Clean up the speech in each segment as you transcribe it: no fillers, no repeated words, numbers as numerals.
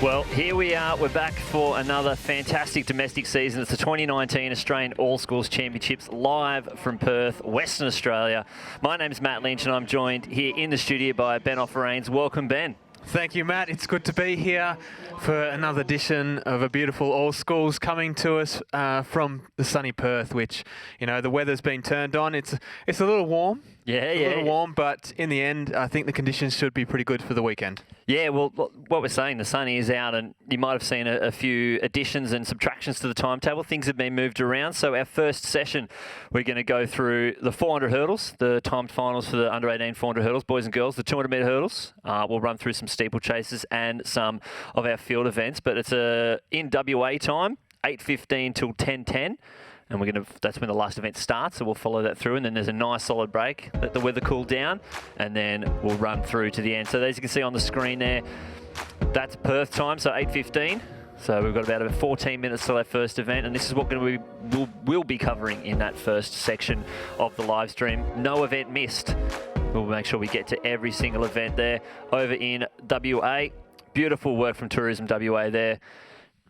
Well, here we are. We're back for another fantastic domestic season. It's the 2019 Australian All Schools Championships live from Perth, Western Australia. My name's Matt Lynch and I'm joined here in the studio by Ben Offerains. Welcome, Ben. Thank you, Matt. It's good to be here for another edition of a beautiful All Schools coming to us from the sunny Perth, which, you know, the weather's been turned on. It's a little warm. A little warm, but in the end, I think the conditions should be pretty good for the weekend. Yeah, well, what we're saying, the sun is out, and you might have seen a few additions and subtractions to the timetable. Things have been moved around. So our first session, we're going to go through the 400 hurdles, the timed finals for the under-18 400 hurdles, boys and girls, the 200-metre hurdles. We'll run through some steeplechases and some of our field events, but it's in WA time, 8:15 till 10:10. And that's when the last event starts, so we'll follow that through, and then there's a nice solid break, let the weather cool down, and then we'll run through to the end. So as you can see on the screen there, that's Perth time, so 8:15. So we've got about 14 minutes till our first event, and this is what we'll be covering in that first section of the live stream. No event missed. We'll make sure we get to every single event there. Over in WA, beautiful work from Tourism WA there.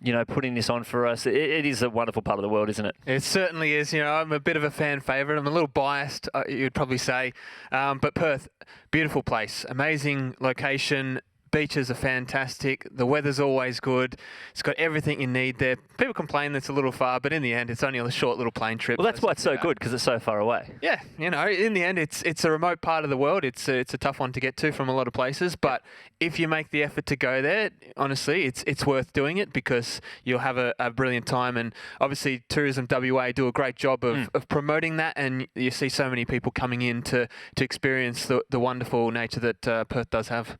You know, putting this on for us. It is a wonderful part of the world, isn't it? It certainly is. You know, I'm a bit of a fan favourite. I'm a little biased, you'd probably say. But Perth, beautiful place, amazing location. Beaches are fantastic. The weather's always good. It's got everything you need there. People complain that it's a little far, but in the end, it's only a short little plane trip. Well, that's why it's so good, because it's so far away. Yeah, you know, in the end, it's a remote part of the world. It's a tough one to get to from a lot of places, but if you make the effort to go there, honestly, it's worth doing it because you'll have a brilliant time. And obviously, Tourism WA do a great job of promoting that, and you see so many people coming in to experience the wonderful nature that Perth does have.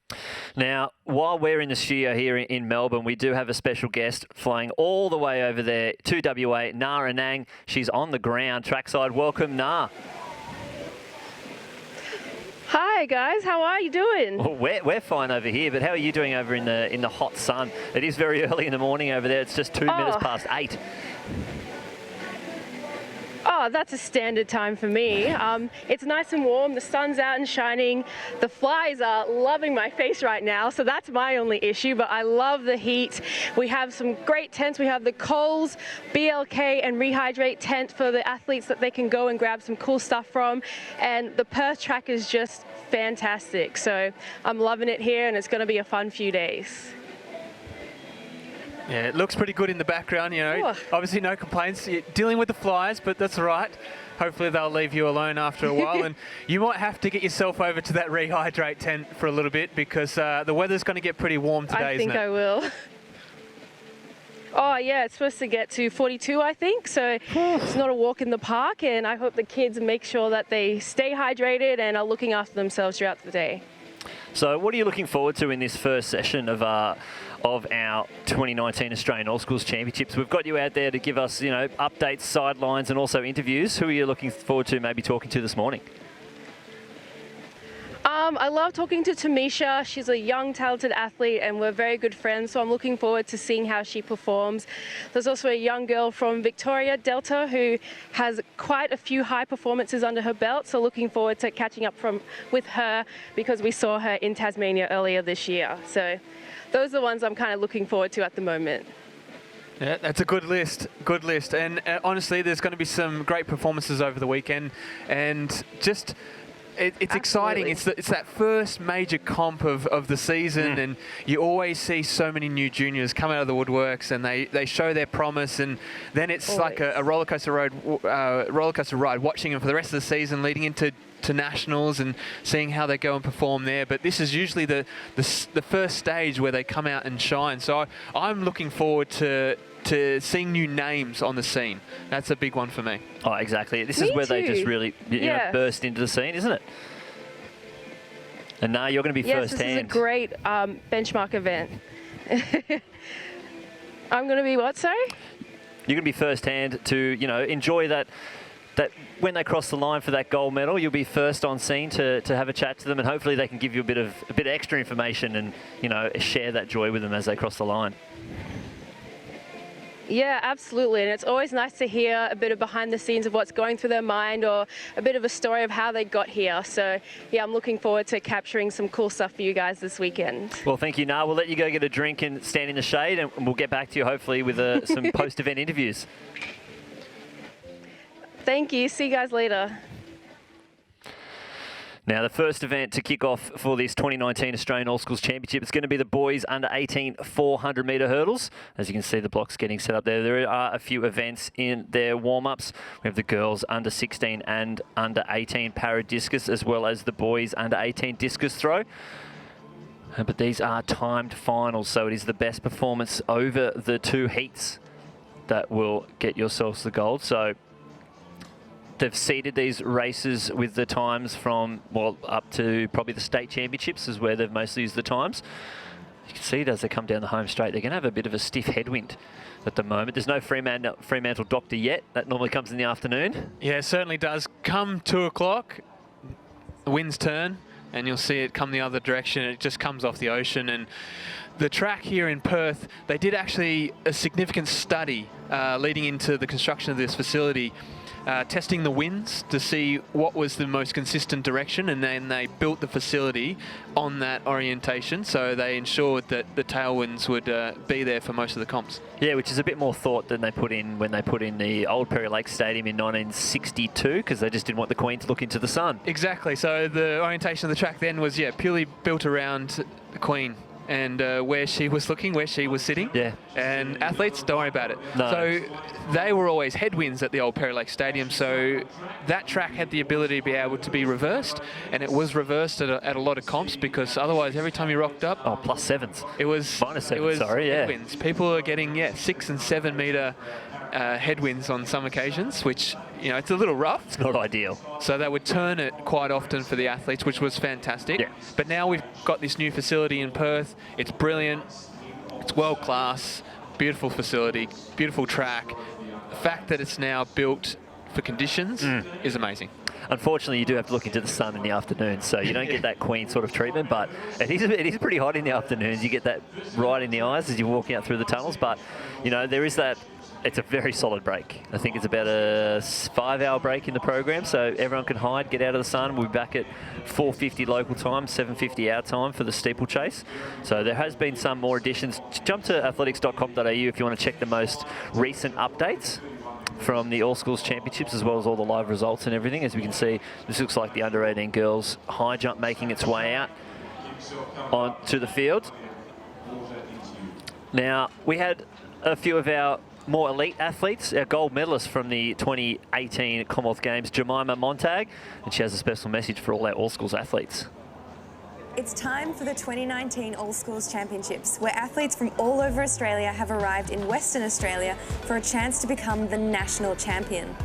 Now, while we're in the studio here in Melbourne, we do have a special guest flying all the way over there to WA, Na Anang. She's on the ground, trackside. Welcome, Na. Hi guys, how are you doing? Well, we're fine over here, but how are you doing over in the hot sun? It is very early in the morning over there. It's just 2 minutes past 8. Oh, that's a standard time for me. It's nice and warm, the sun's out and shining. The flies are loving my face right now, so that's my only issue, but I love the heat. We have some great tents. We have the Coles, BLK and Rehydrate tent for the athletes that they can go and grab some cool stuff from. And the Perth track is just fantastic. So I'm loving it here, and it's going to be a fun few days. Yeah, it looks pretty good in the background, you know. Obviously no complaints. You're dealing with the flies, but that's all right. Hopefully they'll leave you alone after a while. And you might have to get yourself over to that Rehydrate tent for a little bit because the weather's going to get pretty warm today, isn't it? I think I will. Oh, yeah, it's supposed to get to 42, I think. So it's not a walk in the park. And I hope the kids make sure that they stay hydrated and are looking after themselves throughout the day. So what are you looking forward to in this first session of our 2019 Australian All Schools Championships? We've got you out there to give us, you know, updates, sidelines, and also interviews. Who are you looking forward to maybe talking to this morning? I love talking to Tamisha. She's a young, talented athlete, and we're very good friends, so I'm looking forward to seeing how she performs. There's also a young girl from Victoria, Delta, who has quite a few high performances under her belt, so looking forward to catching up with her because we saw her in Tasmania earlier this year. So those are the ones I'm kind of looking forward to at the moment. Yeah, that's a good list. Good list. And honestly, there's going to be some great performances over the weekend, and just it's exciting. It's that first major comp of the season, and you always see so many new juniors come out of the woodworks, and they show their promise, and then it's like a roller coaster ride watching them for the rest of the season, leading into nationals and seeing how they go and perform there. But this is usually the first stage where they come out and shine. So I'm looking forward to seeing new names on the scene. That's a big one for me. Oh, exactly. This is where they just really burst into the scene, isn't it? And now you're going to be first hand. Yes, this is a great benchmark event. I'm going to be what, sorry? You're going to be first hand to, you know, enjoy that when they cross the line for that gold medal, you'll be first on scene to have a chat to them, and hopefully they can give you a bit of extra information and, you know, share that joy with them as they cross the line. Yeah, absolutely. And it's always nice to hear a bit of behind the scenes of what's going through their mind or a bit of a story of how they got here. So, yeah, I'm looking forward to capturing some cool stuff for you guys this weekend. Well, thank you, Nah. We'll let you go get a drink and stand in the shade, and we'll get back to you hopefully with some post-event interviews. Thank you. See you guys later. Now, the first event to kick off for this 2019 Australian All Schools Championship is going to be the boys under 18 400-metre hurdles. As you can see, the blocks getting set up there. There are a few events in their warm-ups. We have the girls under 16 and under 18 para discus, as well as the boys under 18 discus throw. But these are timed finals, so it is the best performance over the two heats that will get yourselves the gold. So they've seeded these races with the times from, well, up to probably the state championships is where they've mostly used the times. You can see it as they come down the home straight. They're going to have a bit of a stiff headwind at the moment. There's no Fremantle Doctor yet. That normally comes in the afternoon. Yeah, it certainly does. Come 2 o'clock, the winds turn, and you'll see it come the other direction. It just comes off the ocean. And the track here in Perth, they did actually a significant study leading into the construction of this facility, testing the winds to see what was the most consistent direction, and then they built the facility on that orientation, so they ensured that the tailwinds would be there for most of the comps. Yeah, which is a bit more thought than they put in when they put in the old Perry Lake Stadium in 1962, because they just didn't want the Queen to look into the sun. Exactly, so the orientation of the track then was, yeah, purely built around the Queen and where she was looking, where she was sitting. Yeah. And athletes, don't worry about it. No. So they were always headwinds at the old Perry Lake Stadium, so that track had the ability to be able to be reversed, and it was reversed at a lot of comps, because otherwise every time you rocked up... Oh, plus sevens. It was... Minus sevens, sorry, yeah. Headwinds. People are getting, 6 and 7 metre headwinds on some occasions, which, you know, it's a little rough. It's not ideal. So they would turn it quite often for the athletes, which was fantastic. Yeah. But now we've got this new facility in Perth. It's brilliant. It's world class. Beautiful facility. Beautiful track. The fact that it's now built for conditions is amazing. Unfortunately, you do have to look into the sun in the afternoon, so you don't get that Queen sort of treatment, but it is pretty hot in the afternoons. You get that right in the eyes as you're walking out through the tunnels, but, you know, there is that. It's a very solid break. I think it's about a 5-hour break in the program, so everyone can hide, get out of the sun. We'll be back at 4:50 local time, 7:50 our time for the Steeplechase. So there has been some more additions. Jump to athletics.com.au if you want to check the most recent updates from the All Schools Championships, as well as all the live results and everything. As we can see, this looks like the under-18 girls high jump making its way out onto the field. Now, we had a few of our more elite athletes, our gold medalist from the 2018 Commonwealth Games, Jemima Montag, and she has a special message for all our All Schools athletes. It's time for the 2019 All Schools Championships, where athletes from all over Australia have arrived in Western Australia for a chance to become the national champion.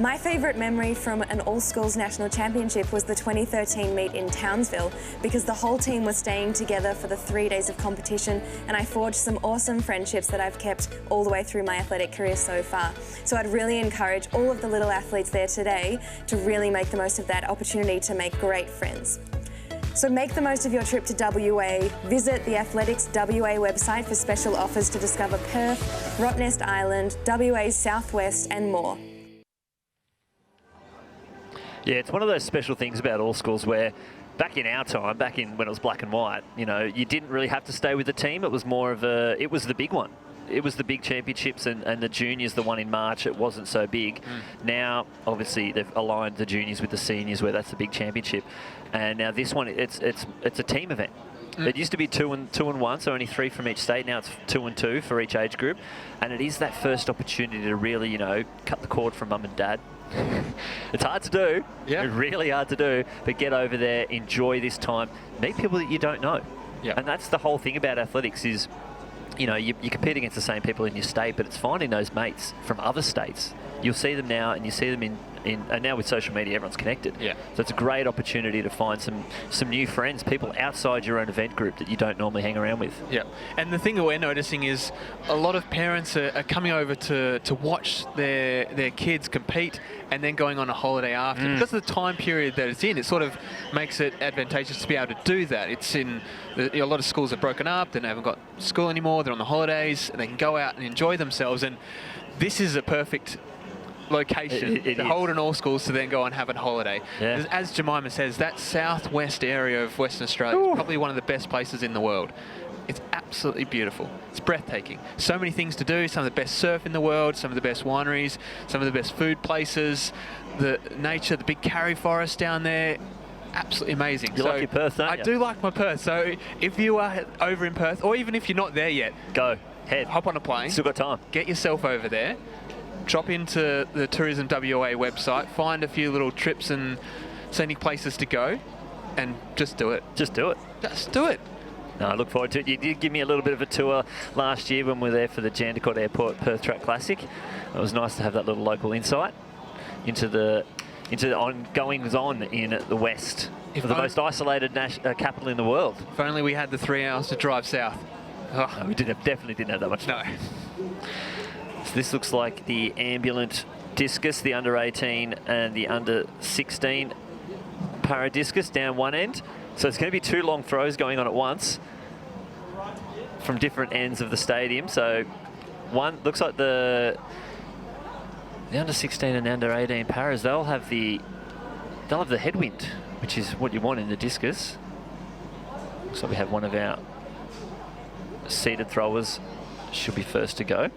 My favourite memory from an All Schools National Championship was the 2013 meet in Townsville, because the whole team was staying together for the 3 days of competition, and I forged some awesome friendships that I've kept all the way through my athletic career so far. So I'd really encourage all of the little athletes there today to really make the most of that opportunity to make great friends. So make the most of your trip to WA. Visit the Athletics WA website for special offers to discover Perth, Rottnest Island, WA's Southwest and more. Yeah, it's one of those special things about All Schools where back in our time, back in when it was black and white, you know, you didn't really have to stay with the team. It was more of it was the big one. It was the big championships, and the juniors, the one in March, it wasn't so big. Now, obviously, they've aligned the juniors with the seniors, where that's the big championship. And now this one, it's a team event. It used to be 2 and 1, so only 3 from each state. Now it's 2 and 2 for each age group, and it is that first opportunity to really, you know, cut the cord from mum and dad. It's hard to do. Yeah. It's really hard to do, but get over there, enjoy this time, meet people that you don't know. Yeah. And that's the whole thing about athletics is, you know, you compete against the same people in your state, but it's finding those mates from other states you'll see them now, and you see them and now with social media, everyone's connected. Yeah. So it's a great opportunity to find some new friends, people outside your own event group that you don't normally hang around with. Yeah, and the thing that we're noticing is a lot of parents are coming over to watch their kids compete and then going on a holiday after. Because of the time period that it's in, it sort of makes it advantageous to be able to do that. It's in a lot of schools are broken up, they haven't got school anymore, they're on the holidays, and they can go out and enjoy themselves, and this is a perfect location to hold in all schools to then go and have a holiday. Yeah. As Jemima says, that southwest area of Western Australia is probably one of the best places in the world. It's absolutely beautiful. It's breathtaking. So many things to do, some of the best surf in the world, some of the best wineries, some of the best food places, the nature, the big Karri forest down there. Absolutely amazing. You like your Perth, don't you? I do like my Perth. So if you are over in Perth, or even if you're not there yet, Go. Head. hop on a plane. Still got time. Get yourself over there. Drop into the Tourism WA website, find a few little trips and scenic places to go, and just do it. Just do it. Just do it. No, I look forward to it. You did give me a little bit of a tour last year when we were there for the Jandakot Airport Perth Track Classic. It was nice to have that little local insight into the ongoings-on in the West, for the most isolated capital in the world. If only we had the 3 hours to drive south. Oh, No, we definitely didn't have that much time. no. So this looks like the ambulant discus, the under-18 and the under-16 para discus down one end. So it's going to be 2 long throws going on at once from different ends of the stadium. So one looks like the under-16 and under-18 paras, they'll have the headwind, which is what you want in the discus. Looks like we have one of our seated throwers should be first to go.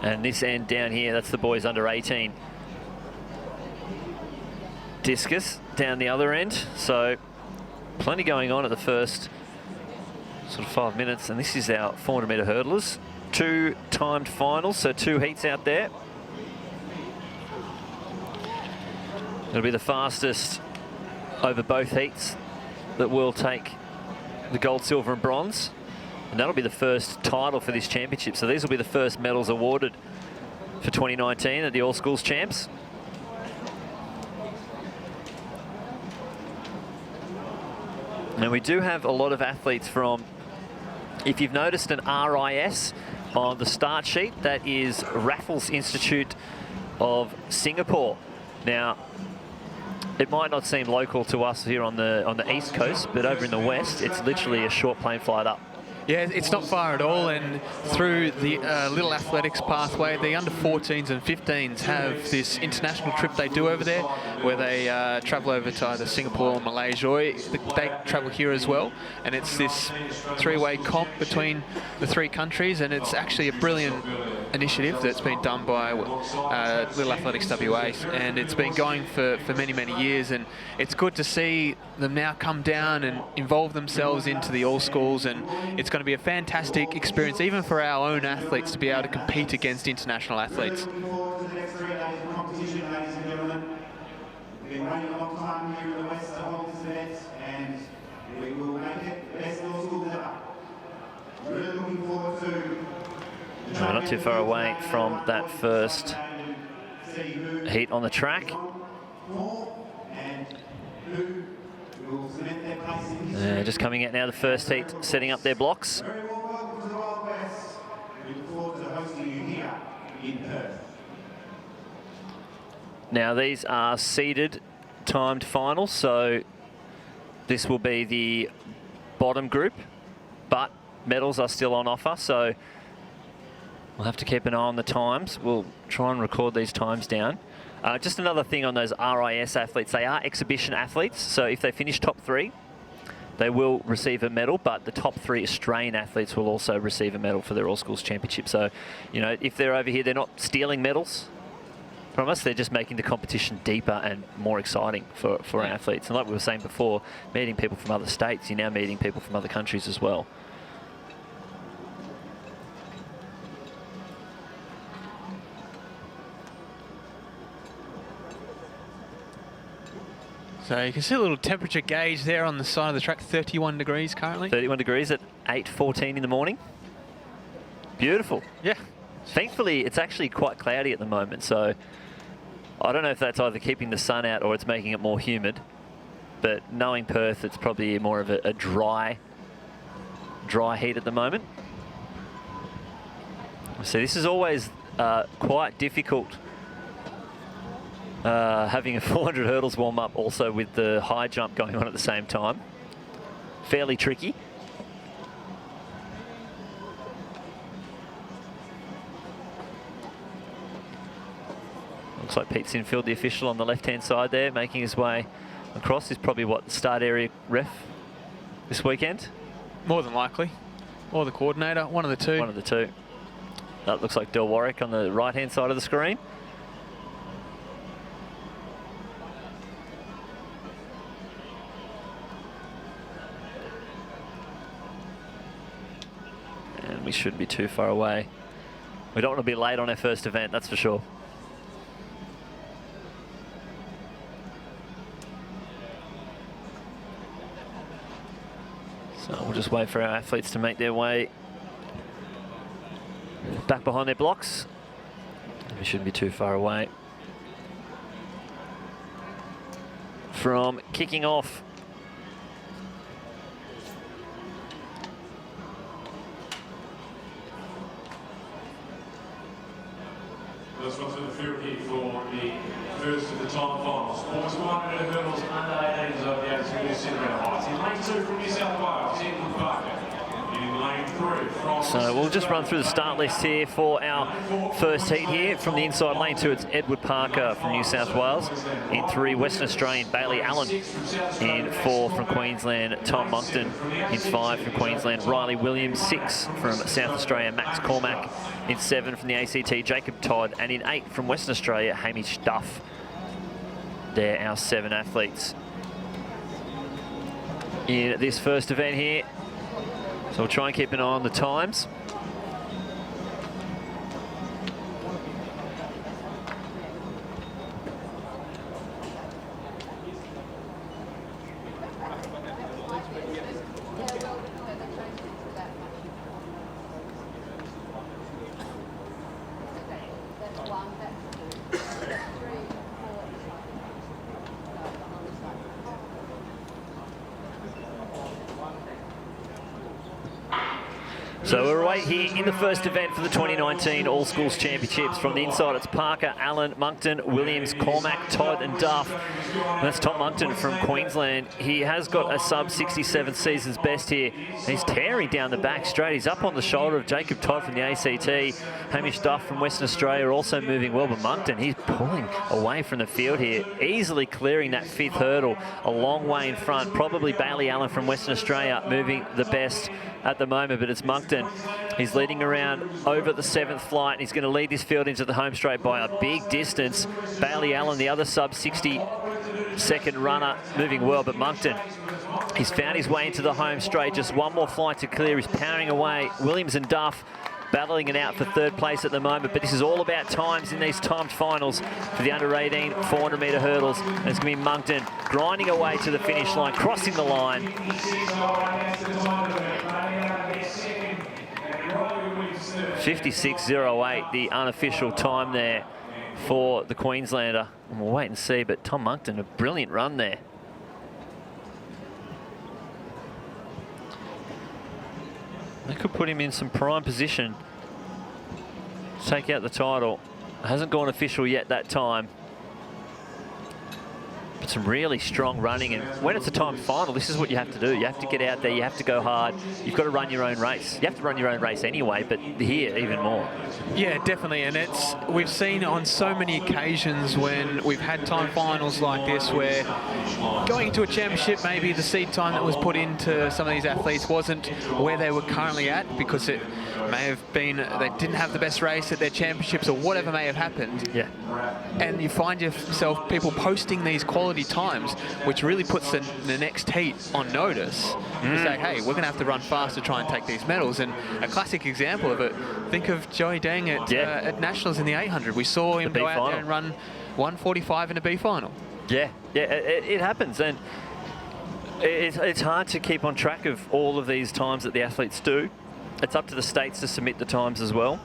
And this end down here, that's the boys under 18 discus down the other end. So plenty going on at the first sort of 5 minutes. And this is our 400 metre hurdlers. 2 timed finals, so 2 heats out there. It'll be the fastest over both heats that will take the gold, silver and bronze. And that'll be the first title for this championship. So these will be the first medals awarded for 2019 at the All Schools Champs. And we do have a lot of athletes from, if you've noticed an RIS on the start sheet, that is Raffles Institute of Singapore. Now, it might not seem local to us here on the East Coast, but over in the West, it's literally a short plane flight up. Yeah, it's not far at all, and through the little athletics pathway, the under-14s and 15s have this international trip they do over there, where they travel over to either Singapore or Malaysia, or they travel here as well, and it's this 3-way comp between the 3 countries, and it's actually a brilliant initiative that's been done by Little Athletics WA, and it's been going for many, many years, and it's good to see them now come down and involve themselves into the All Schools, and it's going to be a fantastic experience even for our own athletes to be able to compete against international athletes. Looking forward to the next relay competition, ladies and gentlemen. We've been waiting a long time here in the West to hold this event, and we will make it the best All Schools ever. Really looking forward to... We're not too far away from that first heat on the track. Just coming out now, the first heat, setting up their blocks. Very warm welcome to the Wild West. We look forward to hosting you here in Perth. Now these are seeded timed finals, so this will be the bottom group, but medals are still on offer, so we'll have to keep an eye on the times. We'll try and record these times down. Just another thing on those RIS athletes, they are exhibition athletes, so if they finish top 3, they will receive a medal, but the top 3 Australian athletes will also receive a medal for their All Schools Championship. So, you know, if they're over here, they're not stealing medals from us, they're just making the competition deeper and more exciting for our athletes. And like we were saying before, meeting people from other states, you're now meeting people from other countries as well. So you can see a little temperature gauge there on the side of the track, 31 degrees currently. 31 degrees at 8:14 in the morning. Beautiful. Yeah. Thankfully, it's actually quite cloudy at the moment, so I don't know if that's either keeping the sun out or it's making it more humid. But knowing Perth, it's probably more of a dry heat at the moment. So this is always quite difficult, having a 400 hurdles warm up also with the high jump going on at the same time. Fairly tricky. Looks like Pete Sinfield, the official on the left-hand side there, making his way across. Is probably what the start area ref this weekend. More than likely. Or the coordinator, one of the two. One of the two. That looks like Del Warwick on the right-hand side of the screen. And we shouldn't be too far away. We don't want to be late on our first event, that's for sure. So we'll just wait for our athletes to make their way back behind their blocks. We shouldn't be too far away from kicking off. Let's run through the field here for the first of the time finals. Almost 100 hurdles under 18s over the 82 centimetre heights. In lane 2 from New South Wales, Edward Parker. In lane 3 from... So we'll just run through the start list here for our first heat here. From the inside lane 2, it's Edward Parker from New South Wales. In 3, Western Australian Bailey Allen. In 4 from Queensland, Tom Moncton. In 5 from Queensland, Riley Williams. 6 from South Australia, Max Cormack. In 7 from the ACT, Jacob Todd. And in 8 from Western Australia, Hamish Duff. They're our 7 athletes in this first event here. So we'll try and keep an eye on the times. So we're away here in the first event for the 2019 All Schools Championships. From the inside, it's Parker, Allen, Moncton, Williams, Cormack, Todd and Duff. And that's Tom Moncton from Queensland. He has got a sub-67 season's best here. He's tearing down the back straight. He's up on the shoulder of Jacob Todd from the ACT. Hamish Duff from Western Australia also moving well, but Moncton, he's pulling away from the field here, easily clearing that 5th hurdle a long way in front. Probably Bailey Allen from Western Australia moving the best at the moment, but it's Moncton. He's leading around over the 7th flight, and he's going to lead this field into the home straight by a big distance. Bailey Allen, the other sub-60-second runner, moving well, but Moncton, he's found his way into the home straight. Just one more flight to clear. He's powering away. Williams and Duff battling it out for 3rd place at the moment, but this is all about times in these timed finals for the under-18 400-metre hurdles. And it's going to be Moncton grinding away to the finish line, crossing the line. 56.08, the unofficial time there for the Queenslander. And we'll wait and see, but Tom Moncton, a brilliant run there. That could put him in some prime position to take out the title. It hasn't gone official yet that time. But some really strong running, and when it's a time final, this is what you have to do. You have to get out there, you have to go hard, you've got to run your own race. You have to run your own race anyway, but here even more. Yeah, definitely, and we've seen on so many occasions when we've had time finals like this where going into a championship, maybe the seed time that was put into some of these athletes wasn't where they were currently at, because it may have been they didn't have the best race at their championships or whatever may have happened. Yeah. And you find yourself people posting these quality times, which really puts the next heat on notice. To say, hey, we're going to have to run fast to try and take these medals. And a classic example of it, think of Joey Dang at Nationals in the 800. We saw him go out there and run 1:45 in a B final. Yeah, it happens. And It's hard to keep on track of all of these times that the athletes do. It's up to the states to submit the times as well.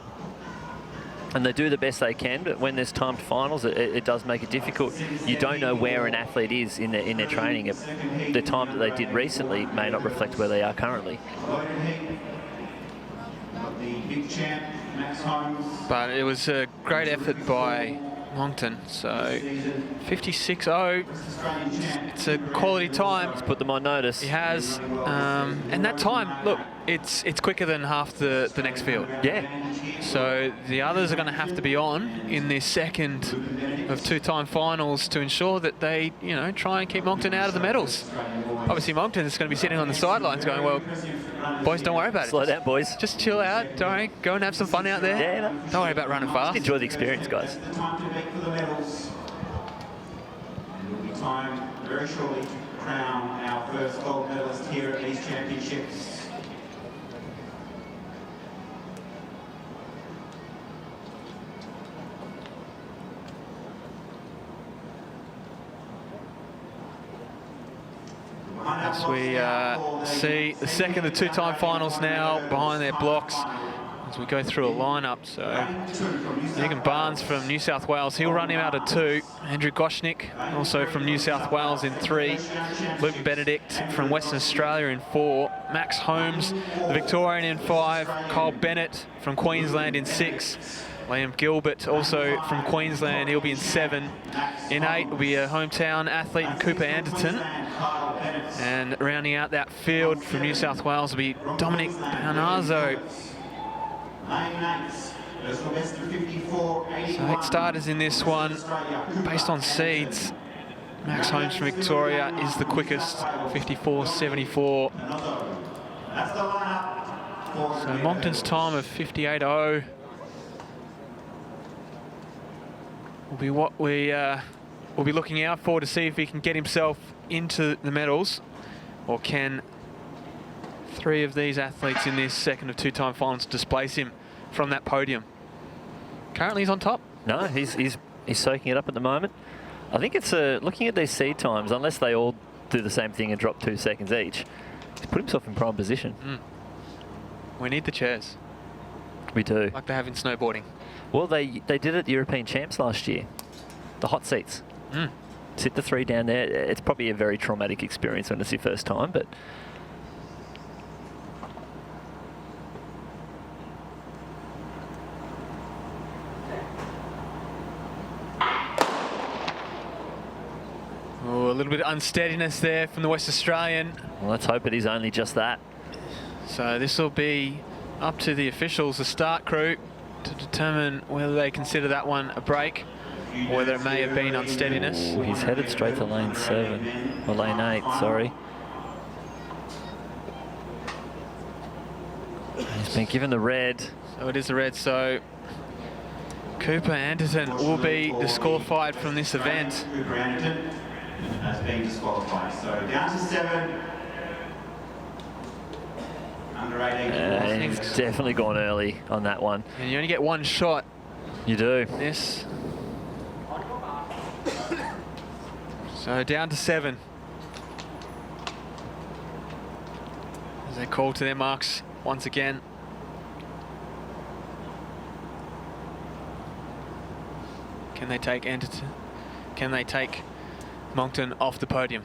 And they do the best they can, but when there's timed finals, it does make it difficult. You don't know where an athlete is in their training. The time that they did recently may not reflect where they are currently. But it was a great effort by Moncton, so 56.0, it's a quality time. Let's put them on notice. He has, and that time, look, it's quicker than half the next field. Yeah. So the others are going to have to be on in this second of two-time finals to ensure that they, you know, try and keep Moncton out of the medals. Obviously, Moncton is going to be sitting on the sidelines going, well, boys, don't worry about it. Slow down, boys. Just chill out. Don't worry. Go and have some fun out there. Yeah. Don't worry about running fast. Enjoy the experience, guys. Time very shortly to crown our first gold medalist here at these championships. As we see the second of two-time finals now behind their blocks as we go through a lineup. So Megan Barnes from New South Wales, he'll run him out of 2. Andrew Goshnik, also from New South Wales, in 3. Luke Benedict from Western Australia in 4. Max Holmes, the Victorian, in 5. Kyle Bennett from Queensland in 6. Liam Gilbert, also from Queensland, he'll be in 7. In 8 will be a hometown athlete in Cooper Anderton. And rounding out that field from New South Wales will be Dominic Panazzo. So 8 starters in this one. Based on seeds, Max Holmes from Victoria is the quickest, 54.74. So Moncton's time of 58.0 will be what we'll be looking out for to see if he can get himself into the medals, or can 3 of these athletes in this second of two-time finals displace him from that podium. Currently he's on top. No, he's soaking it up at the moment. I think it's looking at these seed times, unless they all do the same thing and drop 2 seconds each, he's put himself in prime position. We need the chairs. We do. Like they have in snowboarding. Well, they did it at the European Champs last year. The hot seats. Sit the 3 down there. It's probably a very traumatic experience when it's your first time, but oh, a little bit of unsteadiness there from the West Australian. well, let's hope it is only just that. So this will be up to the officials, the start crew, to determine whether they consider that one a break, or whether it may have been unsteadiness. He's headed straight to lane 7, or lane 8, sorry. He's been given the red. So it is the red, so Cooper Anderton will be disqualified from this event. Cooper Anderton has been disqualified. So down to 7. Under 18. He's definitely gone early on that one. And you only get 1 shot. You do. This. So down to 7. As they call to their marks once again. Can they take Anderton? Can they take Moncton off the podium?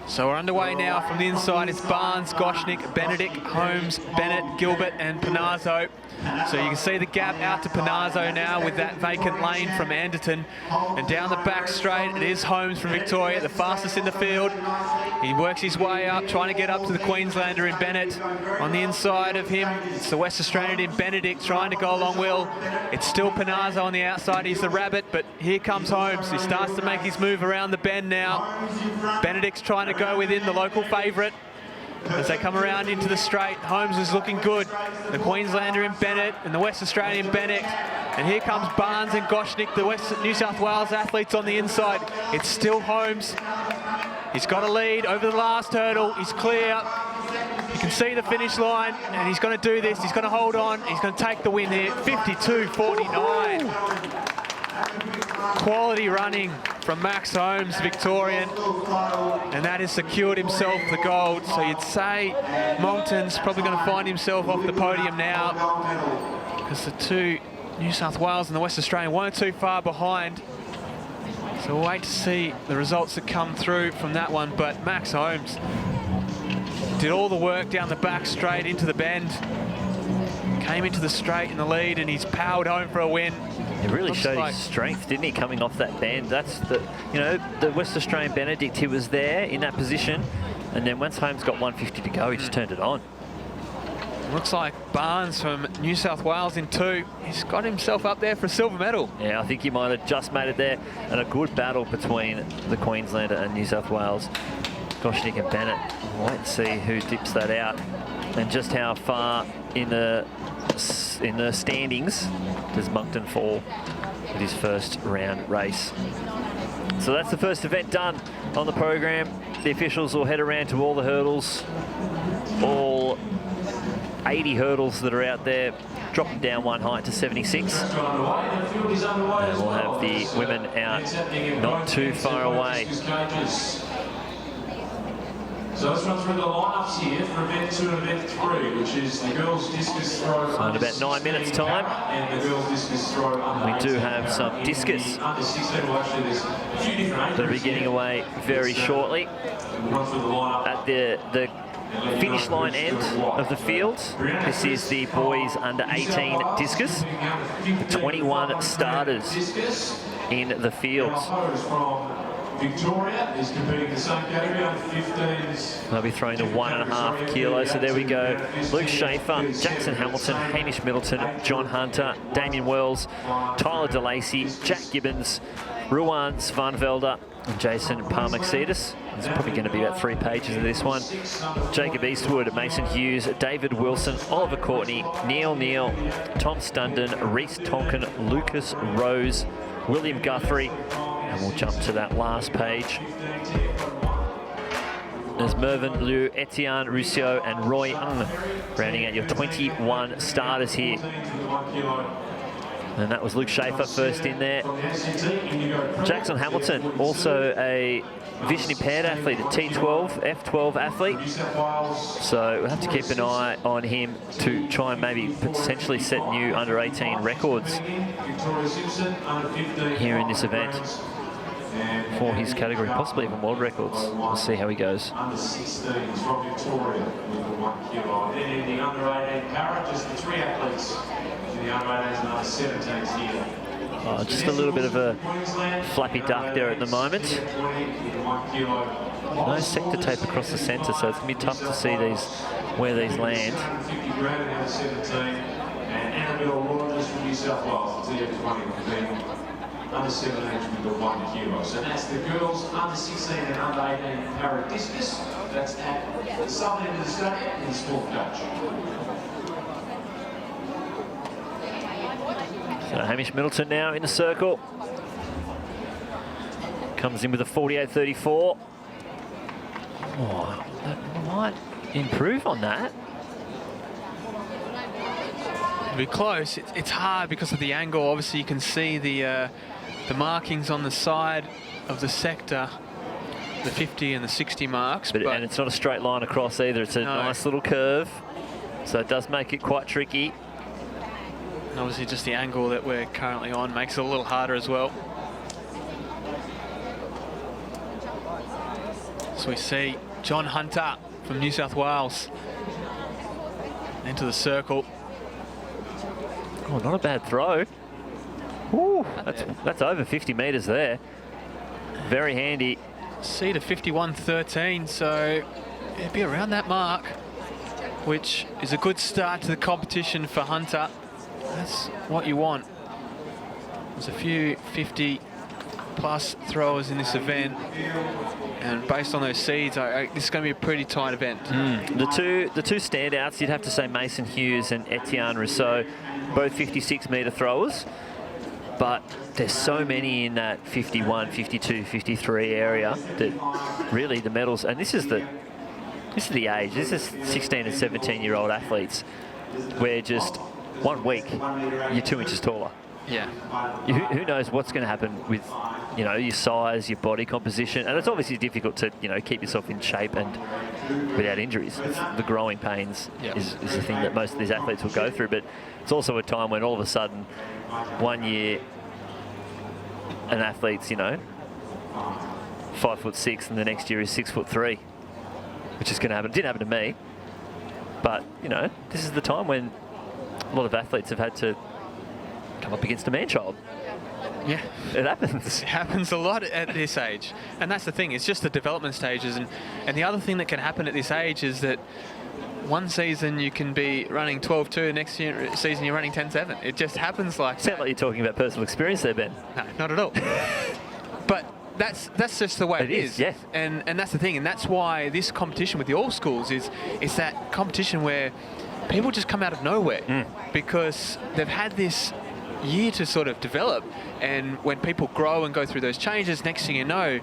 So we're underway now. From the inside, it's Barnes, Goshnik, Benedict, Holmes, Bennett, Gilbert and Panazzo. So you can see the gap out to Panazzo now with that vacant lane from Anderton. And down the back straight, it is Holmes from Victoria, the fastest in the field. He works his way up, trying to get up to the Queenslander in Bennett. On the inside of him, it's the West Australian in Benedict trying to go along well. It's still Panazzo on the outside. He's the rabbit, but here comes Holmes. He starts to make his move around the bend now. Benedict's trying to go within, the local favourite. As they come around into the straight, Holmes is looking good. The Queenslander in Bennett and the West Australian Bennett. And here comes Barnes and Goshnik, the New South Wales athletes on the inside. It's still Holmes. He's got a lead over the last hurdle. He's clear. You can see the finish line, and he's going to do this. He's going to hold on. He's going to take the win here. 52.49. Quality running from Max Holmes, Victorian, and that has secured himself the gold. So you'd say Moulton's probably going to find himself off the podium now, because the two New South Wales and the West Australian weren't too far behind. So we'll wait to see the results that come through from that one. But Max Holmes did all the work down the back straight into the bend, came into the straight in the lead, and he's powered home for a win. He really showed his strength, didn't he, coming off that bend? That's the, you know, the West Australian Benedict, he was there in that position, and then once Holmes got 150 to go, he just turned it on. Looks like Barnes from New South Wales in 2. He's got himself up there for a silver medal. Yeah, I think he might have just made it there, and a good battle between the Queenslander and New South Wales. Goshnick and Bennett. We'll wait and see who dips that out, and just how far in the standings does Moncton fall with his first round race. So that's the first event done on the program. The officials will head around to all the hurdles, all 80 hurdles that are out there, drop them down one height to 76. And we'll have the women out not too far away. So let's run through the lineups here for event 2 and event 3, which is the girls' discus throw. So in about 9 minutes' time, and the girls' discus throw we do have some discus under 16. Well, actually, there's a few different that'll be getting away very shortly. We'll run through the lineup. At the finish line end of the field, this is the boys under 18 discus. 21 starters in the fields. Victoria is competing in the same category under 15s. They'll be throwing to 1.5 kilos. So there we go. Luke Schaefer, Jackson Hamilton, Hamish Middleton, John Hunter, Damien Wells, Tyler DeLacy, Jack Gibbons, Ruan Svanvelder, and Jason Parmaxidis. There's probably going to be about 3 pages of this one. Jacob Eastwood, Mason Hughes, David Wilson, Oliver Courtney, Neil Neal, Tom Stunden, Reese Tonkin, Lucas Rose, William Guthrie. And we'll jump to that last page. There's Mervyn Liu, Etienne Ruscio, and Roy Ng, rounding out your 21 starters here. And that was Luke Schaefer first in there. Jackson Hamilton, also a vision impaired athlete, a T12, F12 athlete. So we'll have to keep an eye on him to try and maybe potentially set new under 18 records here in this event for his category, possibly even world records. We'll see how he goes. Under 16s from Victoria with the 1 kilo. And then in the under 18 para, just the 3 athletes in the under 18s and under 17s here. Just a little bit of a flappy duck there at the moment. No sector tape across the centre, so it's going to be tough to see where these land. And Annabelle Rogers from New South Wales, the TF20, under 17s with the 1 kilo. So that's the girls under 16 and under 18 para discus. That's at the southern end of the stadium in the Sport Dutch. So Hamish Middleton now in the circle. Comes in with a 48.34. Oh, that might improve on that. It'll be close. It's hard because of the angle. Obviously, you can see the markings on the side of the sector, the 50 and the 60 marks. And it's not a straight line across either. It's a nice little curve. So it does make it quite tricky. And obviously just the angle that we're currently on makes it a little harder as well. So we see John Hunter from New South Wales into the circle. Oh, not a bad throw. Ooh, that's over 50 metres there. Very handy. See to 51.13, so it'd be around that mark, which is a good start to the competition for Hunter. That's what you want. There's a few 50-plus throwers in this event, and based on those seeds, this is going to be a pretty tight event. The two standouts, you'd have to say Mason Hughes and Etienne Rousseau, both 56-metre throwers. But there's so many in that 51, 52, 53 area that really the medals, and this is the age. This is 16 and 17-year-old athletes where just 1 week you're 2 inches taller. Yeah. Who knows what's going to happen with, you know, your size, your body composition, and it's obviously difficult to, you know, keep yourself in shape and without injuries. The growing pains is the thing that most of these athletes will go through, but it's also a time when all of a sudden 1 year an athlete's, you know, 5'6", and the next year is 6'3", which is going to happen. It didn't happen to me, but, you know, this is the time when a lot of athletes have had to come up against a man-child. Yeah. It happens. It happens a lot at this age. And that's the thing, it's just the development stages. And the other thing that can happen at this age is that one season you can be running 12.2, next season you're running 10.7. It just happens like that. Sound like you're talking about personal experience there, Ben. No, not at all. But that's just the way it is. Yes. And that's the thing, and that's why this competition with the all schools is that competition where people just come out of nowhere because they've had this year to sort of develop, and when people grow and go through those changes, next thing you know,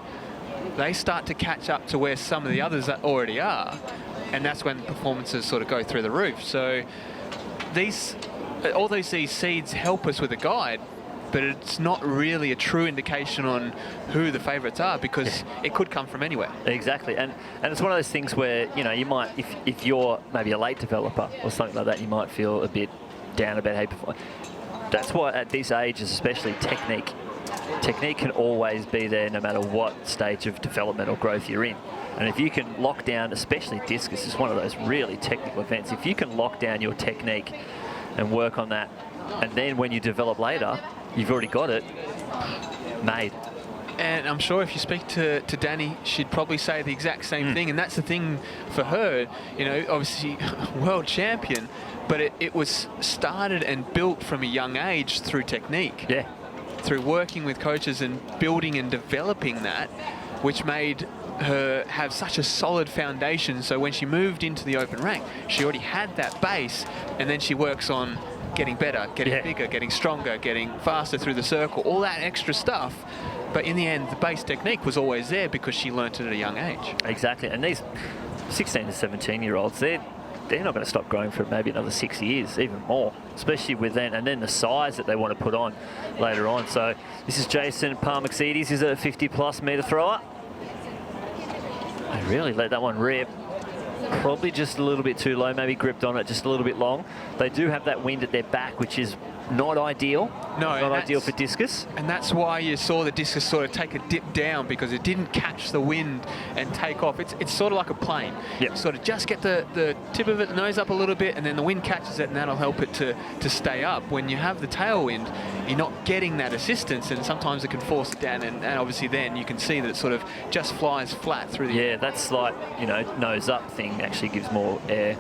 they start to catch up to where some of the others already are, and that's when performances sort of go through the roof. So these seeds help us with a guide, but it's not really a true indication on who the favourites are because it could come from anywhere. Exactly, and it's one of those things where, you know, you might, if you're maybe a late developer or something like that, you might feel a bit down about how you perform. That's why at these ages, especially technique can always be there no matter what stage of development or growth you're in. And if you can lock down, especially discus is one of those really technical events, if you can lock down your technique and work on that, and then when you develop later, you've already got it made. And I'm sure if you speak to Danny, she'd probably say the exact same thing. And that's the thing for her, you know, obviously world champion, but it was started and built from a young age through technique. Yeah. Through working with coaches and building and developing that, which made her have such a solid foundation. So when she moved into the open rank, she already had that base, and then she works on getting better, getting bigger, getting stronger, getting faster through the circle, all that extra stuff. But in the end, the base technique was always there because she learnt it at a young age. Exactly, and these 16 to 17-year-olds, they're not going to stop growing for maybe another 6 years, even more, especially with then, and then the size that they want to put on later on. So this is Jason Parmaxides. He's a 50-plus metre thrower. They really let that one rip. Probably just a little bit too low, maybe gripped on it just a little bit long. They do have that wind at their back, which is not ideal. No, not ideal for discus. And that's why you saw the discus sort of take a dip down, because it didn't catch the wind and take off. It's sort of like a plane. Yep. Sort of just get the tip of it, the nose up a little bit, and then the wind catches it, and that'll help it to stay up. When you have the tailwind, you're not getting that assistance, and sometimes it can force it down, and obviously then you can see that it sort of just flies flat through the air. Yeah, that slight, you know, nose up thing actually gives more air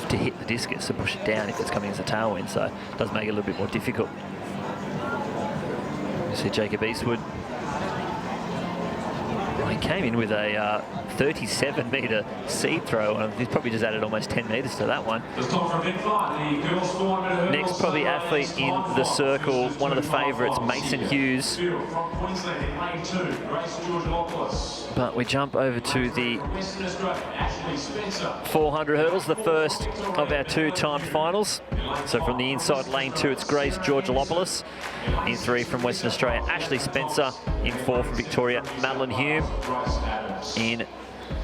to hit the discus and push it down if it's coming as a tailwind, so it does make it a little bit more difficult. You see Jacob Eastwood. Well, he came in with a 37-metre seed throw, and he's probably just added almost 10 metres to that one. Next, probably athlete in the circle, one of the favourites, Mason Hughes. But we jump over to the 400 hurdles, the first of our two timed finals. So from the inside lane 2, it's Grace Georgilopoulos. In 3 from Western Australia, Ashley Spencer. In 4 from Victoria, Madeline Hume. In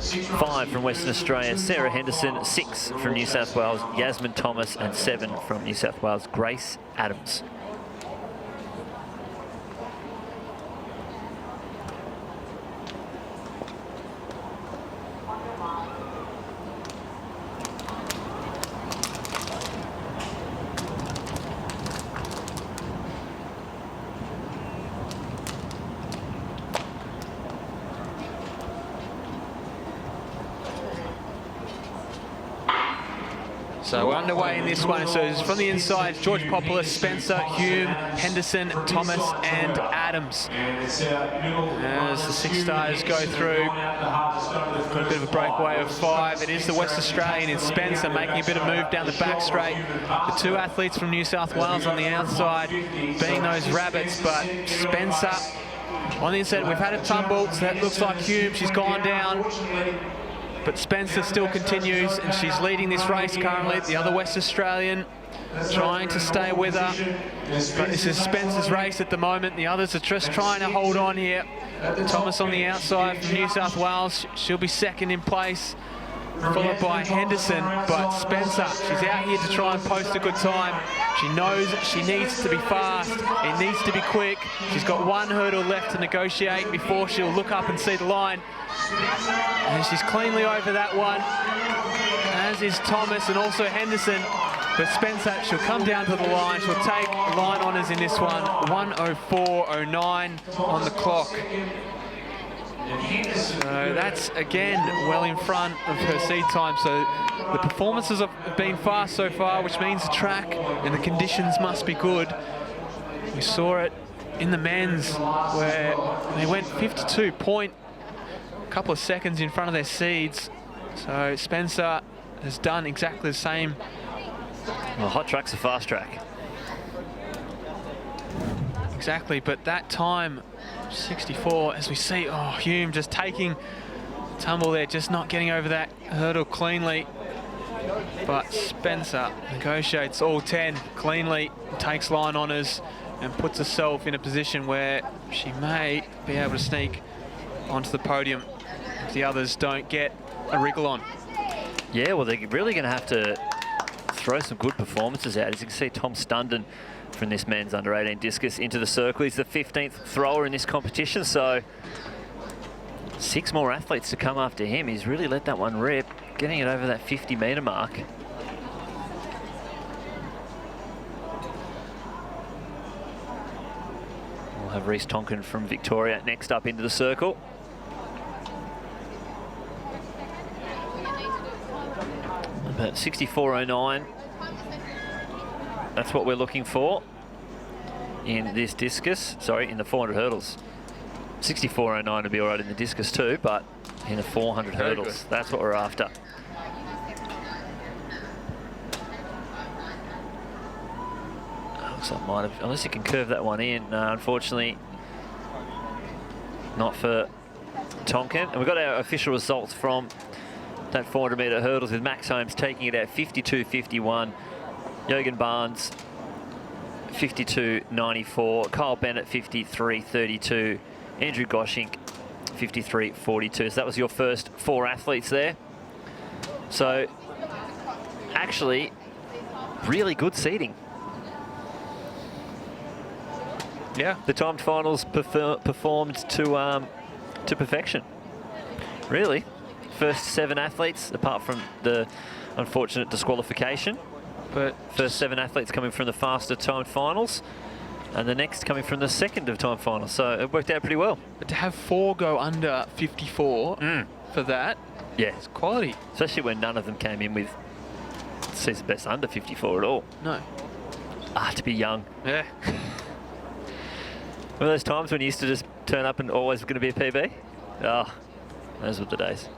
5 from Western Australia, Sarah Henderson. 6 from New South Wales, Yasmin Thomas. And 7 from New South Wales, Grace Adams. So we're underway in this one. So it's from the inside, George Populus, Spencer, Hume, Henderson, Thomas and Adams. As the 6 stars go through, got a bit of a breakaway of 5. It is the West Australian in Spencer making a bit of move down the back straight. The 2 athletes from New South Wales on the outside being those rabbits, but Spencer on the inside. We've had a tumble, so that looks like Hume. She's gone down. But Spencer still continues, and she's leading this race currently. The other West Australian trying to stay with her. But this is Spencer's race at the moment. The others are just trying to hold on here. Thomas on the outside from New South Wales. She'll be second in place, followed by Henderson. But Spencer, she's out here to try and post a good time. She knows she needs to be fast. It needs to be quick. She's got 1 hurdle left to negotiate before she'll look up and see the line. And she's cleanly over that one, as is Thomas and also Henderson. But Spencer, she'll come down to the line. She'll take line honours in this one. 1:04.09 on the clock. So that's, again, well in front of her seed time. So the performances have been fast so far, which means the track and the conditions must be good. We saw it in the men's, where they went 52 point, a couple of seconds in front of their seeds. So Spencer has done exactly the same. Well, hot track's a fast track. Exactly, but that time, 64, as we see, oh, Hume just taking tumble there, just not getting over that hurdle cleanly. But Spencer negotiates all 10 cleanly, takes line honours and puts herself in a position where she may be able to sneak onto the podium if the others don't get a wriggle on. Yeah, well, they're really going to have to throw some good performances out. As you can see, Tom Stunden from this men's under-18 discus into the circle. He's the 15th thrower in this competition, so 6 more athletes to come after him. He's really let that one rip, getting it over that 50-metre mark. We'll have Reece Tonkin from Victoria next up into the circle. About 64.09. That's what we're looking for in this discus. Sorry, in the 400 hurdles. 64.09 would be all right in the discus too, but in the 400 hurdles, that's what we're after. Looks like might have, unless you can curve that one in. Unfortunately, not for Tonkin. And we've got our official results from that 400-metre hurdles, with Max Holmes taking it out 52.51. Jürgen Barnes 52.94. Kyle Bennett 53.32. Andrew Goshink 53.42. So that was your first 4 athletes there. So actually, really good seeding. Yeah, the timed finals performed to perfection. Really, first 7 athletes, apart from the unfortunate disqualification. But first 7 athletes coming from the faster timed finals, and the next coming from the second of time finals. So it worked out pretty well. But to have 4 go under 54 for that, yeah, it's quality. Especially when none of them came in with season best under 54 at all. No. To be young. Yeah. One of those times when you used to just turn up and always going to be a PB? Oh, those were the days.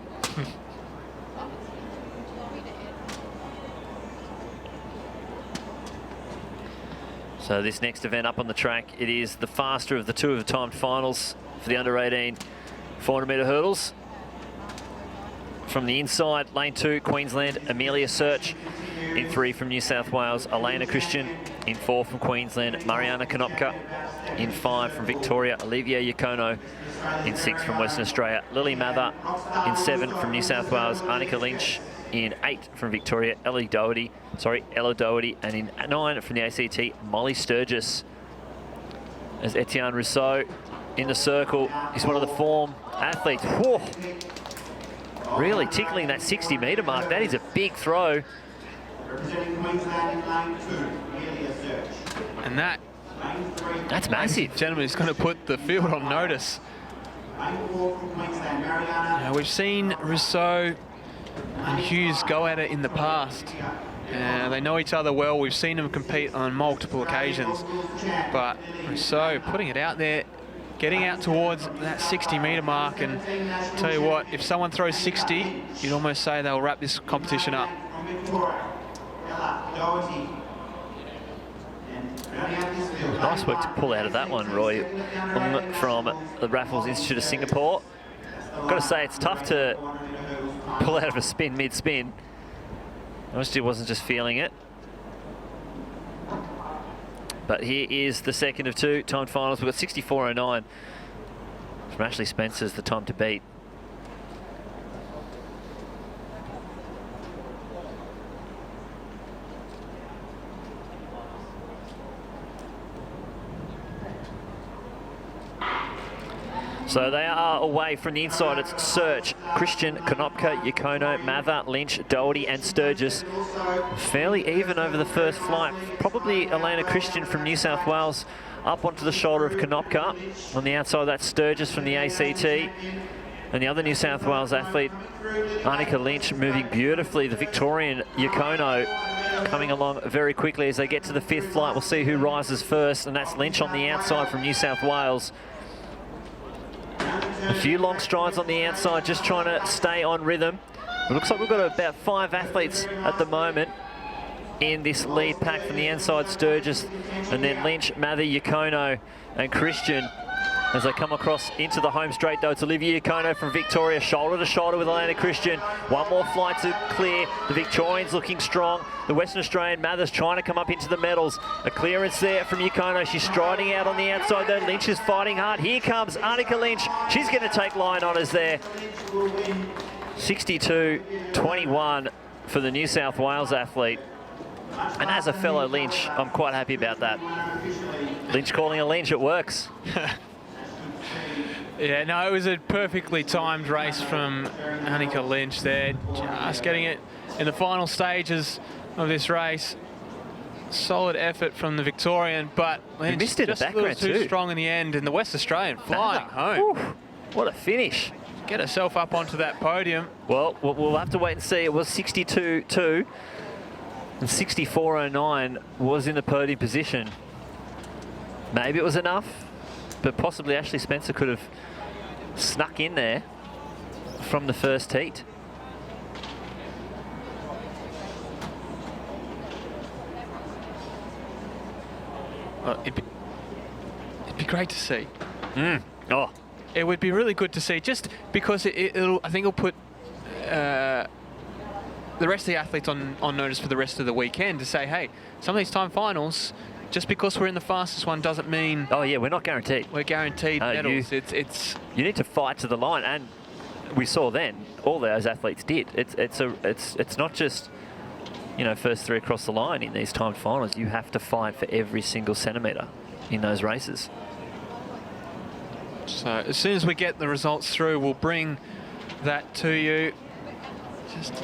So this next event up on the track, it is the faster of the 2 of the timed finals for the under-18 400-metre hurdles. From the inside, lane 2, Queensland, Amelia Search. In 3 from New South Wales, Elena Christian. In 4 from Queensland, Mariana Konopka. In 5 from Victoria, Olivia Yakono. In 6 from Western Australia, Lily Mather. In 7 from New South Wales, Annika Lynch. In 8 from Victoria, Ella Doherty. And in 9 from the ACT, Molly Sturgis. As Etienne Rousseau in the circle, he's one of the form athletes. Whoa. Really tickling that 60-metre mark. That is a big throw. And that's massive. Gentlemen, is going to put the field on notice. Now, we've seen Rousseau and Hughes go at it in the past, They know each other well. We've seen them compete on multiple occasions. But so putting it out there, getting out towards that 60-metre mark, and tell you what, if someone throws 60, you'd almost say they'll wrap this competition up. Nice work to pull out of that one, Roy, from the Raffles Institute of Singapore. Got to say, it's tough to pull out of a spin mid-spin. Obviously, wasn't just feeling it. But here is the second of two timed finals. We've got 64.09 from Ashley Spencer's the time to beat. So they are away from the inside. It's Search, Christian, Konopka, Yakono, Mather, Lynch, Doherty and Sturgis. Fairly even over the first flight. Probably Elena Christian from New South Wales up onto the shoulder of Konopka. On the outside, that's Sturgis from the ACT. And the other New South Wales athlete, Annika Lynch, moving beautifully. The Victorian Yakono coming along very quickly as they get to the fifth flight. We'll see who rises first, and that's Lynch on the outside from New South Wales. A few long strides on the outside, just trying to stay on rhythm. It looks like we've got about 5 athletes at the moment in this lead pack. From the inside, Sturgis, and then Lynch, Mather, Yakono and Christian. As they come across into the home straight, though, it's Olivia Yakono from Victoria, shoulder to shoulder with Elena Christian. One more flight to clear. The Victorian's looking strong. The Western Australian Mather's trying to come up into the medals. A clearance there from Yakono. She's striding out on the outside, though. Lynch is fighting hard. Here comes Annika Lynch. She's going to take line honours there. 62.21 for the New South Wales athlete. And as a fellow Lynch, I'm quite happy about that. Lynch calling a Lynch, it works. Yeah, no, it was a perfectly timed race from Annika Lynch there. Just getting it in the final stages of this race. Solid effort from the Victorian, but Lynch missed it just at a little background too too. strong in the end, and the West Australian flying home. Ooh, what a finish. Get herself up onto that podium. Well, we'll have to wait and see. It was 62.2 and 64.09 was in the podium position. Maybe it was enough, but possibly Ashley Spencer could have snuck in there from the first heat. Well, it'd be great to see. Oh, It would be really good to see, just because I think it'll put the rest of the athletes on notice for the rest of the weekend to say, hey, some of these time finals, just because we're in the fastest one doesn't mean oh yeah, we're not guaranteed. we're guaranteed medals. You need to fight to the line, and we saw then all those athletes did. It's not just, you know, first 3 across the line in these timed finals. You have to fight for every single centimetre in those races. So as soon as we get the results through, we'll bring that to you. Just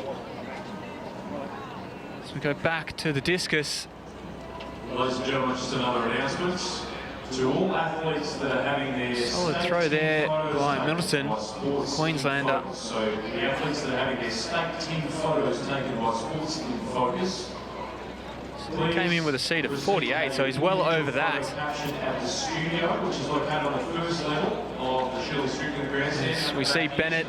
as we go back to the discus. Ladies and gentlemen, just another announcement. To all athletes that are having their Solid throw there by Middleton, Queenslander. So the athletes that are having their state team photos taken by Sports in Focus. He came in with a seat of 48, so he's well over that. At the studio, which is located on the first level of the Shirley Strickland grandstand. We see Bennett,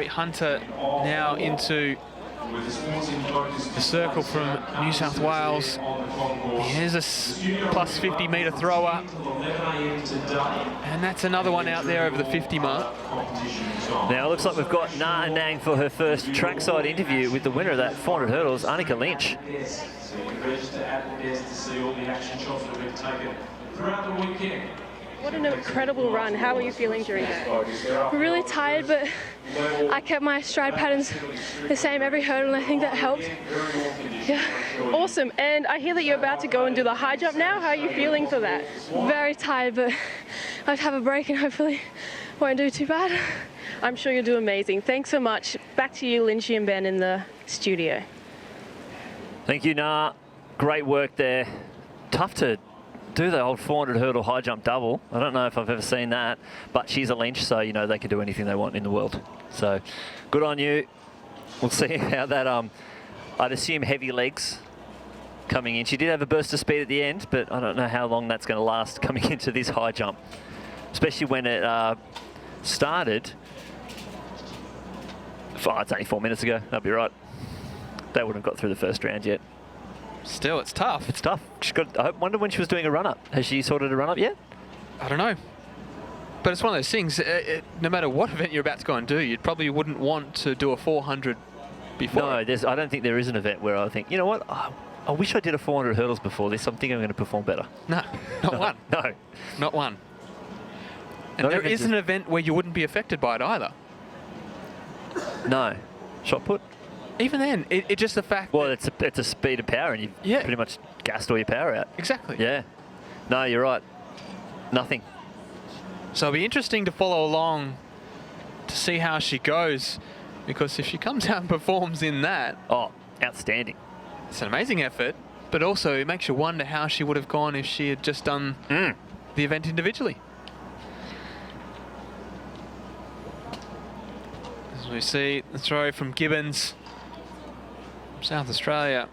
Hunter now into the circle from New South Wales. Here's a plus 50 metre thrower. And that's another one out there over the 50 mark. Now it looks like we've got Na Nang for her first trackside interview with the winner of that 400 hurdles, Annika Lynch. So you can register at the desk to see all the action shots that have been taken throughout the weekend. What an incredible run. How were you feeling during that? Really tired, but I kept my stride patterns the same every hurdle, and I think that helped. Yeah. Awesome. And I hear that you're about to go and do the high jump now. How are you feeling for that? Very tired, but I'll have a break and hopefully won't do too bad. I'm sure you'll do amazing. Thanks so much. Back to you, Lynchy and Ben in the studio. Thank you, Na. Great work there. Tough to do the old 400 hurdle high jump double. I don't know if I've ever seen that, but she's a Lynch, so you know they can do anything they want in the world. So good on you. We'll see how that I'd assume heavy legs coming in. She did have a burst of speed at the end, but I don't know how long that's going to last coming into this high jump, especially when it started. It's only 4 minutes ago. That'll be right. They wouldn't have got through the first round yet. Still, it's tough. It's tough. I wonder when she was doing a run-up. Has she sorted a run-up yet? I don't know. But it's one of those things, no matter what event you're about to go and do, you probably wouldn't want to do a 400 before. No, I don't think there is an event where I think, you know what, I wish I did a 400 hurdles before this. I'm thinking I'm going to perform better. No, not one. No. Not one. And there is an event where you wouldn't be affected by it either. No. Shot put? Even then, it's just the fact Well, it's a speed of power, and you've pretty much gassed all your power out. Exactly. Yeah. No, you're right. Nothing. So it'll be interesting to follow along to see how she goes, because if she comes out and performs in that... Oh, outstanding. It's an amazing effort, but also it makes you wonder how she would have gone if she had just done the event individually. As we see the throw from Gibbons from South Australia.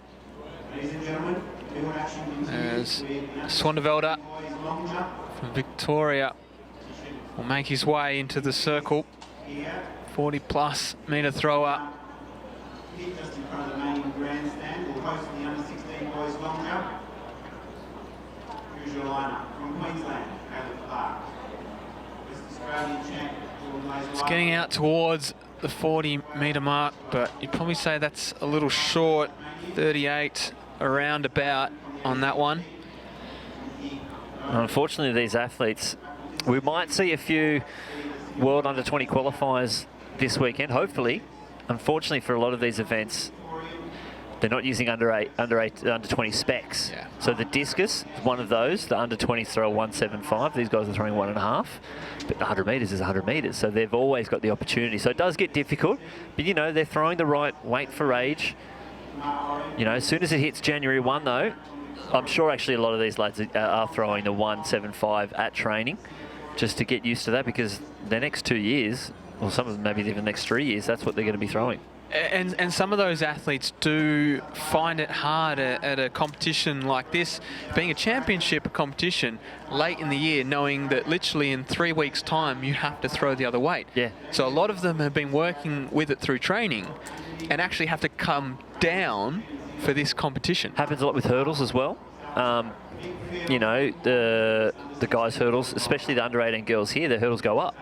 There's Swandevelder from Victoria will make his way into the circle. 40+ metre thrower. Just in front of the main grandstand, will host the under-16 boys long jump. Here's your lineup from Queensland, Caleb Clark. West Australian champ. It's getting out towards the 40 metre mark, but you'd probably say that's a little short. 38 around about on that one. Unfortunately, these athletes, we might see a few World Under-20 qualifiers this weekend, hopefully. Unfortunately, for a lot of these events, they're not using under 20 specs. Yeah. So the Discus is one of those. The under-20s throw 175. These guys are throwing 1.5. But the 100 metres is 100 metres, so they've always got the opportunity. So it does get difficult, but you know, they're throwing the right weight for age. You know, as soon as it hits January 1, though, I'm sure actually a lot of these lads are throwing the 175 at training just to get used to that, because the next 2 years, or some of them maybe even the next 3 years, that's what they're going to be throwing. And some of those athletes do find it hard at a competition like this, being a championship competition late in the year, knowing that literally in 3 weeks' time you have to throw the other weight. Yeah. So a lot of them have been working with it through training and actually have to come down for this competition. Happens a lot with hurdles as well. You know, the guys' hurdles, especially the under-18 girls here, their hurdles go up.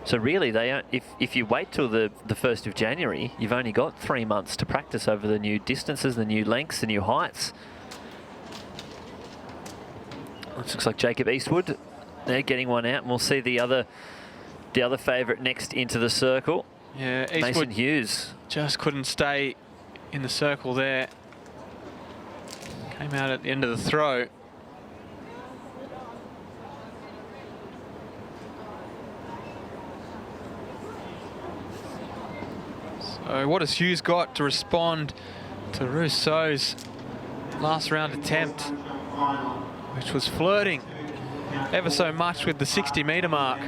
So really, they if you wait till the 1st of January, you've only got 3 months to practice over the new distances, the new lengths, the new heights. This looks like Jacob Eastwood. They're getting one out, and we'll see the other favourite next into the circle. Yeah, Eastwood Mason Hughes just couldn't stay in the circle there. Came out at the end of the throw. So what has Hughes got to respond to Rousseau's last round attempt, which was flirting ever so much with the 60 metre mark?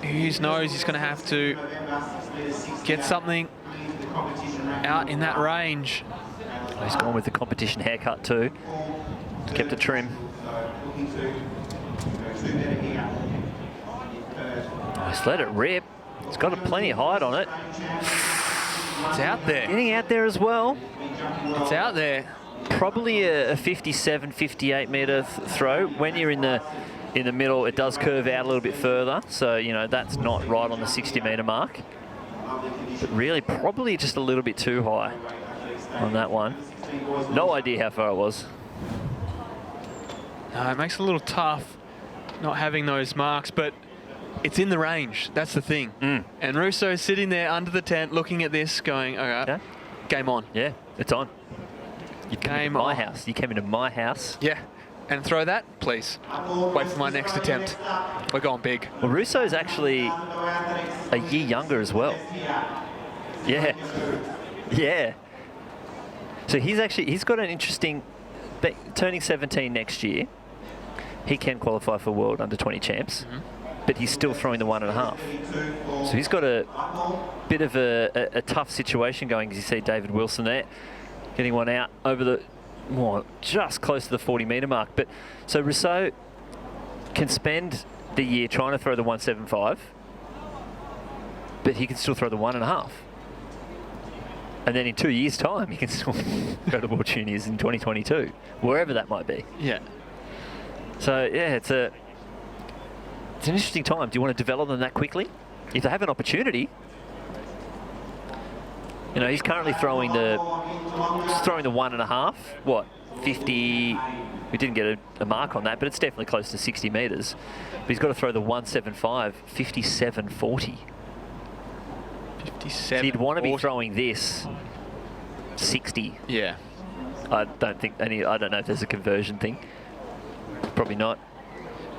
Hughes knows he's going to have to get something out in that range. He's gone with the competition haircut too. Kept it trim. Just let it rip. It's got plenty of height on it. It's out there. Getting out there as well. It's out there. Probably a 57, 58 metre throw. When you're in the middle, it does curve out a little bit further. So, you know, that's not right on the 60 metre mark. But really, probably just a little bit too high on that one. No idea how far it was. No, it makes it a little tough not having those marks, but it's in the range. That's the thing. And Rousseau's sitting there under the tent looking at this going, all right, game on. Yeah, it's on. You came into my house. You came into my house. Yeah. And throw that, please. Wait for my next attempt. We're going big. Well, Rousseau's actually a year younger as well. Yeah. Yeah. So he's got an interesting, turning 17 next year. He can qualify for World Under-20 champs. but he's still throwing the 1.5. So he's got a bit of a tough situation going, as you see David Wilson there, getting one out over the, just close to the 40-metre mark. But so Rousseau can spend the year trying to throw the 1.75, but he can still throw the 1.5. And then in 2 years' time, he can still go to World Juniors in 2022, wherever that might be. Yeah. So, yeah, it's an interesting time. Do you want to develop them that quickly? If they have an opportunity, you know, he's currently throwing the 1.5. What, 50? We didn't get a mark on that, but it's definitely close to 60 metres. But he's got to throw the 1.75, 57.40. 57. So you'd want to be throwing this 60. Yeah. I don't know if there's a conversion thing. Probably not.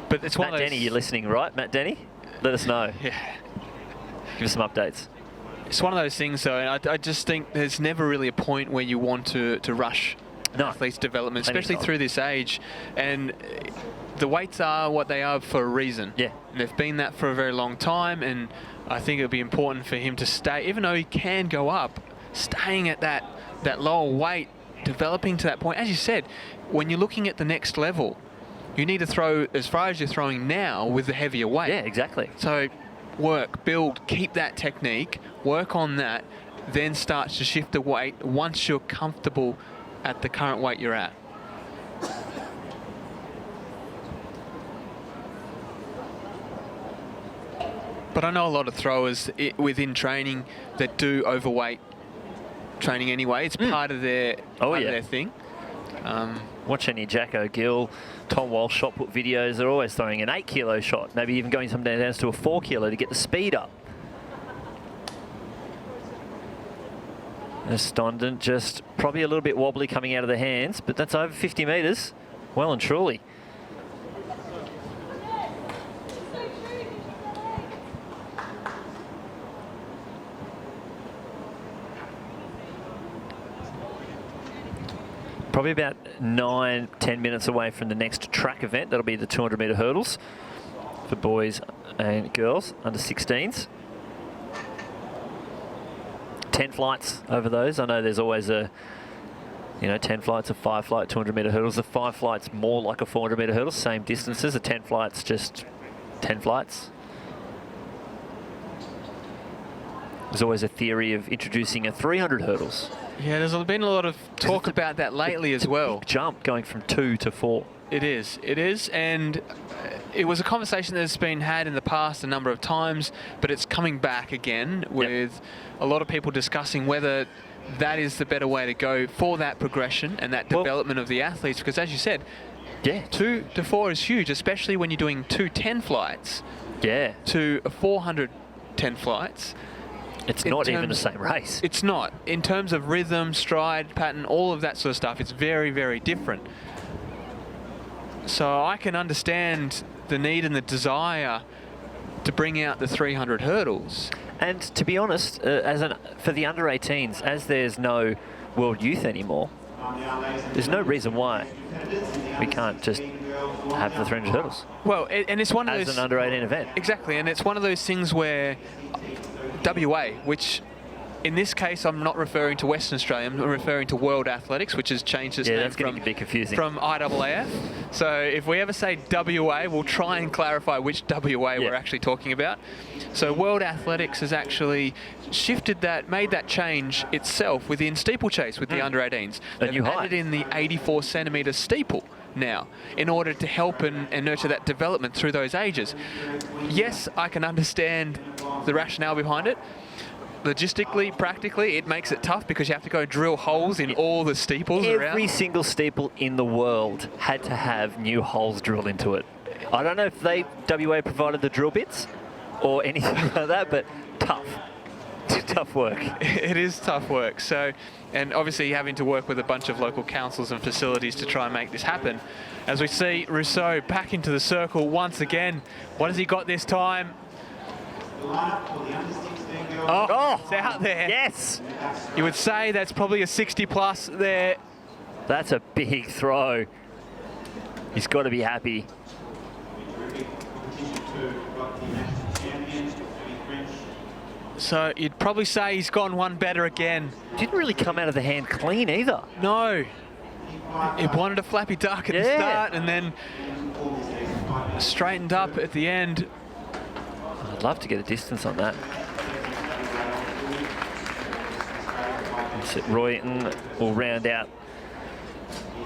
But it's one Matt of those... Denny, you're listening, right? Matt Denny? Let us know. Yeah. Give us some updates. It's one of those things, though, and I just think there's never really a point where you want to rush athletes' development, especially through this age. And the weights are what they are for a reason. Yeah. And they've been that for a very long time, and I think it would be important for him to stay, even though he can go up, staying at that lower weight, developing to that point. As you said, when you're looking at the next level, you need to throw as far as you're throwing now with the heavier weight. Yeah, exactly. So work, build, keep that technique, work on that, then start to shift the weight once you're comfortable at the current weight you're at. But I know a lot of throwers within training that do overweight training anyway. It's part of their thing. Watch any Jacko Gill, Tom Walsh shot put videos. They're always throwing an 8 kilo shot, maybe even going some down to a 4 kilo to get the speed up. Stondon just probably a little bit wobbly coming out of the hands, but that's over 50 metres, well and truly. Probably about 9-10 minutes away from the next track event. That'll be the 200-metre hurdles for boys and girls under 16s. 10 flights over those. I know there's always 10 flights, a 5-flight 200-metre hurdles. The 5 flights more like a 400-metre hurdle, same distances. The 10 flights just 10 flights. There's always a theory of introducing a 300 hurdles. Yeah, there's been a lot of talk about that lately as well. Big jump going from 2 to 4. It is, and it was a conversation that's been had in the past a number of times, but it's coming back again with a lot of people discussing whether that is the better way to go for that progression and that development of the athletes, because as you said, 2 to 4 is huge, especially when you're doing 2 10 flights to a 400 10 flights. It's not even the same race. It's not. In terms of rhythm, stride, pattern, all of that sort of stuff, it's very, very different. So I can understand the need and the desire to bring out the 300 hurdles. And to be honest, for the under 18s, as there's no World Youth anymore, there's no reason why we can't just have the 300 hurdles. Well, and it's one of those... As an under 18 event. Exactly, and it's one of those things where WA, which in this case I'm not referring to Western Australia, I'm referring to World Athletics, which has changed its name that's getting a bit confusing. From IAAF. So if we ever say WA, we'll try and clarify which WA we're actually talking about. So World Athletics has actually shifted that, made that change itself within Steeplechase with the under 18s. They've added in the 84 centimetre steeple now in order to help and nurture that development through those ages. Yes, I can understand the rationale behind it. Logistically, practically, it makes it tough because you have to go drill holes in all the steeples around. Every single steeple in the world had to have new holes drilled into it. I don't know if WA provided the drill bits or anything like that, but tough. Tough work. It is tough work. So, and obviously having to work with a bunch of local councils and facilities to try and make this happen. As we see Rousseau back into the circle once again. What has he got this time? Oh, it's out there. Yes. You would say that's probably a 60 plus there. That's a big throw. He's got to be happy. So you'd probably say he's gone one better again. Didn't really come out of the hand clean either. No. He wanted a flappy duck at the start and then straightened up at the end. I'd love to get a distance on that. Royton will round out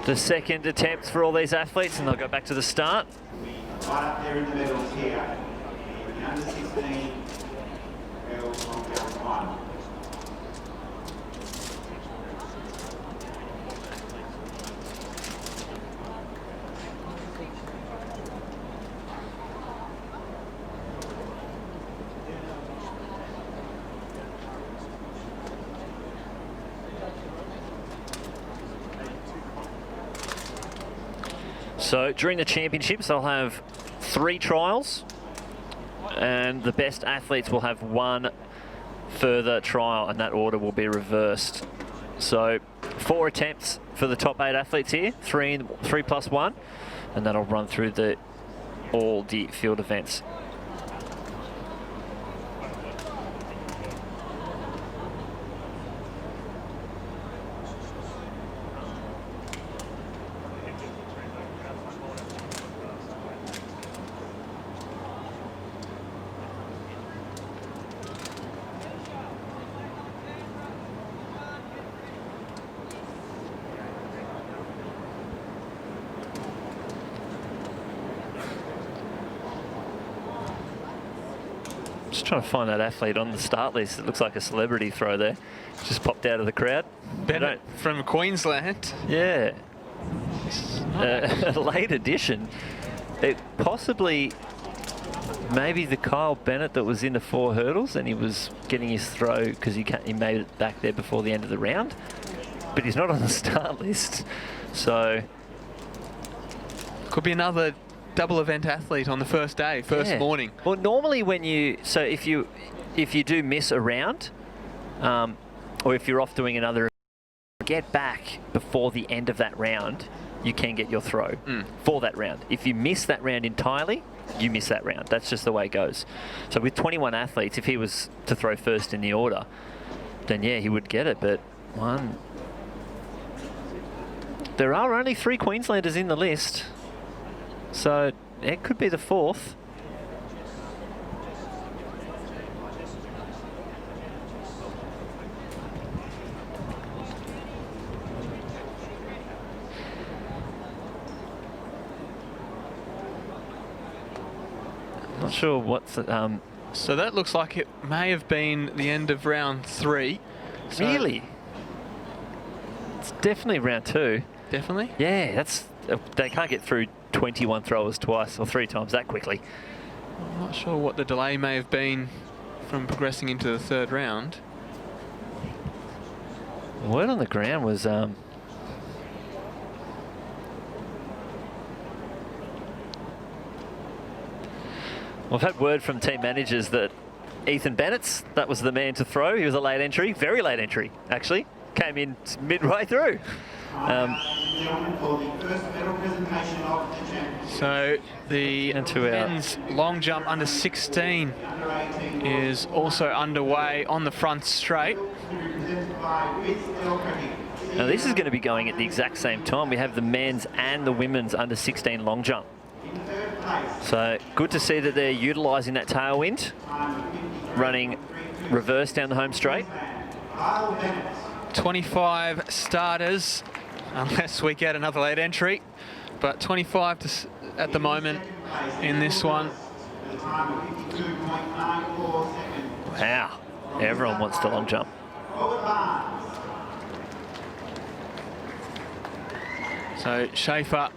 the second attempts for all these athletes, and they'll go back to the start. Right up there in the medals here. The under 16 girls on girls 1. So during the championships, they'll have 3 trials, and the best athletes will have 1 further trial, and that order will be reversed. So 4 attempts for the top 8 athletes here, 3 plus 1, and that'll run through all the field events. Just trying to find that athlete on the start list. It looks like a celebrity throw there. Just popped out of the crowd. Bennett from Queensland. Yeah. A late addition. It possibly, maybe the Kyle Bennett that was in the 4 hurdles, and he was getting his throw because he made it back there before the end of the round. But he's not on the start list. So could be another double event athlete on the first day, first morning. Well, normally when if you do miss a round, or if you're off doing another, get back before the end of that round, you can get your throw for that round. If you miss that round entirely, you miss that round. That's just the way it goes. So with 21 athletes, if he was to throw first in the order, then yeah, he would get it. But there are only 3 Queenslanders in the list. So it could be the 4th. Not sure what's so that looks like it may have been the end of round 3. So really? It's definitely round 2. Definitely? Yeah, they can't get through 21 throwers twice or 3 times that quickly. I'm not sure what the delay may have been from progressing into the 3rd round. The word on the ground was I've had word from team managers that Ethan Bennett's, that was the man to throw. He was a late entry, very late entry, actually. Came in midway through. So the men's long jump under 16 is also underway on the front straight. Now this is going to be going at the exact same time. We have the men's and the women's under 16 long jump. So good to see that they're utilising that tailwind, running reverse down the home straight. 25 starters, unless we get another late entry, but 25 at the moment in this one. Wow, everyone wants to long jump. So Schaefer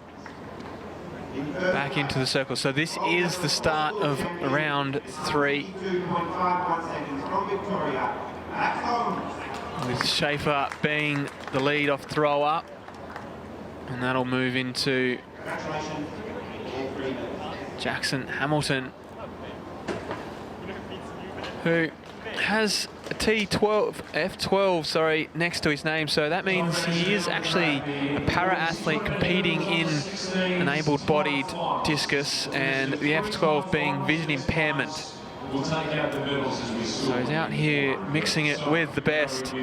back into the circle. So this is the start of round 3. With Schaefer being the lead-off thrower. And that'll move into Jackson Hamilton, who has a T12, F12, sorry, next to his name. So that means he is actually a para-athlete competing in an able-bodied discus, and the F12 being vision impairment. will take out the medals as we saw. So he's out here mixing it with the best.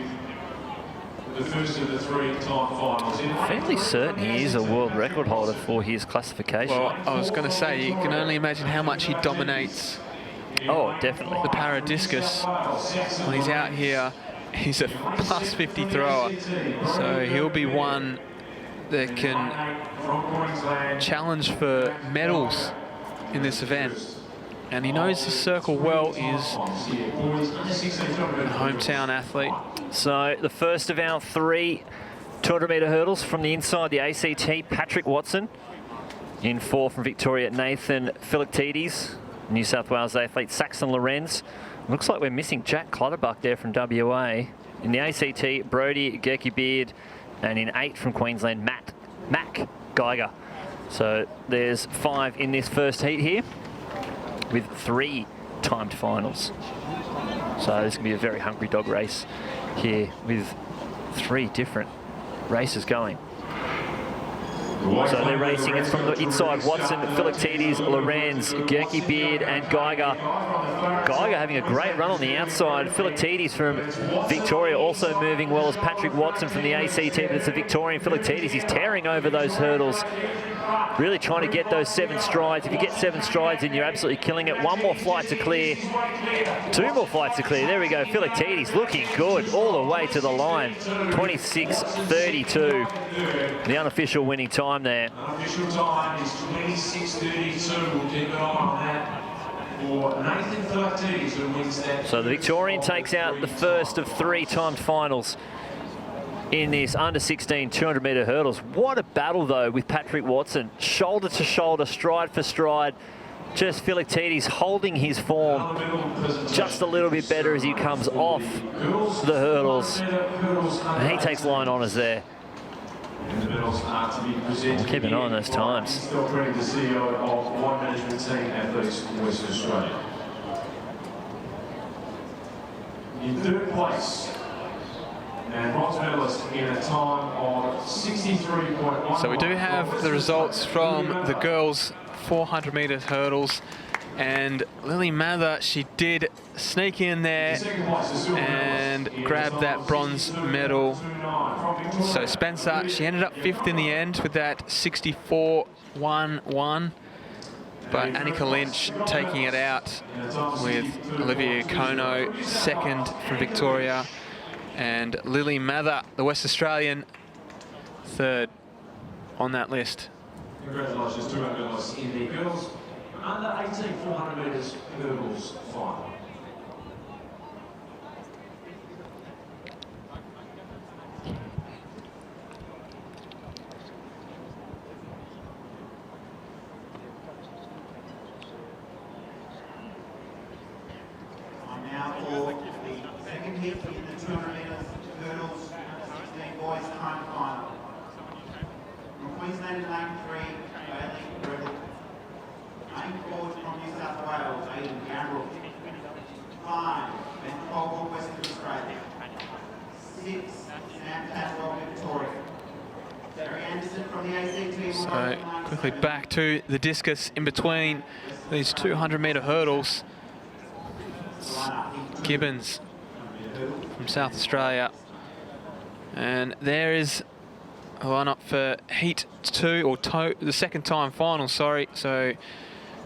The first of the 3 time finals. Fairly certain he is a world record holder for his classification. Well, I was going to say, you can only imagine how much he dominates Oh, definitely. the para discus when he's out here. He's a plus 50 thrower, so he'll be one that can challenge for medals in this event. And he knows the circle well. He's a hometown athlete. So the first of our 3 200-metre hurdles from the inside, the ACT, Patrick Watson. In 4 from Victoria, Nathan Philoctetes. New South Wales athlete, Saxon Lorenz. Looks like we're missing Jack Clutterbuck there from WA. In the ACT, Brody Gerke-Beard. And in 8 from Queensland, Mac Geiger. So there's 5 in this first heat here, with 3 timed finals. So this is going to be a very hungry dog race here with 3 different races going. So they're racing. It's from the inside. Watson, Philoctetes, Lorenz, Gerke-Beard and Geiger. Geiger having a great run on the outside. Philoctetes from Victoria also moving well as Patrick Watson from the ACT, but it's a Victorian. Philoctetes, he's tearing over those hurdles. Really trying to get those 7 strides. If you get 7 strides in, you're absolutely killing it. 1 more flight to clear. 2 more flights to clear. There we go. Philoctetes looking good all the way to the line. 26:32. The unofficial winning time there. Unofficial time is 26:32. We'll keep an eye on that for Nathan Philoctetes, who wins that. So the Victorian takes out the first of 3 timed finals in this under-16 200-metre hurdles. What a battle, though, with Patrick Watson. Shoulder to shoulder, stride for stride. Just Philoctetes holding his form just a little bit better as he comes off the hurdles. And he takes line honours there. And the medals are to be presented. Keep an eye on those times. Still bringing the CEO of Wine Management Team Athletes from Western Australia. In 3rd place, and bronze medalist in a time of 63.1. So we do have the results from the girls' 400-metre hurdles. And Lily Mather, she did sneak in there and grab that bronze medal. So Spencer, she ended up 5th in the end with that 64.11. But Annika Lynch taking it out with Olivia Kono, 2nd from Victoria. And Lily Mather, the West Australian, 3rd on that list. Congratulations to our medalists in the girls under 18 400 metres hurdles final. Now for the second heat in the 200 metres hurdles, 16 boys time final. From Queensland in lane 3, Bailey Bredel. Lane 4 from New South Wales, Aidan Gambrel. 5, Ben Colville, Western Australia. 6, Sam Catwell, Victoria. Terry Anderson from the ACT. So quickly back to the discus in between these 200-metre hurdles. Gibbons from South Australia. And there is a lineup for heat 2, or the second time final, sorry. So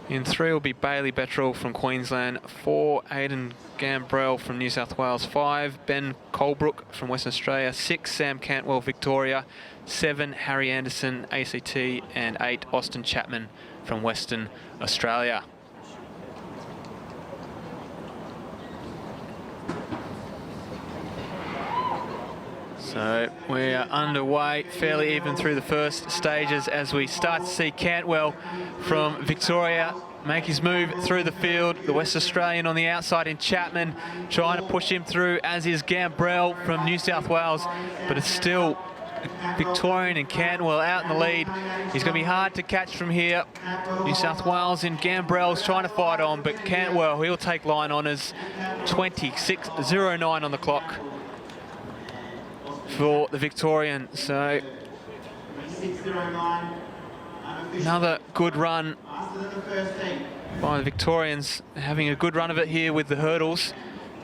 in 3 will be Bailey Bettrell from Queensland, 4 Aidan Gambrell from New South Wales, 5 Ben Colebrook from Western Australia, 6 Sam Cantwell, Victoria, 7 Harry Anderson, ACT, and 8 Austin Chapman from Western Australia. So we are underway, fairly even through the first stages as we start to see Cantwell from Victoria make his move through the field. The West Australian on the outside in Chapman trying to push him through, as is Gambrell from New South Wales, but it's still Victorian and Cantwell out in the lead. He's going to be hard to catch from here. New South Wales and Gambrell's trying to fight on, but Cantwell, he'll take line honours. 26:09 on the clock for the Victorian. So Another good run by the Victorians, having a good run of it here with the hurdles,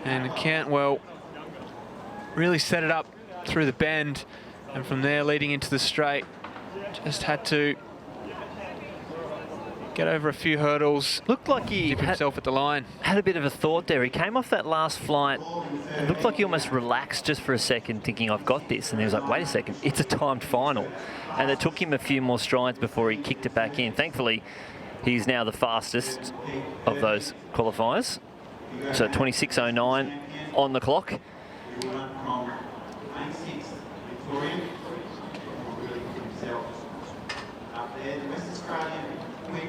and Cantwell really set it up through the bend, and from there leading into the straight, just had to get over a few hurdles. Looked like he dip himself at the line. Had a bit of a thought there. He came off that last flight. It looked like he almost relaxed just for a second, thinking, I've got this. And he was like, wait a second, it's a timed final. And it took him a few more strides before he kicked it back in. Thankfully, he's now the fastest of those qualifiers. So 26:09 on the clock.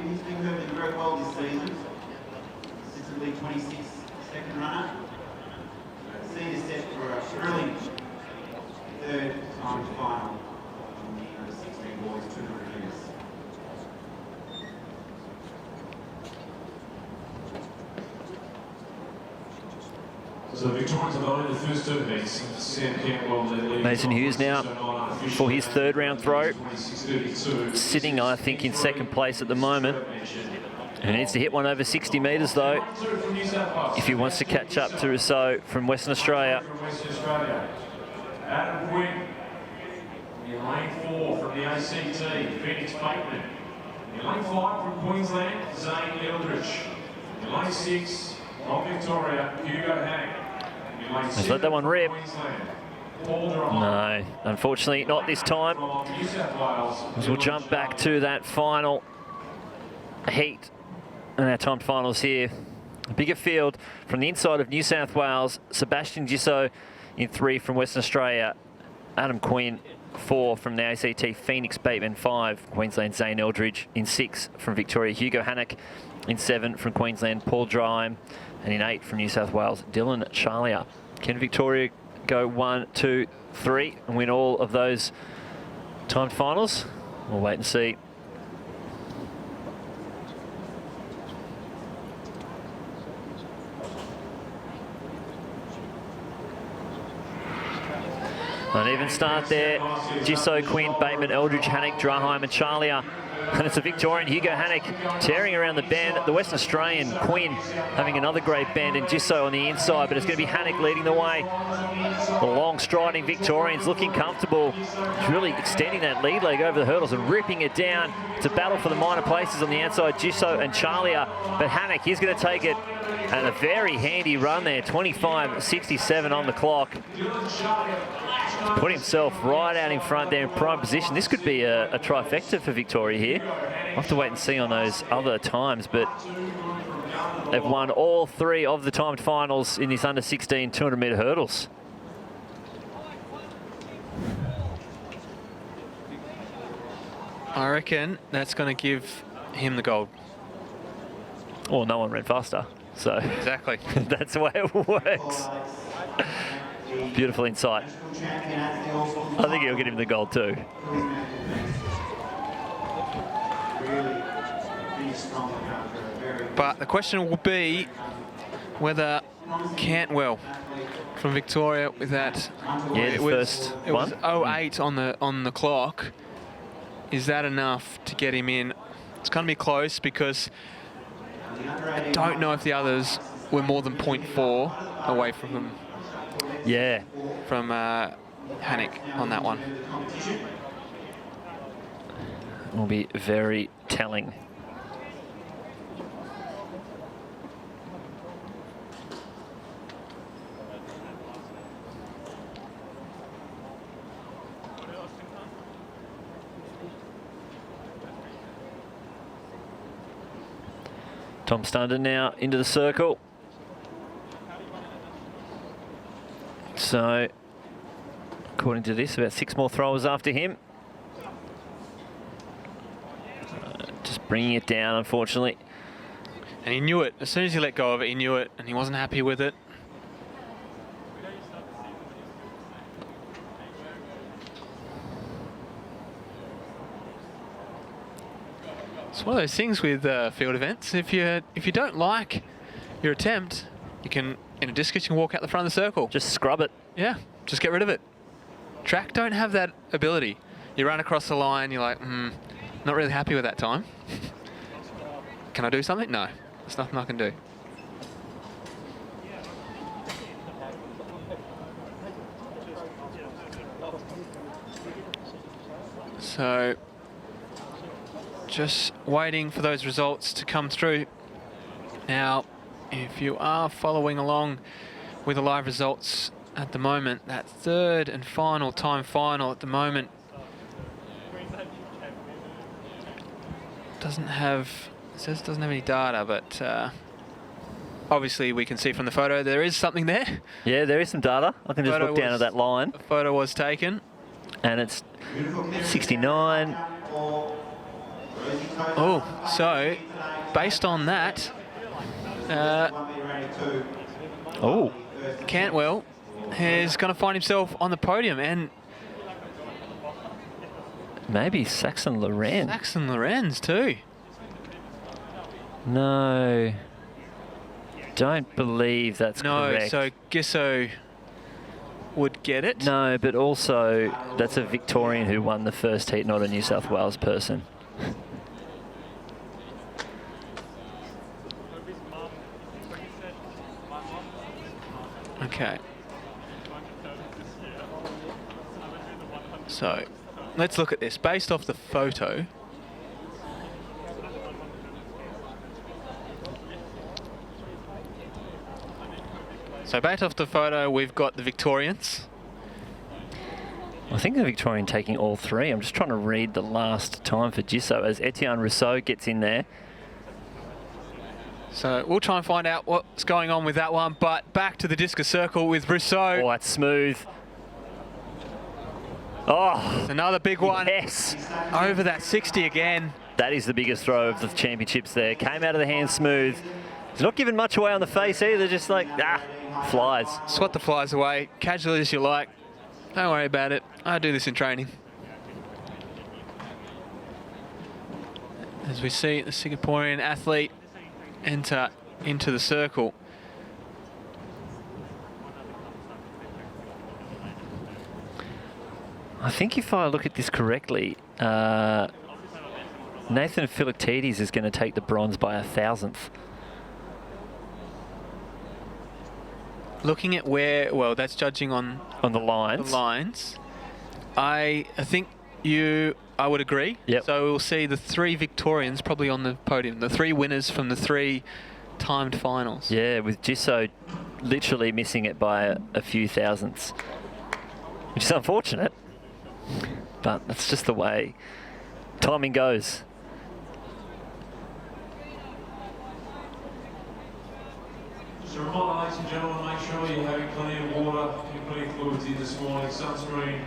He's been moving very well this season. Consistently 26th second runner. Senior set for a thrilling third time final in the under 16 boys 200 metres. So the Victorians have only the first 2 heats. Sam Campbell, Mason Hughes now for his third round throw. Sitting, I think, in second place at the moment. And needs to hit one over 60 metres, though, if he wants to catch up to Rousseau from Western Australia. Adam Quinn in lane 4 from the ACT, Phoenix Bateman. In lane 5 from Queensland, Zane Eldridge. In lane 6 from Victoria, Hugo Hannock. Let's let that one rip. No, unfortunately not this time. As we'll jump back to that final heat and our timed finals here. A bigger field from the inside of New South Wales. Sebastian Gisso in 3 from Western Australia. Adam Quinn 4 from the ACT. Phoenix Bateman 5. Queensland Zane Eldridge in 6 from Victoria. Hugo Hannock in 7 from Queensland. Paul Drime. And in 8 from New South Wales, Dylan Charlier. Can Victoria go 1, 2, 3 and win all of those timed finals? We'll wait and see. An even start there. Gisso, Quinn, Bateman, Eldridge, Hannock, Draheim and Charlier. And it's a Victorian, Hugo Hannock, tearing around the bend. The Western Australian, Quinn, having another great bend, and Gisso on the inside, but it's going to be Hannock leading the way. The long striding Victorians looking comfortable. He's really extending that lead leg over the hurdles and ripping it down. It's a battle for the minor places on the outside, Gisso and Charlier, but Hannock, he's going to take it. And a very handy run there, 25:67 on the clock. He's put himself right out in front there in prime position. This could be a trifecta for Victoria here. We'll have to wait and see on those other times, but they've won all 3 of the timed finals in this under 16 200-metre hurdles. I reckon that's going to give him the gold. Well, no one ran faster, so Exactly. that's the way it works. Beautiful insight. I think he'll get him the gold too. But the question will be whether Cantwell from Victoria with that, Yeah, the first it one. was 08 on the clock. Is that enough to get him in? It's going to be close because I don't know if the others were more than 0.4 away from them. Yeah. From Hannock on that one. Will be very telling. Tom Stunden now into the circle. So, according to this, about 6 more throwers after him. Just bringing it down, unfortunately. And he knew it. As soon as he let go of it, he knew it, and he wasn't happy with it. It's one of those things with field events. If you don't like your attempt, you can, in a discus, you can walk out the front of the circle. Just scrub it. Yeah, just get rid of it. Track don't have that ability. You run across the line, you're like, Not really happy with that time. Can I do something? No, there's nothing I can do. So, just waiting for those results to come through. Now, if you are following along with the live results at the moment, that third and final time final at the moment doesn't have, it says it doesn't have any data, but obviously we can see from the photo there is something there. Yeah, there is some data. I can just look down at that line. A photo was taken. And it's 69. Oh, so based on that, Cantwell is going to find himself on the podium, and maybe Saxon Lorenz. Saxon Lorenz too. No, don't believe that's correct. No, so Gisso would get it. No, but also that's a Victorian who won the first heat, not a New South Wales person. Okay. So, let's look at this. Based off the photo, we've got the Victorians. I think the Victorian taking all three. I'm just trying to read the last time for Gisso as Etienne Rousseau gets in there. So we'll try and find out what's going on with that one, but back to the discus circle with Rousseau. Oh, that's smooth. Oh, it's another big one. Yes. Over that 60 again. That is the biggest throw of the championships there. Came out of the hand smooth. He's not giving much away on the face either, just like, flies. Swat the flies away, casually as you like. Don't worry about it. I do this in training. As we see the Singaporean athlete enter into the circle. I think if I look at this correctly, Nathan Philoctetes is going to take the bronze by 1,000th. Looking at where, well, that's judging on the lines. The lines. I think I would agree. Yep. So we'll see the three Victorians probably on the podium, the three winners from the three timed finals. Yeah, with Gisso literally missing it by a few thousandths, which is unfortunate, but that's just the way timing goes. Just a reminder, ladies and gentlemen, make sure you're having plenty of water and plenty of fluids in this morning. Sunscreen,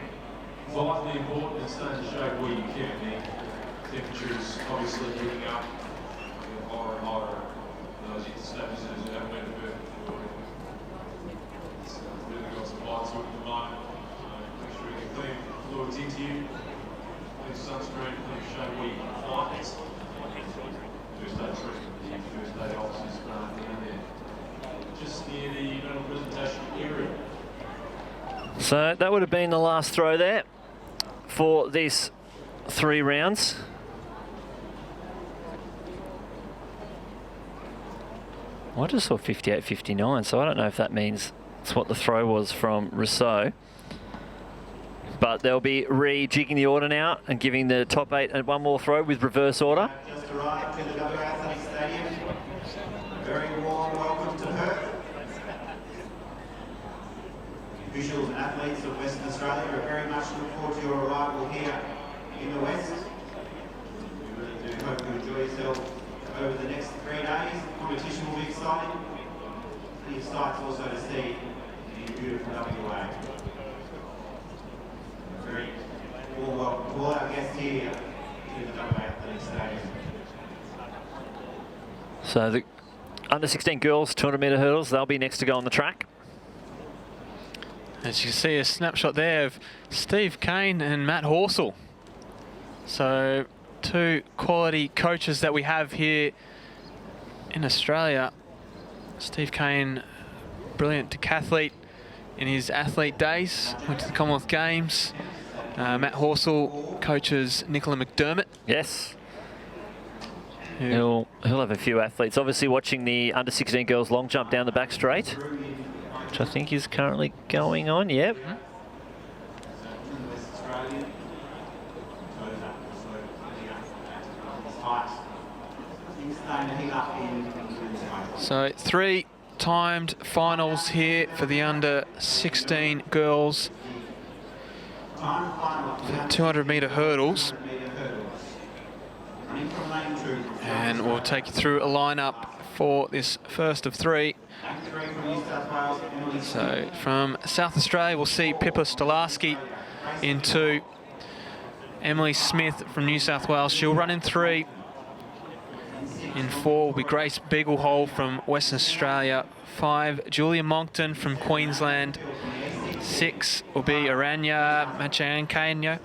vitally important, and stay in the shade where you can. The temperature's obviously heating up, getting hotter and hotter. Those interstates who haven't been to Perth before, it's really got some light to it at the moment. So make sure you get clean fluids into you. Plenty of sunscreen, plenty of shade where you can find it. First aid treatment, the first aid officers down there. Just near the medal presentation area. So that would have been the last throw there for these 3 rounds. I just saw 58.59, so I don't know if that means it's what the throw was from Rousseau. But they'll be rejigging the order now and giving the top 8 and one more throw with reverse order. Just arrived to the WA Athletic Stadium. Very warm welcome to Perth. Officials and athletes of Western Australia are very much looking forward to your arrival here in the West. We really do hope you enjoy yourself over the next 3 days. The competition will be exciting. Plenty of sights also to see in beautiful WA. A very warm welcome to all our guests here to the WA Athletic Stadium. So the under 16 girls 200 metre hurdles, they'll be next to go on the track. As you can see, a snapshot there of Steve Kane and Matt Horsell. So 2 quality coaches that we have here in Australia. Steve Kane, brilliant decathlete in his athlete days, went to the Commonwealth Games, Matt Horsell coaches Nicola McDermott. Yes. He'll have a few athletes. Obviously watching the under-16 girls long jump down the back straight, which I think is currently going on. Yep. So 3 timed finals here for the under-16 girls. 200-metre hurdles. And we'll take you through a lineup for this first of 3. So from South Australia, we'll see Pippa Stolarski in 2. Emily Smith from New South Wales, she'll run in 3. In 4 will be Grace Beaglehole from Western Australia. 5, Julia Monckton from Queensland. 6 will be Aranya Machankanya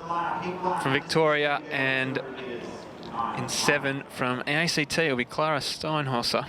from Victoria, and in 7 from ACT will be Clara Steinhauser.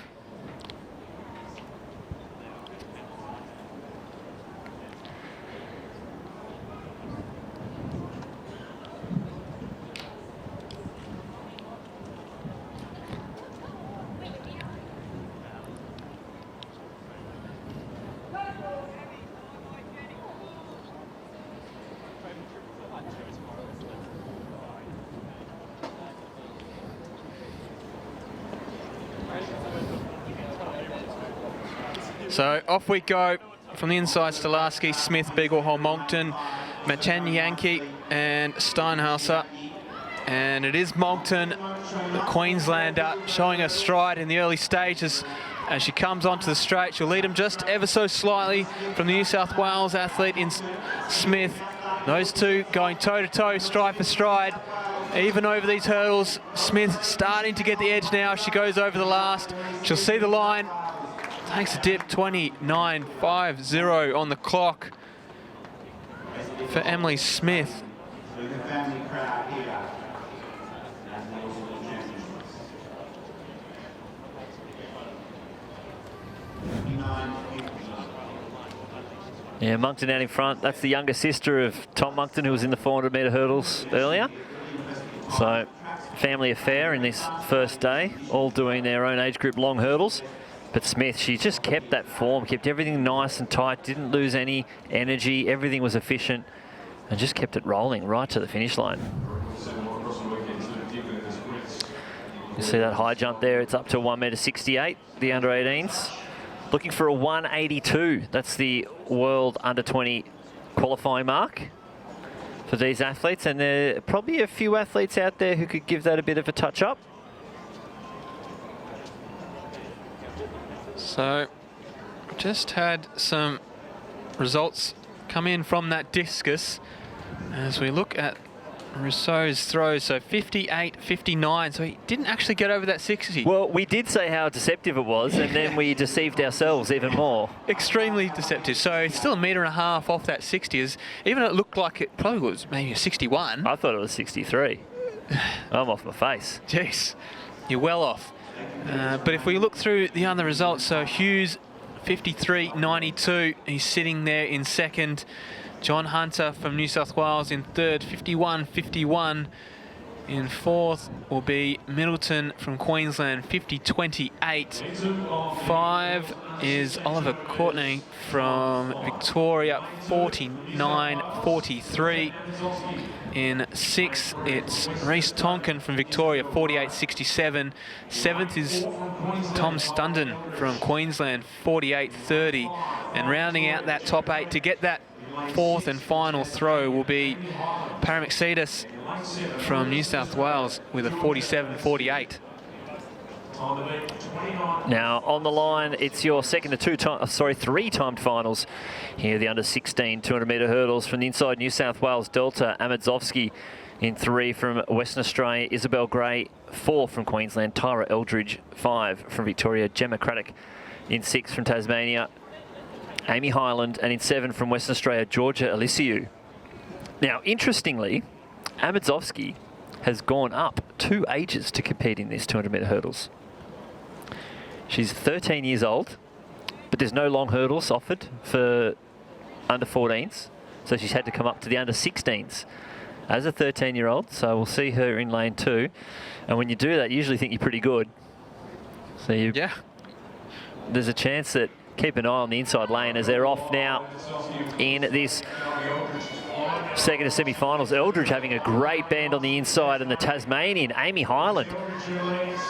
So off we go from the inside. Stolarski, Smith, Beaglehole, Monckton, Machanyanki and Steinhauser. And it is Monckton, the Queenslander, showing her stride in the early stages. As she comes onto the straight, she'll lead them just ever so slightly from the New South Wales athlete in Smith. Those two going toe-to-toe, stride for stride. Even over these hurdles, Smith starting to get the edge now. She goes over the last. She'll see the line. Takes a dip, 29.50 on the clock for Emily Smith. Yeah, Monckton out in front. That's the younger sister of Tom Monckton, who was in the 400-metre hurdles earlier. So, family affair in this first day, all doing their own age group long hurdles. But Smith, she just kept that form, kept everything nice and tight, didn't lose any energy, everything was efficient, and just kept it rolling right to the finish line. You see that high jump there, it's up to 1.68 m, the under-18s. Looking for a 182, that's the world under-20 qualifying mark for these athletes, and there are probably a few athletes out there who could give that a bit of a touch-up. So, just had some results come in from that discus as we look at Rousseau's throws. So 58.59, so he didn't actually get over that 60. Well, we did say how deceptive it was, and then we deceived ourselves even more. Extremely deceptive. So it's still 1.5 meters off that 60. Even it looked like it probably was maybe a 61. I thought it was 63. I'm off my face. Jeez, you're well off. But if we look through the other results, so Hughes, 53.92, he's sitting there in second. John Hunter from New South Wales in third, 51.51. In fourth will be Middleton from Queensland, 50.28. 5 is Oliver Courtney from Victoria, 49.43. In 6, it's Reese Tonkin from Victoria, 48.67. 7th is Tom Stunden from Queensland, 48.30. And rounding out that top 8 to get that 4th and final throw will be Paramexidis from New South Wales with a 47.48. Now on the line, it's your second of 3 timed finals here. The under 16 200-metre hurdles from the inside New South Wales Delta. Amadzovsky in 3 from Western Australia. Isabel Gray 4 from Queensland. Tyra Eldridge 5 from Victoria. Gemma Craddock in 6 from Tasmania. Amy Highland, and in 7 from Western Australia, Georgia Alisiou. Now, interestingly, Amadzovsky has gone up 2 ages to compete in this 200-metre hurdles. She's 13 years old, but there's no long hurdles offered for under 14s, so she's had to come up to the under 16s. as a 13-year-old, so we'll see her in lane 2. And when you do that, you usually think you're pretty good. So there's a chance that keep an eye on the inside lane as they're off now in this second of semi-finals. Eldridge having a great band on the inside, and the Tasmanian, Amy Hyland.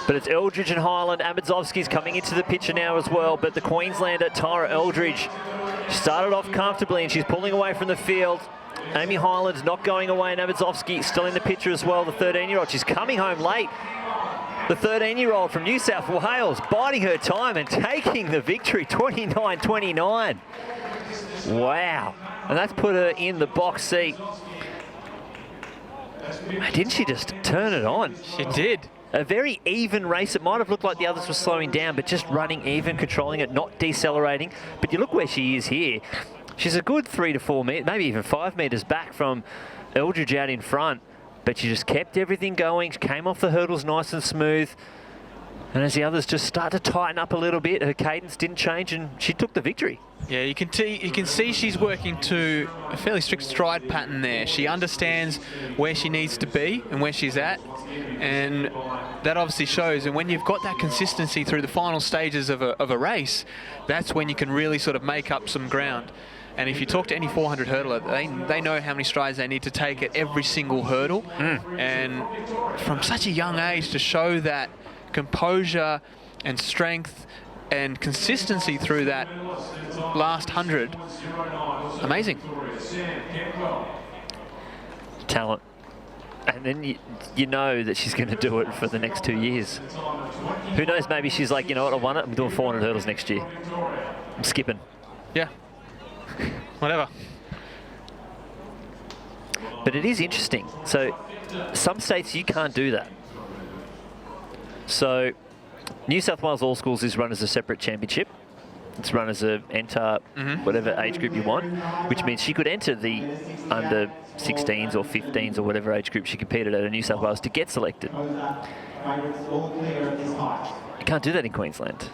But it's Eldridge and Hyland. Amadzovski's coming into the picture now as well, but the Queenslander, Tyra Eldridge, started off comfortably and she's pulling away from the field. Amy Hyland's not going away, and Amadzovski still in the picture as well, the 13-year-old. She's coming home late. The 13-year-old from New South Wales biding her time and taking the victory, 29-29. Wow. And that's put her in the box seat. Didn't she just turn it on? She did. A very even race. It might have looked like the others were slowing down, but just running even, controlling it, not decelerating. But you look where she is here. She's a good 3 to 4 meters, maybe even 5 meters back from Eldridge out in front. But she just kept everything going. She came off the hurdles nice and smooth. And as the others just start to tighten up a little bit, her cadence didn't change and she took the victory. Yeah, you can see she's working to a fairly strict stride pattern there. She understands where she needs to be and where she's at, and that obviously shows. And when you've got that consistency through the final stages of a race, that's when you can really sort of make up some ground. And if you talk to any 400 hurdler, they know how many strides they need to take at every single hurdle. And from such a young age to show that composure and strength and consistency through that last 100, amazing. Talent. And then you know that she's going to do it for the next 2 years. Who knows, maybe she's like, you know what, I won it, I'm doing 400 hurdles next year. I'm skipping. Yeah. Whatever. But it is interesting. So some states you can't do that. So New South Wales All Schools is run as a separate championship. It's run as a enter whatever age group you want, which means she could enter the under 16s or 15s or whatever age group she competed at in New South Wales to get selected. You can't do that in Queensland.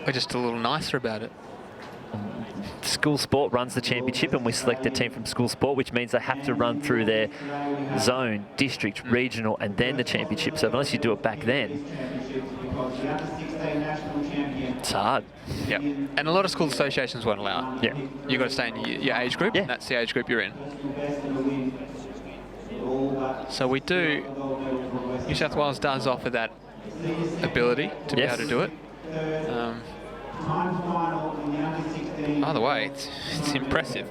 We're just a little nicer about it. School sport runs the championship and we select a team from school sport, which means they have to run through their zone, district, regional, and then the championship. So unless you do it back then, it's hard. Yeah, and a lot of school associations won't allow it. Yeah. You've got to stay in your age group, and that's the age group you're in. So we do, New South Wales does offer that ability to be able to do it. Either way, it's impressive.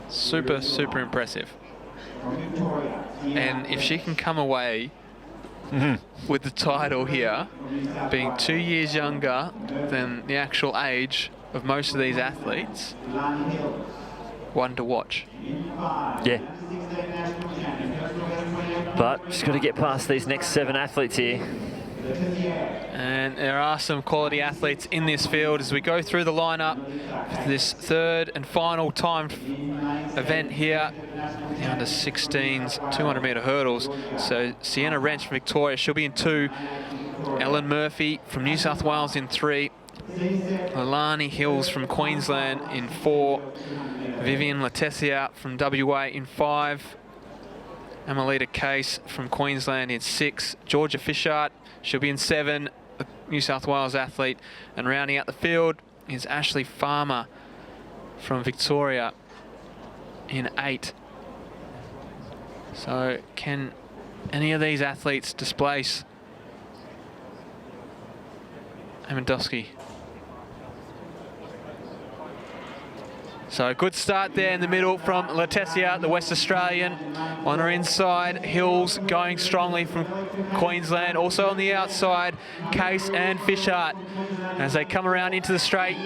Super, super impressive. And if she can come away with the title here, being 2 years younger than the actual age of most of these athletes, one to watch. Yeah. But she's got to get past these next 7 athletes here. And there are some quality athletes in this field as we go through the lineup for this third and final timed event here, the under 16s 200 metre hurdles. So Sienna Wrench from Victoria, she'll be in 2. Ellen Murphy from New South Wales in 3. Leilani Hills from Queensland in 4. Vivian Letessier from WA in 5. Amelita Case from Queensland in 6. Georgia Fishart, she'll be in 7, a New South Wales athlete. And rounding out the field is Ashley Farmer from Victoria in 8. So can any of these athletes displace Amandowski? So a good start there in the middle from Letessier, the West Australian. On her inside, Hills going strongly from Queensland. Also on the outside, Case and Fishart. As they come around into the straight,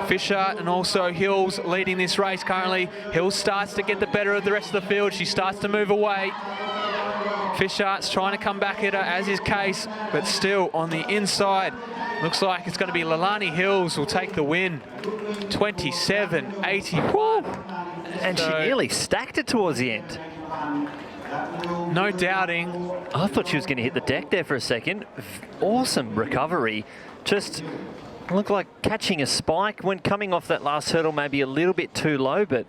Fishart and also Hills leading this race currently. Hills starts to get the better of the rest of the field. She starts to move away. Fishart's trying to come back at her, as is Case, but still on the inside. Looks like it's going to be Leilani Hills will take the win. 27-81. And she nearly stacked it towards the end. No doubting. I thought she was going to hit the deck there for a second. Awesome recovery. Just looked like catching a spike when coming off that last hurdle, maybe a little bit too low, but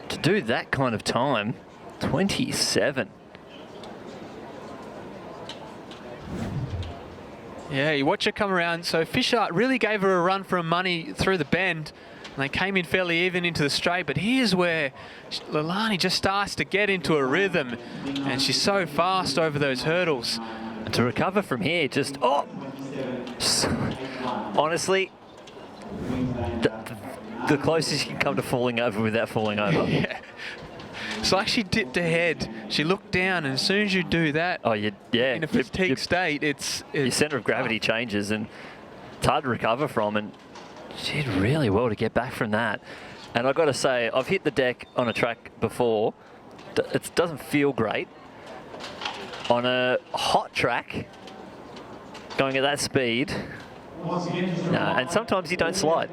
to do that kind of time, 27. Yeah, you watch her come around. So Fisher really gave her a run for her money through the bend. And they came in fairly even into the straight. But here's where Leilani just starts to get into a rhythm. And she's so fast over those hurdles. And to recover from here, just, honestly, the closest you can come to falling over without falling over. Yeah. It's like she dipped her head. She looked down, and as soon as you do that, in a fatigued state, it's your centre of gravity changes, and it's hard to recover from. And she did really well to get back from that. And I've got to say, I've hit the deck on a track before. It doesn't feel great on a hot track. Going at that speed. No, and sometimes you don't slide.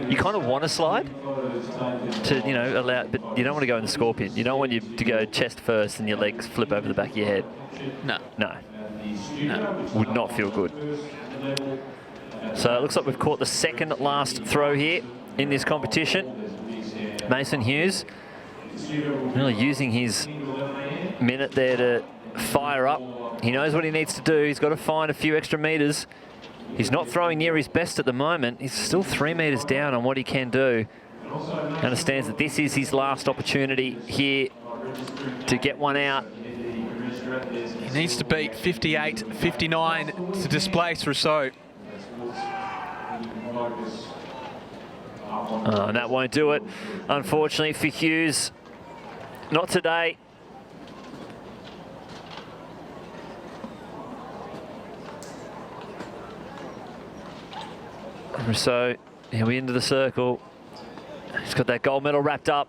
You kind of want to slide to, allow, but you don't want to go in the scorpion. You don't want you to go chest first and your legs flip over the back of your head. No. Would not feel good. So it looks like we've caught the second last throw here in this competition. Mason Hughes really using his minute there to fire up. He knows what he needs to do. He's got to find a few extra metres. He's not throwing near his best at the moment. He's still 3 metres down on what he can do. Understands that this is his last opportunity here to get one out. He needs to beat 58, 59 to displace Rousseau. And that won't do it, unfortunately, for Hughes. Not today. Rousseau, here we into the circle. He's got that gold medal wrapped up.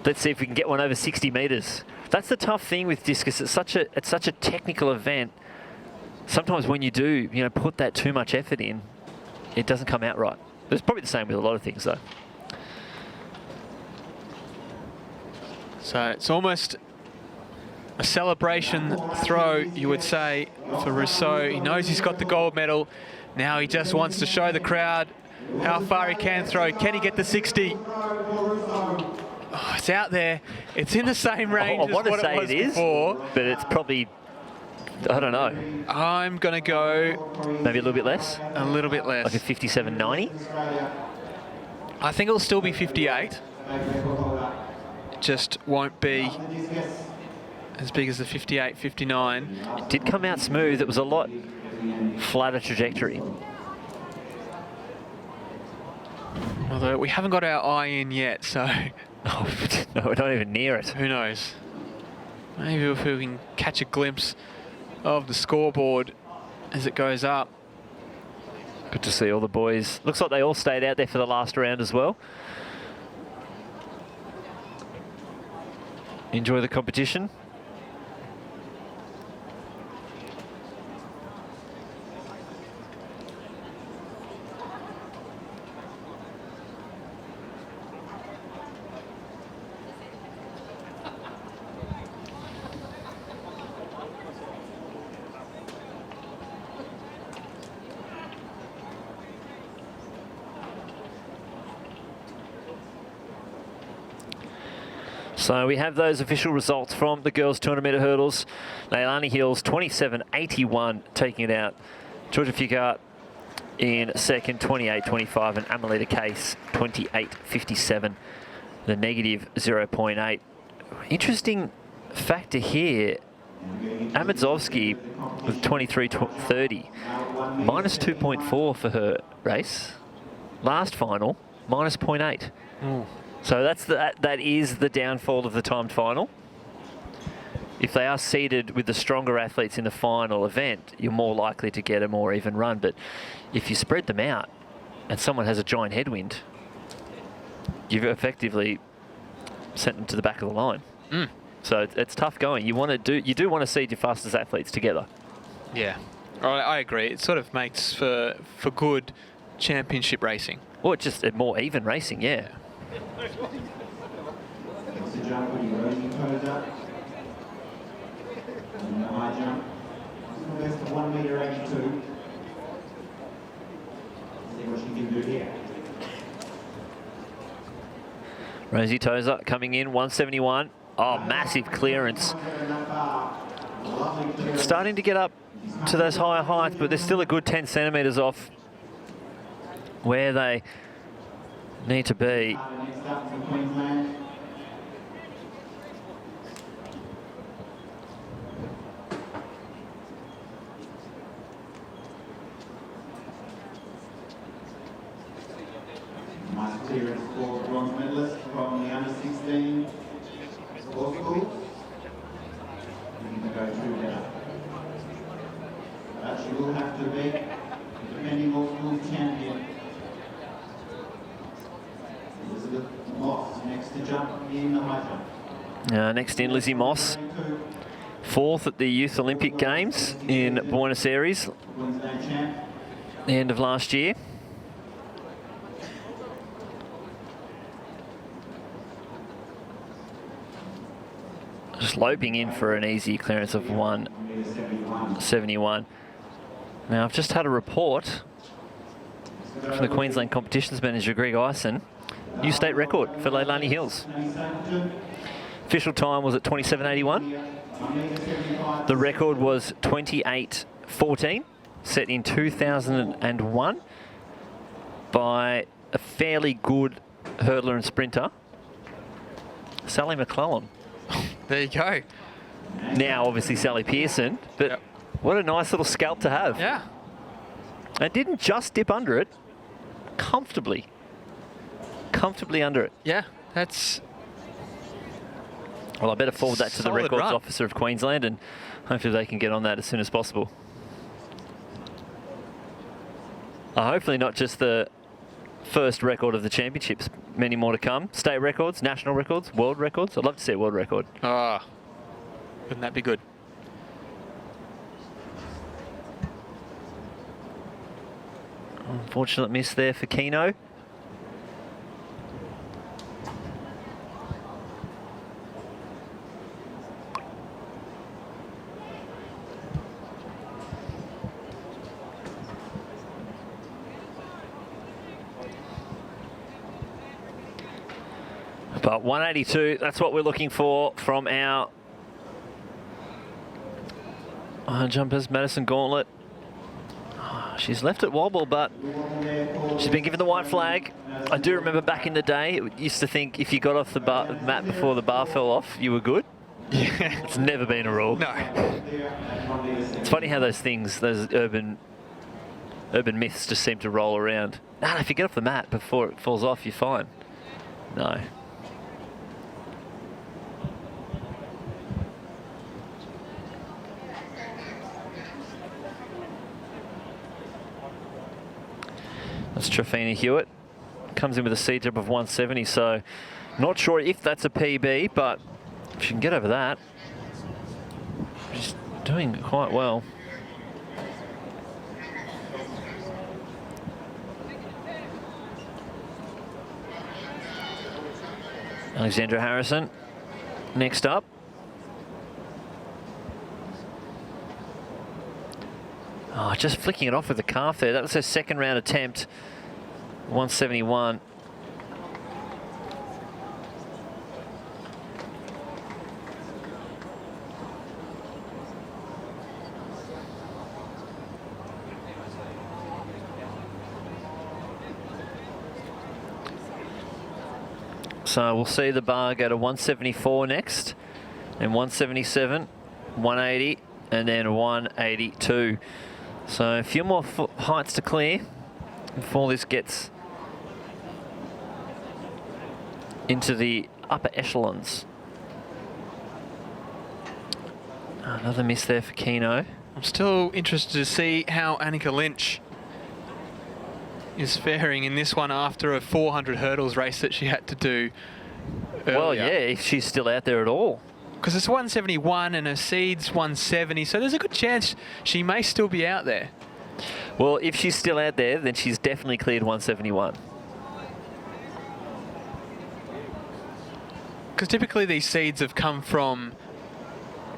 Let's see if we can get one over 60 metres. That's the tough thing with discus. It's such a technical event. Sometimes when you do, put that too much effort in, it doesn't come out right. It's probably the same with a lot of things, though. So it's almost a celebration throw, you would say, for Rousseau. He knows he's got the gold medal. Now he just wants to show the crowd how far he can throw. Can he get the 60? Oh, it's out there. It's in the same range as what it was before. But it's probably, I don't know. I'm going to go... Maybe a little bit less? A little bit less. Like a 57.90? I think it'll still be 58. It just won't be as big as the 58, 59. It did come out smooth. It was a lot flatter trajectory. Although we haven't got our eye in yet, so... Oh, no, we're not even near it. Who knows? Maybe if we can catch a glimpse of the scoreboard as it goes up. Good to see all the boys. Looks like they all stayed out there for the last round as well. Enjoy the competition. So we have those official results from the girls' 200-metre hurdles. Leilani Hills, 27.81, taking it out. Georgia Fugart in second, 28.25, and Amelita Case, 28.57, the negative 0.8. Interesting factor here, Amadzovsky with 23.30, minus 2.4 for her race. Last final, minus 0.8. So that is the downfall of the timed final. If they are seeded with the stronger athletes in the final event, you're more likely to get a more even run. But if you spread them out and someone has a giant headwind, you've effectively sent them to the back of the line. So it's tough going. You do want to seed your fastest athletes together. Yeah, I agree. It sort of makes for good championship racing. Or just a more even racing, yeah. Next to jump when you're raising toes up. And the high jump. That's the 1 metre 82. See what she can do here. Rosie Tozer coming in, 171. Oh, massive clearance. Starting to get up to those higher heights, but they're still a good 10 centimetres off where they need to be. Nice clearance for bronze medalist from the under-16 sports schools. We need to go through that. But she will have to be the defending all schools champion. Elizabeth Moss next to jump in the high jump. Next in, Lizzie Moss. 4th at the Youth Olympic Games in Buenos Aires, Queensland champ. the end of last year. Sloping in for an easy clearance of 171. Now, I've just had a report from the Queensland Competitions Manager, Greg Ison. New state record for Leilani Hills. Official time was at 27.81. The record was 28.14, set in 2001 by a fairly good hurdler and sprinter, Sally McClellan. There you go. Now, obviously, Sally Pearson, but what a nice little scalp to have. Yeah. And didn't just dip under it, comfortably under it. Yeah, that's... Well, I better forward that to the Solid Records run. Officer of Queensland, and hopefully they can get on that as soon as possible. Hopefully not just the first record of the championships. Many more to come. State records, national records, world records. I'd love to see a world record. Ah, wouldn't that be good? Unfortunate miss there for Keno. But 182, that's what we're looking for from our jumpers. Madison Gauntlet. She's left it wobble, but she's been given the white flag. I do remember back in the day, it used to think if you got off the mat before the bar fell off, you were good. Yeah. It's never been a rule. No. It's funny how those things, those urban myths just seem to roll around. No, if you get off the mat before it falls off, you're fine. No. That's Travina Hewitt. Comes in with a seed jump of 170, so not sure if that's a PB, but if she can get over that, she's doing quite well. Alexandra Harrison, next up. Oh, just flicking it off with the calf there. That was her second round attempt. 171. So we'll see the bar go to 174 next, and 177, 180, and then 182. So a few more heights to clear before this gets into the upper echelons. Another miss there for Keno. I'm still interested to see how Annika Lynch is faring in this one after a 400 hurdles race that she had to do earlier. Well, yeah, if she's still out there at all. Because it's 171 and her seed's 170, so there's a good chance she may still be out there. Well, if she's still out there, then she's definitely cleared 171. Because typically these seeds have come from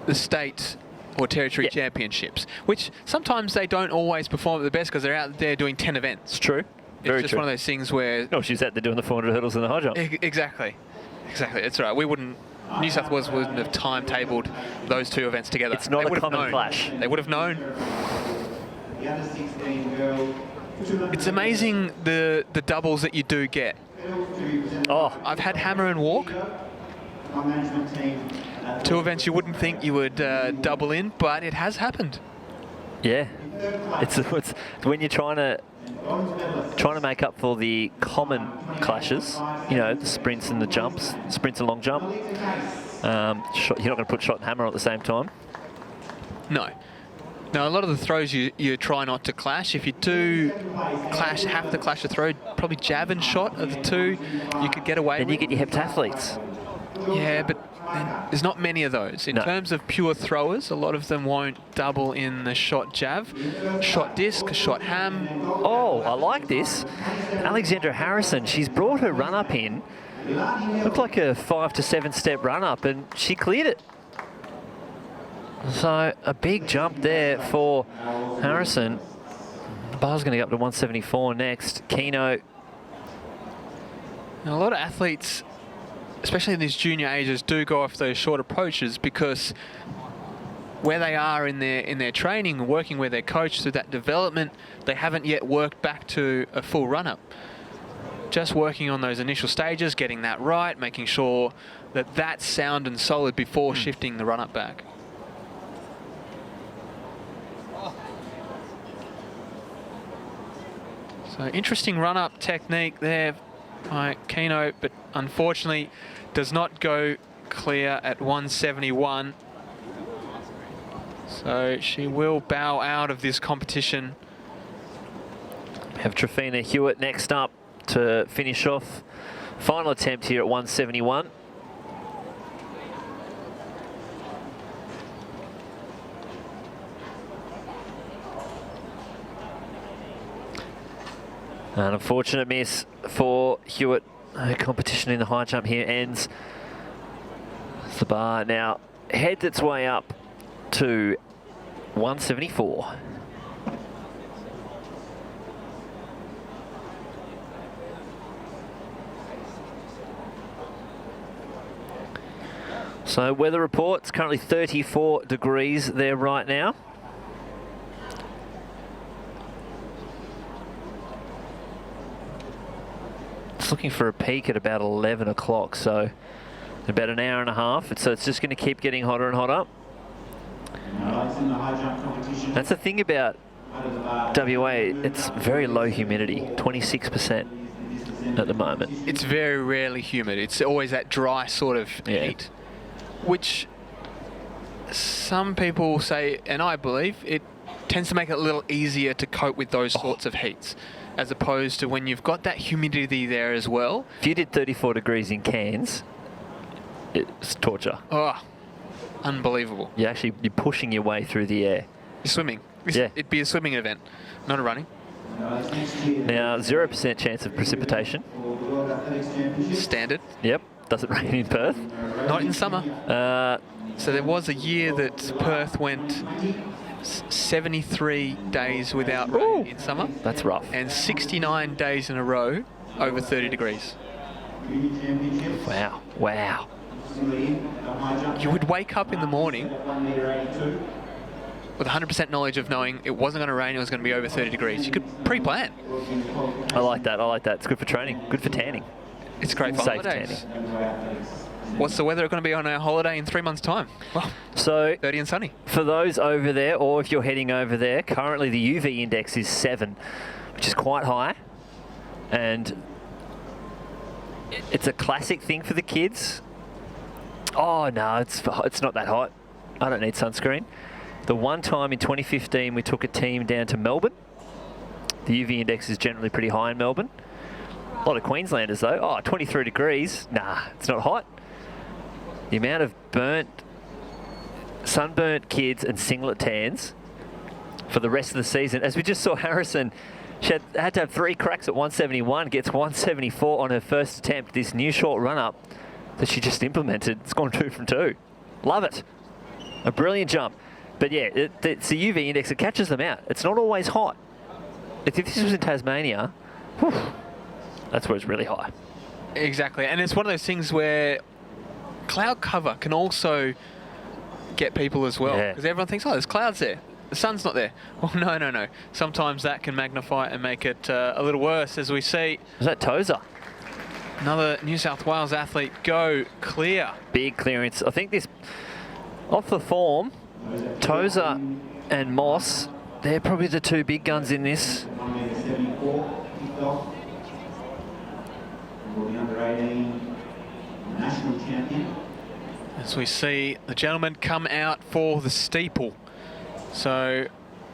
the state or territory championships, which sometimes they don't always perform at the best because they're out there doing 10 events. It's true. Very it's just true. one of those things where... Oh, she's out there doing the 400 hurdles and the high jump. Exactly. That's right. New South Wales wouldn't have timetabled those two events together. It's not They a would have common known. clash. They would have known. The under 16 girl. It's amazing the doubles that you do get. Oh, I've had hammer and walk. Our management team. Two events you wouldn't think you would double in, but it has happened. yeah. It's when you're trying to make up for the common clashes, you know, the sprints and the jumps, sprints and long jump. You're not going to put shot and hammer at the same time. No. Now, a lot of the throws you try not to clash. If you do have to clash a throw, probably jab and shot are the two you could get away Then with. you get your heptathletes. Yeah, but there's not many of those. In No. terms of pure throwers, a lot of them won't double in the shot jab, shot disc, shot ham. Oh, I like this. Alexandra Harrison, she's brought her run up in. Looked like a 5 to 7 step run up, and she cleared it. So a big jump there for Harrison. The bar's going to go up to 174 next. Keno. Now, a lot of athletes, especially in these junior ages, do go off those short approaches because where they are in their training, working with their coach through that development, they haven't yet worked back to a full run-up. Just working on those initial stages, getting that right, making sure that that's sound and solid before shifting the run-up back. So interesting run-up technique there by Keno, but unfortunately does not go clear at 171. So she will bow out of this competition. Have Travina Hewitt next up to finish off. Final attempt here at 171. An unfortunate miss for Hewitt. Her competition in the high jump here ends. The bar now heads its way up to 174. So weather reports currently 34 degrees there right now. It's looking for a peak at about 11 o'clock, so about an hour and a half. So it's just going to keep getting hotter and hotter. In the high jump competition. That's the thing about WA, it's very low humidity, 26% at the moment. It's very rarely humid. It's always that dry sort of heat, which some people say, and I believe, it tends to make it a little easier to cope with those sorts of heats, as opposed to when you've got that humidity there as well. If you did 34 degrees in Cairns, it's torture. Oh, unbelievable. You're pushing your way through the air. You're swimming. Yeah. It'd be a swimming event, not a running. Now, 0% chance of precipitation. Standard. Yep, doesn't rain in Perth. Not in summer. So there was a year that Perth went 73 days without rain in summer. That's rough. And 69 days in a row over 30 degrees. Wow, wow. You would wake up in the morning with 100% knowledge of knowing it wasn't going to rain, it was going to be over 30 degrees. You could pre-plan. I like that, I like that. It's good for training, good for tanning. It's great for Safe holidays. What's the weather going to be on our holiday in 3 months' time? Well, so 30 and sunny. For those over there, or if you're heading over there, currently the UV index is 7, which is quite high. And it's a classic thing for the kids. Oh, no, it's not that hot. I don't need sunscreen. The one time in 2015 we took a team down to Melbourne. The UV index is generally pretty high in Melbourne. A lot of Queenslanders though, 23 degrees. Nah, it's not hot. The amount of sunburnt kids and singlet tans for the rest of the season. As we just saw Harrison, she had to have 3 cracks at 171, gets 174 on her first attempt. This new short run-up that she just implemented, it's gone 2 from 2. Love it. A brilliant jump. But yeah, it's the UV index, it catches them out. It's not always hot. If this was in Tasmania, That's where it's really high. Exactly, and it's one of those things where cloud cover can also get people as well, because everyone thinks, oh, there's clouds there. The sun's not there. Well, no. Sometimes that can magnify and make it a little worse, as we see. Is that Tozer? Another New South Wales athlete go clear. Big clearance. I think this, off the form, Tozer and Moss, they're probably the two big guns in this. National champion. As we see the gentlemen come out for the steeple. So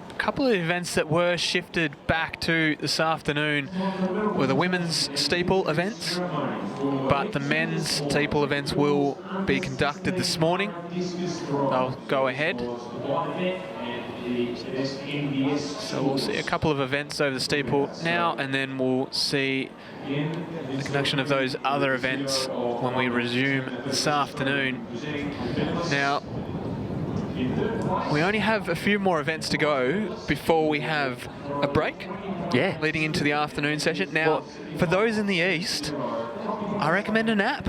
a couple of events that were shifted back to this afternoon were the women's steeple events, but the men's steeple events will be conducted this morning. They'll go ahead. So we'll see a couple of events over the steeple now, and then we'll see the conduction of those other events when we resume this afternoon. Now, we only have a few more events to go before we have a break. Yeah. Leading into the afternoon session. Now, for those in the east, I recommend a nap.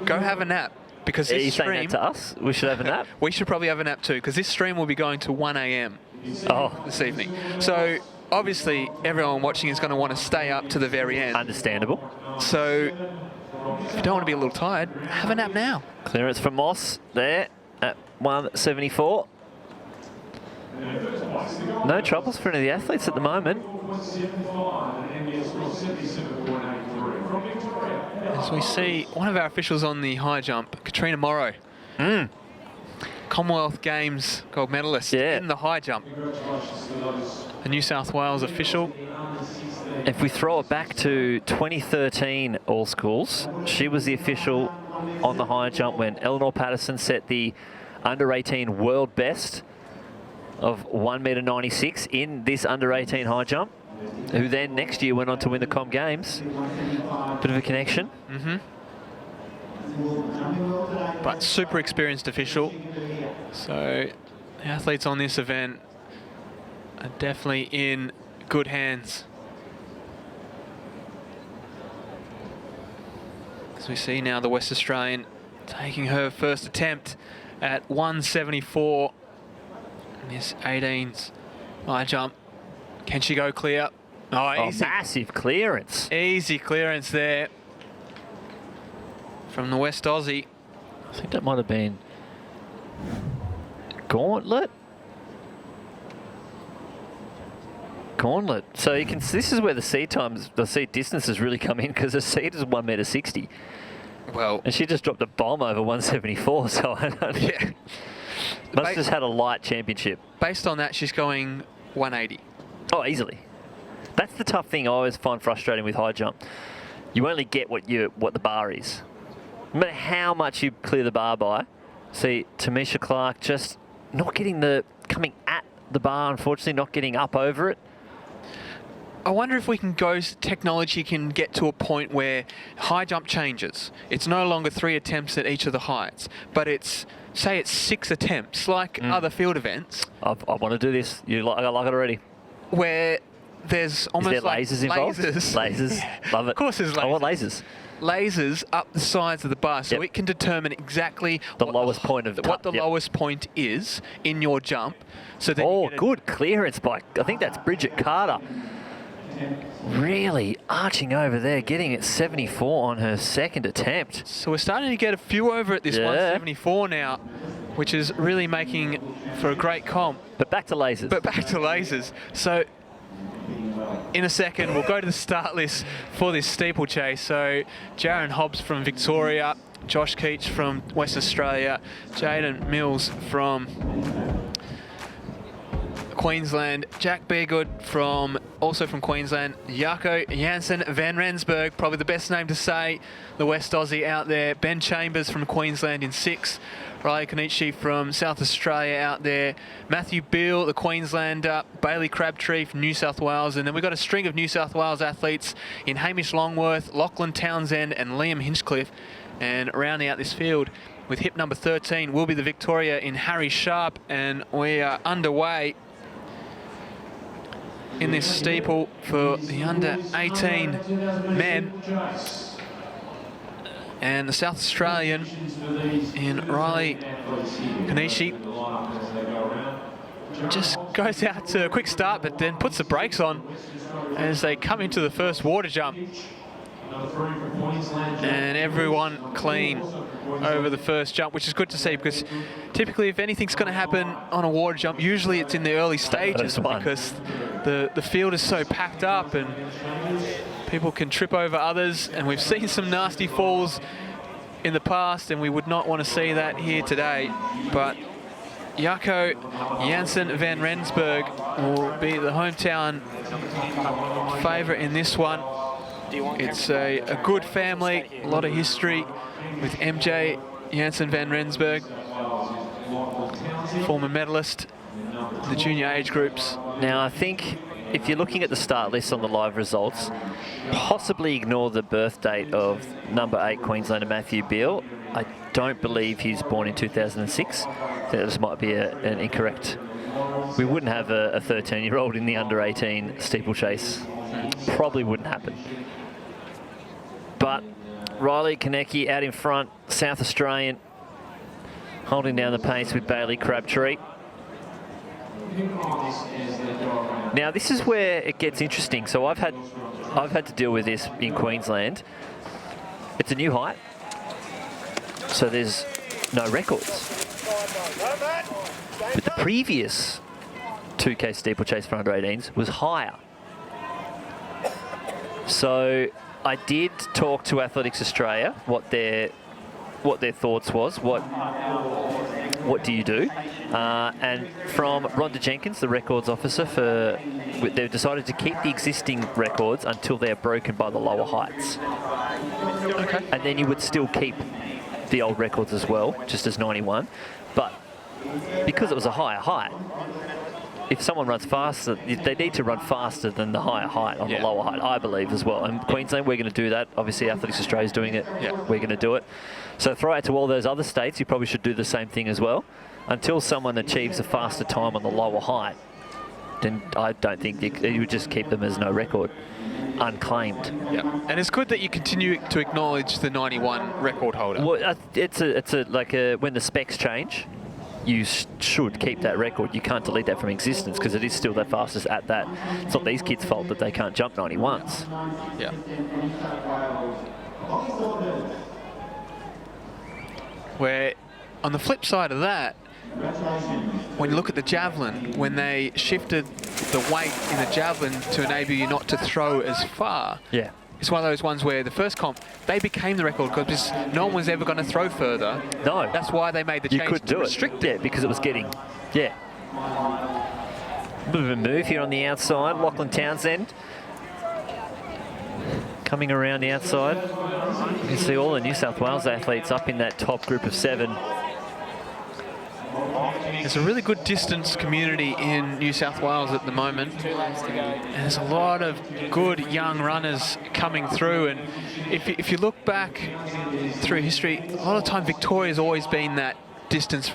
Go have a nap. Because Are this you stream, saying that to us? We should have a nap? we should probably have a nap too, because this stream will be going to 1 a.m. this evening. So obviously everyone watching is going to want to stay up to the very end. Understandable. So if you don't want to be a little tired, have a nap now. Clearance from Moss there at 174. No troubles for any of the athletes at the moment. As we see one of our officials on the high jump, Katrina Morrow. Commonwealth Games gold medalist in the high jump. A New South Wales official. If we throw it back to 2013 All Schools, she was the official on the high jump when Eleanor Patterson set the under-18 world best of 1.96 m in this under-18 high jump, who then next year went on to win the Com Games. Bit of a connection. But super experienced official. So the athletes on this event are definitely in good hands. As we see now the West Australian taking her first attempt at 174 in this 18s high jump. Can she go clear? Oh, easy. Massive clearance. Easy clearance there from the West Aussie. I think that might have been Gauntlet. So you can. This is where the seed distances really come in, because the seed is 1.60 m. Well, and she just dropped a bomb over 174. So I don't. Yeah. Must have just had a light championship. Based on that, she's going 180. Oh, easily. That's the tough thing I always find frustrating with high jump. You only get what the bar is. No matter how much you clear the bar by. See, Tamisha Clark just not getting coming at the bar, unfortunately, not getting up over it. I wonder if technology can get to a point where high jump changes. It's no longer 3 attempts at each of the heights, but say it's 6 attempts, like other field events. I want to do this. I like it already. Where there's almost is there lasers involved? Lasers. Yeah. Love it. Of course there's lasers. I want lasers. Lasers up the sides of the bar, so it can determine exactly the lowest point of what the lowest point is in your jump. So that good clearance by, I think that's Bridget Carter. Really arching over there, getting it 74 on her second attempt. So we're starting to get a few over at this 174 now, which is really making for a great comp. But back to lasers. So in a second, we'll go to the start list for this steeplechase. So Jaron Hobbs from Victoria, Josh Keach from West Australia, Jaden Mills from Queensland, Jack Beargood also from Queensland, Jaco Jansen van Rensburg, probably the best name to say, the West Aussie out there, Ben Chambers from Queensland in 6th, Riley Konichi from South Australia out there, Matthew Beale, the Queenslander, Bailey Crabtree from New South Wales, and then we've got a string of New South Wales athletes in Hamish Longworth, Lachlan Townsend and Liam Hinchcliffe. And rounding out this field with hip number 13 will be the Victoria in Harry Sharp, and we are underway. in this steeple for the under 18 men. And the South Australian in Riley Kanishi just goes out to a quick start, but then puts the brakes on as they come into the first water jump. And everyone clean over the first jump, which is good to see, because typically if anything's going to happen on a water jump, usually it's in the early stages because the field is so packed up and people can trip over others, and we've seen some nasty falls in the past, and we would not want to see that here today. But Jaco Jansen van Rensburg will be the hometown favourite in this one. It's a good family, a lot of history with MJ Jansen van Rensburg, former medalist in the junior age groups. Now, I think if you're looking at the start list on the live results, possibly ignore the birth date of number 8 Queenslander Matthew Beale. I don't believe he's born in 2006. I think this might be an incorrect. We wouldn't have a 13-year-old in the under 18 steeplechase. Probably wouldn't happen. But Riley Konecki out in front, South Australian, holding down the pace with Bailey Crabtree. Now this is where it gets interesting. So I've had to deal with this in Queensland. It's a new height, so there's no records. But the previous 2K steeplechase for under 18s was higher. So I did talk to Athletics Australia what their thoughts was. What do you do? And from Rhonda Jenkins, the records officer, they've decided to keep the existing records until they're broken by the lower heights. Okay. And then you would still keep the old records as well, just as 91. But because it was a higher height, if someone runs faster, they need to run faster than the higher height on the lower height, I believe, as well. And Queensland, we're going to do that. Obviously, Athletics Australia is doing it. Yeah. We're going to do it. So throw out to all those other states, you probably should do the same thing as well. Until someone achieves a faster time on the lower height, then I don't think you would just keep them as no record, unclaimed. Yeah, and it's good that you continue to acknowledge the 91 record holder. Well, it's like when the specs change, you should keep that record. You can't delete that from existence because it is still the fastest at that. It's not these kids' fault that they can't jump 91s. Yeah. Where, on the flip side of that, when you look at the javelin, when they shifted the weight in the javelin to enable you not to throw as far, it's one of those ones where the first comp, they became the record because no one was ever going to throw further. No. That's why they made the change to restrict it. Yeah, because it was getting, a bit of a move here on the outside. Lachlan Townsend coming around the outside. You can see all the New South Wales athletes up in that top group of 7. There's a really good distance community in New South Wales at the moment. And there's a lot of good young runners coming through. And if you look back through history, a lot of time Victoria's always been that distance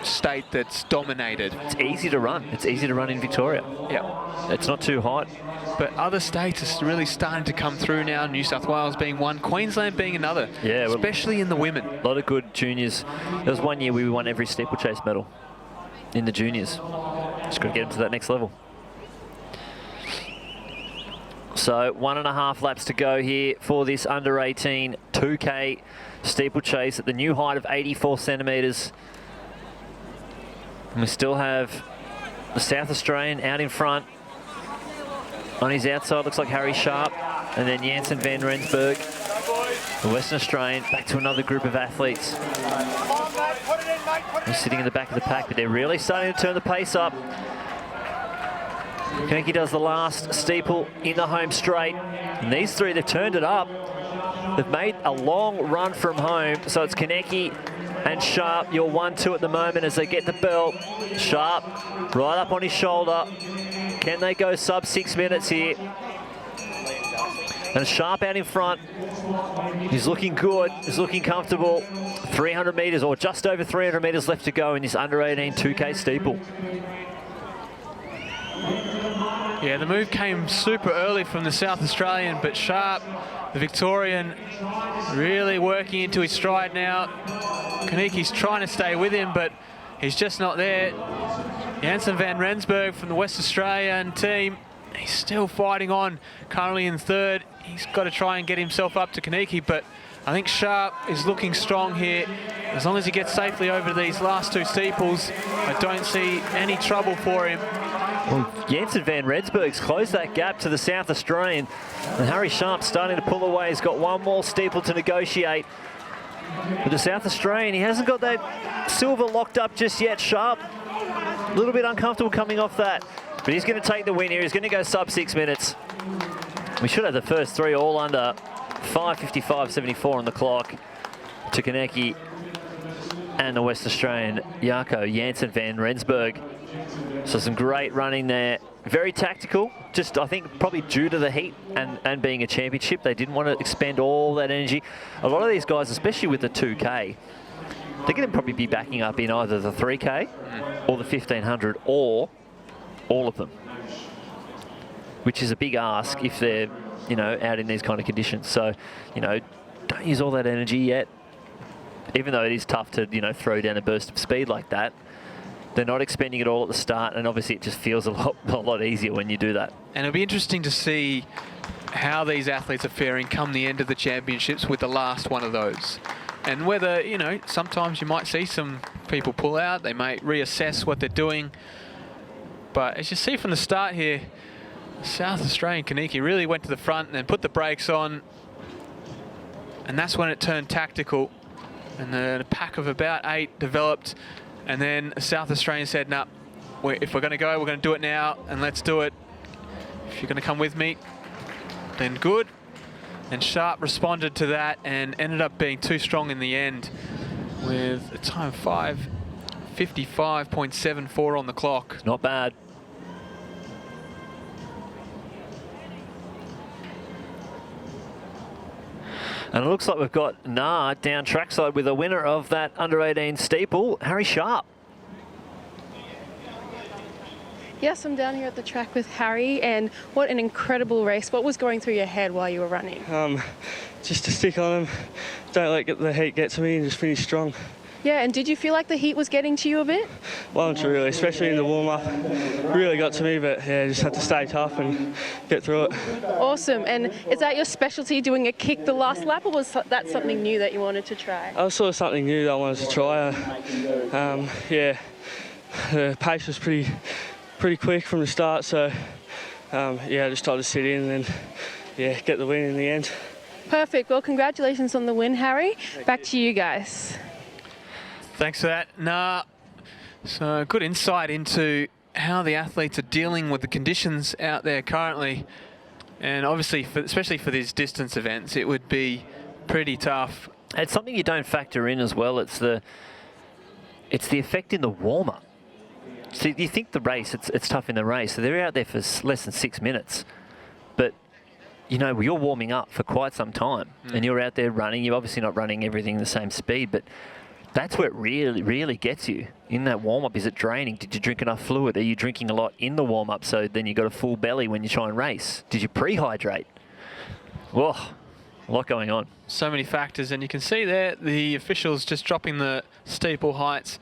state that's dominated. It's easy to run. It's easy to run in Victoria. Yeah. It's not too hot. But other states are really starting to come through now, New South Wales being one, Queensland being another, especially in the women. A lot of good juniors. There was one year we won every steeplechase medal in the juniors. Just got to get them to that next level. So 1.5 laps to go here for this under 18 2K steeplechase at the new height of 84 centimetres. And we still have the South Australian out in front. On his outside, looks like Harry Sharp, and then Jansen van Rensburg. The Western Australian, back to another group of athletes. They're sitting in the back of the pack, but they're really starting to turn the pace up. Konecki does the last steeple in the home straight. And these three, they've turned it up. They've made a long run from home, so it's Konecki and Sharp, your 1-2 at the moment as they get the belt. Sharp right up on his shoulder. Can they go sub 6 minutes here? And Sharp out in front. He's looking good. He's looking comfortable. 300 metres or just over 300 metres left to go in this under 18 2K steeple. Yeah, the move came super early from the South Australian, but Sharp, the Victorian, really working into his stride now. Kaniki's trying to stay with him, but he's just not there. Janssen van Rensburg from the West Australian team, he's still fighting on, currently in third. He's got to try and get himself up to Kaniki, but I think Sharp is looking strong here. As long as he gets safely over these last two steeples, I don't see any trouble for him. Well, Janssen van Rensburg's closed that gap to the South Australian. And Harry Sharp's starting to pull away. He's got one more steeple to negotiate. But the South Australian, he hasn't got that silver locked up just yet. Sharp, a little bit uncomfortable coming off that. But he's going to take the win here. He's going to go sub 6 minutes. We should have the first three all under 5:55.74 on the clock to Kaneki and the West Australian Jaco Janssen van Rensburg. So some great running there. Very tactical, just I think probably due to the heat and being a championship, they didn't want to expend all that energy. A lot of these guys, especially with the 2K, they're going to probably be backing up in either the 3K or the 1500 or all of them, which is a big ask if they're, you know, out in these kind of conditions. So, you know, don't use all that energy yet, even though it is tough to, you know, throw down a burst of speed like that. They're not expending it all at the start, and obviously it just feels a lot easier when you do that. And it'll be interesting to see how these athletes are faring come the end of the championships with the last one of those. And whether, you know, sometimes you might see some people pull out, they may reassess what they're doing. But as you see from the start here, South Australian Kaniki really went to the front and then put the brakes on. And that's when it turned tactical. And then a pack of about 8 developed. And then South Australian said, nah, if we're going to go, we're going to do it now, and let's do it. If you're going to come with me, then good. And Sharp responded to that and ended up being too strong in the end with a time 5:55.74 on the clock. Not bad. And it looks like we've got Nah down trackside with a winner of that under-18 steeple, Harry Sharp. Yes, I'm down here at the track with Harry, and what an incredible race. What was going through your head while you were running? Just to stick on them, don't let the heat get to me, and just finish strong. Yeah, and did you feel like the heat was getting to you a bit? Well, not really, especially in the warm-up. Really got to me, but yeah, just had to stay tough and get through it. Awesome. And is that your specialty, doing a kick the last lap, or was that something new that you wanted to try? I was sort of something new that I wanted to try. Yeah, the pace was pretty quick from the start, so yeah, I just tried to sit in and then yeah, get the win in the end. Perfect. Well, congratulations on the win, Harry. Back to you guys. Thanks for that. Nah, so good insight into how the athletes are dealing with the conditions out there currently. And obviously, especially for these distance events, it would be pretty tough. It's something you don't factor in as well. It's the effect in the warm-up. So you think the race, it's tough in the race. So they're out there for less than 6 minutes. But, you know, you're warming up for quite some time. And you're out there running. You're obviously not running everything the same speed, but that's where it really gets you in that warm-up. Is it draining? Did you drink enough fluid? Are you drinking a lot in the warm-up so then you got a full belly when you try and race? Did you pre-hydrate? Whoa, a lot going on. So many factors, and you can see there the officials just dropping the steeple heights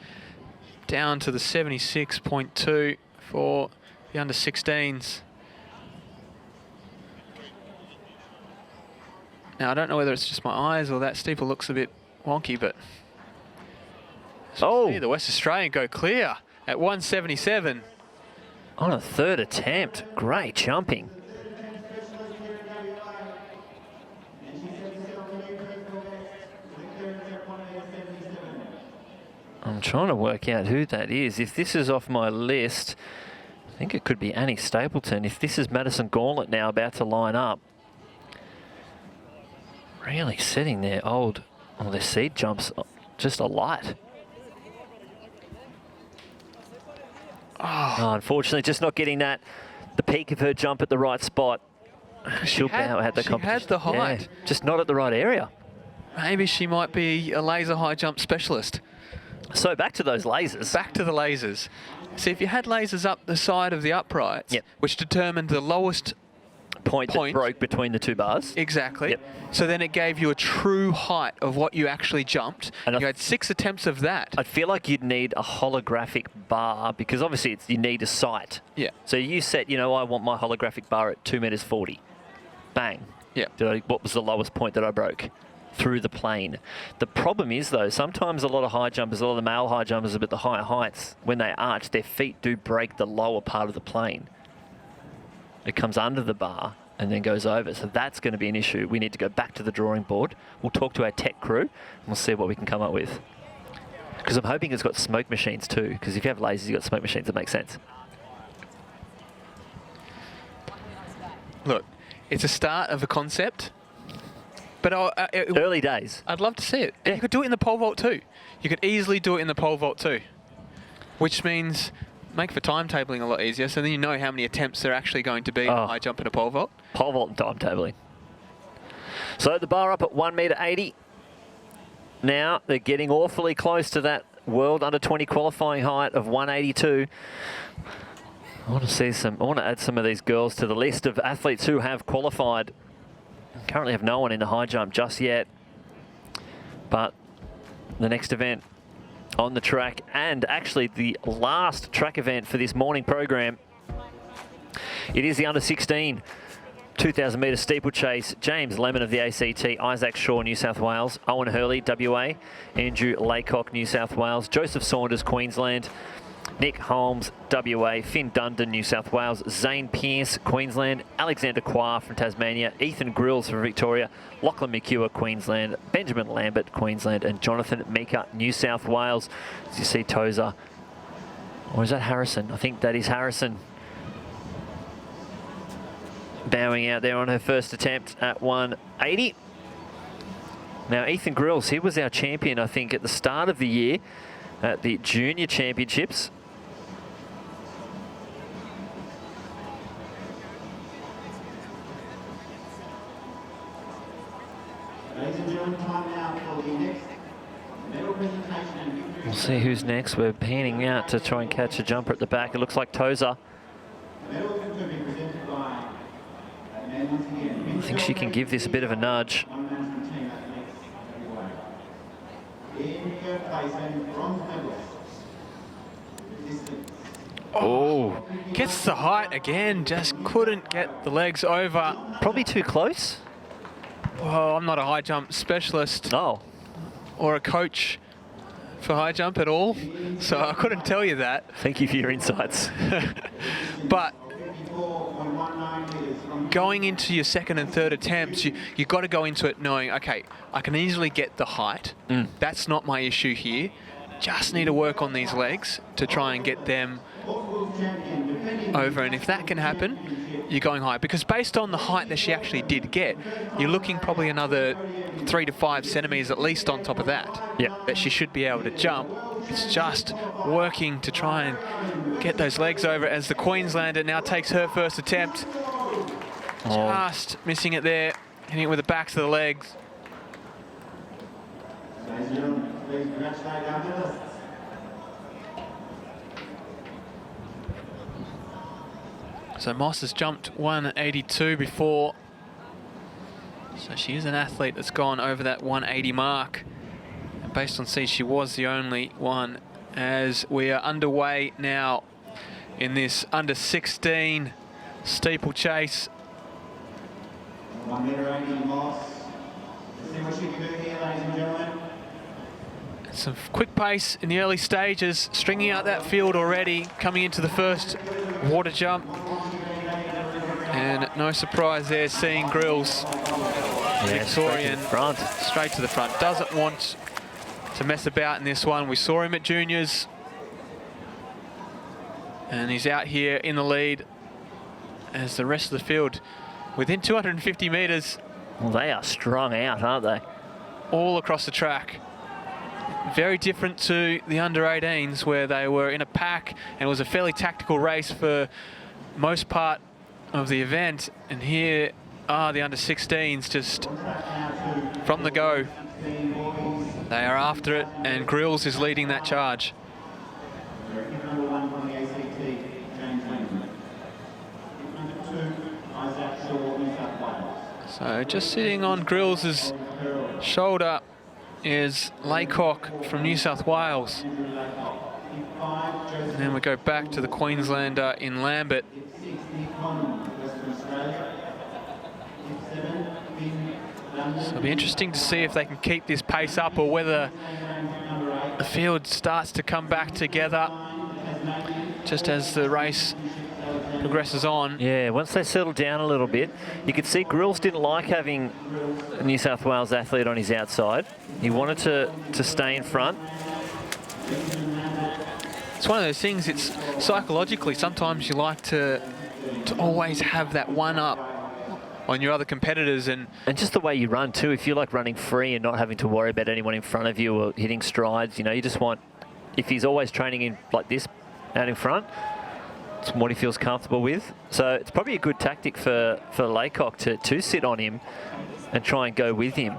down to the 76.2 for the under-16s. Now, I don't know whether it's just my eyes or that steeple looks a bit wonky, but oh, see the West Australian go clear at 177. On a third attempt. Great jumping. I'm trying to work out who that is. If this is off my list, I think it could be Annie Stapleton. If this is Madison Gauntlet now about to line up. Really setting their their seed jumps just alight. Oh, unfortunately, just not getting the peak of her jump at the right spot. She'll bow at the competition. She had the height. Yeah, just not at the right area. Maybe she might be a laser high jump specialist. So back to those lasers. Back to the lasers. See, if you had lasers up the side of the uprights, Yep. which determined the lowest Point that broke between the two bars. exactly. Yep. So then it gave you a true height of what you actually jumped. And And you had 6 attempts of that. I feel like you'd need a holographic bar because obviously you need a sight. Yeah. So you set, I want my holographic bar at 2 meters 40. Bang. Yeah. What was the lowest point that I broke? Through the plane. The problem is though, sometimes a lot of high jumpers, a lot of the male high jumpers at the higher heights, when they arch, their feet do break the lower part of the plane. It comes under the bar and then goes over. So that's going to be an issue. We need to go back to the drawing board. We'll talk to our tech crew and we'll see what we can come up with. Because I'm hoping it's got smoke machines too, because if you have lasers, you've got smoke machines that make sense. Look, it's a start of a concept, but Early days. I'd love to see it. And Yeah. you could do it in the pole vault too. You could easily do it in the pole vault too, which means make for timetabling a lot easier, so then you know how many attempts there are actually going to be in a high jump and a pole vault. Pole vault and timetabling. So the bar up at 1.80 meters. Now they're getting awfully close to that world under 20 qualifying height of 182. I want to add some of these girls to the list of athletes who have qualified. Currently have no one in the high jump just yet. But the next event on the track, and actually the last track event for this morning program, it is the under 16 2,000 metre steeplechase. James Lemon of the ACT, Isaac Shaw, New South Wales, Owen Hurley, WA, Andrew Laycock, New South Wales, Joseph Saunders, Queensland, Nick Holmes, WA, Finn Dundon, New South Wales, Zane Pearce, Queensland, Alexander Quah from Tasmania, Ethan Grills from Victoria, Lachlan McEwer, Queensland, Benjamin Lambert, Queensland, and Jonathan Meeker, New South Wales. As you see Tozer, or is that Harrison? I think that is Harrison. Bowing out there on her first attempt at 180. Now Ethan Grills, he was our champion, I think, at the start of the year at the Junior Championships. Ladies and gentlemen, time now for the next medal presentation. We'll see who's next. We're panning out to try and catch a jumper at the back. It looks like Tozer. I think she can give this a bit of a nudge. Oh, gets the height again, just couldn't get the legs over. Probably too close. Well, I'm not a high jump specialist or a coach for high jump at all, so I couldn't tell you that. Thank you for your insights. But going into your second and third attempts, you've got to go into it knowing, okay, I can easily get the height. That's not my issue here. Just need to work on these legs to try and get them over. And if that can happen, you're going high. Because based on the height that she actually did get, you're looking probably another 3 to 5 centimetres at least on top of that. That she should be able to jump. It's just working to try and get those legs over as the Queenslander now takes her first attempt. Just missing it there, hitting it with the backs of the legs. Ladies and gentlemen, please congratulate our medalists. So Moss has jumped 182 before. So she is an athlete that's gone over that 180 mark. And based on C, she was the only one, as we are underway now in this under 16 steeplechase. 1.80 metre Moss. Let's see what she can do here, ladies and gentlemen. Some quick pace in the early stages, stringing out that field already, coming into the first water jump. And no surprise there, seeing Grills, Victorian, straight to the front. Doesn't want to mess about in this one. We saw him at juniors. And he's out here in the lead as the rest of the field within 250 metres. Well, they are strung out, aren't they? All across the track. Very different to the under-18s where they were in a pack and it was a fairly tactical race for most part of the event. And here are the under-16s just from the go, They are after it, and Grills is leading that charge. So just sitting on Grills' shoulder is Laycock from New South Wales. And then we go back to the Queenslander in Lambert. So it'll be interesting to see if they can keep this pace up or whether the field starts to come back together just as the race progresses on. Yeah, once they settle down a little bit, you could see Grills didn't like having a New South Wales athlete on his outside. He wanted to stay in front. It's one of those things, it's psychologically, sometimes you like to always have that one up on your other competitors. And just the way you run too, if you like running free and not having to worry about anyone in front of you or hitting strides, you know, you just want, if he's always training in like this out in front, it's what he feels comfortable with. So it's probably a good tactic for Laycock to sit on him and try and go with him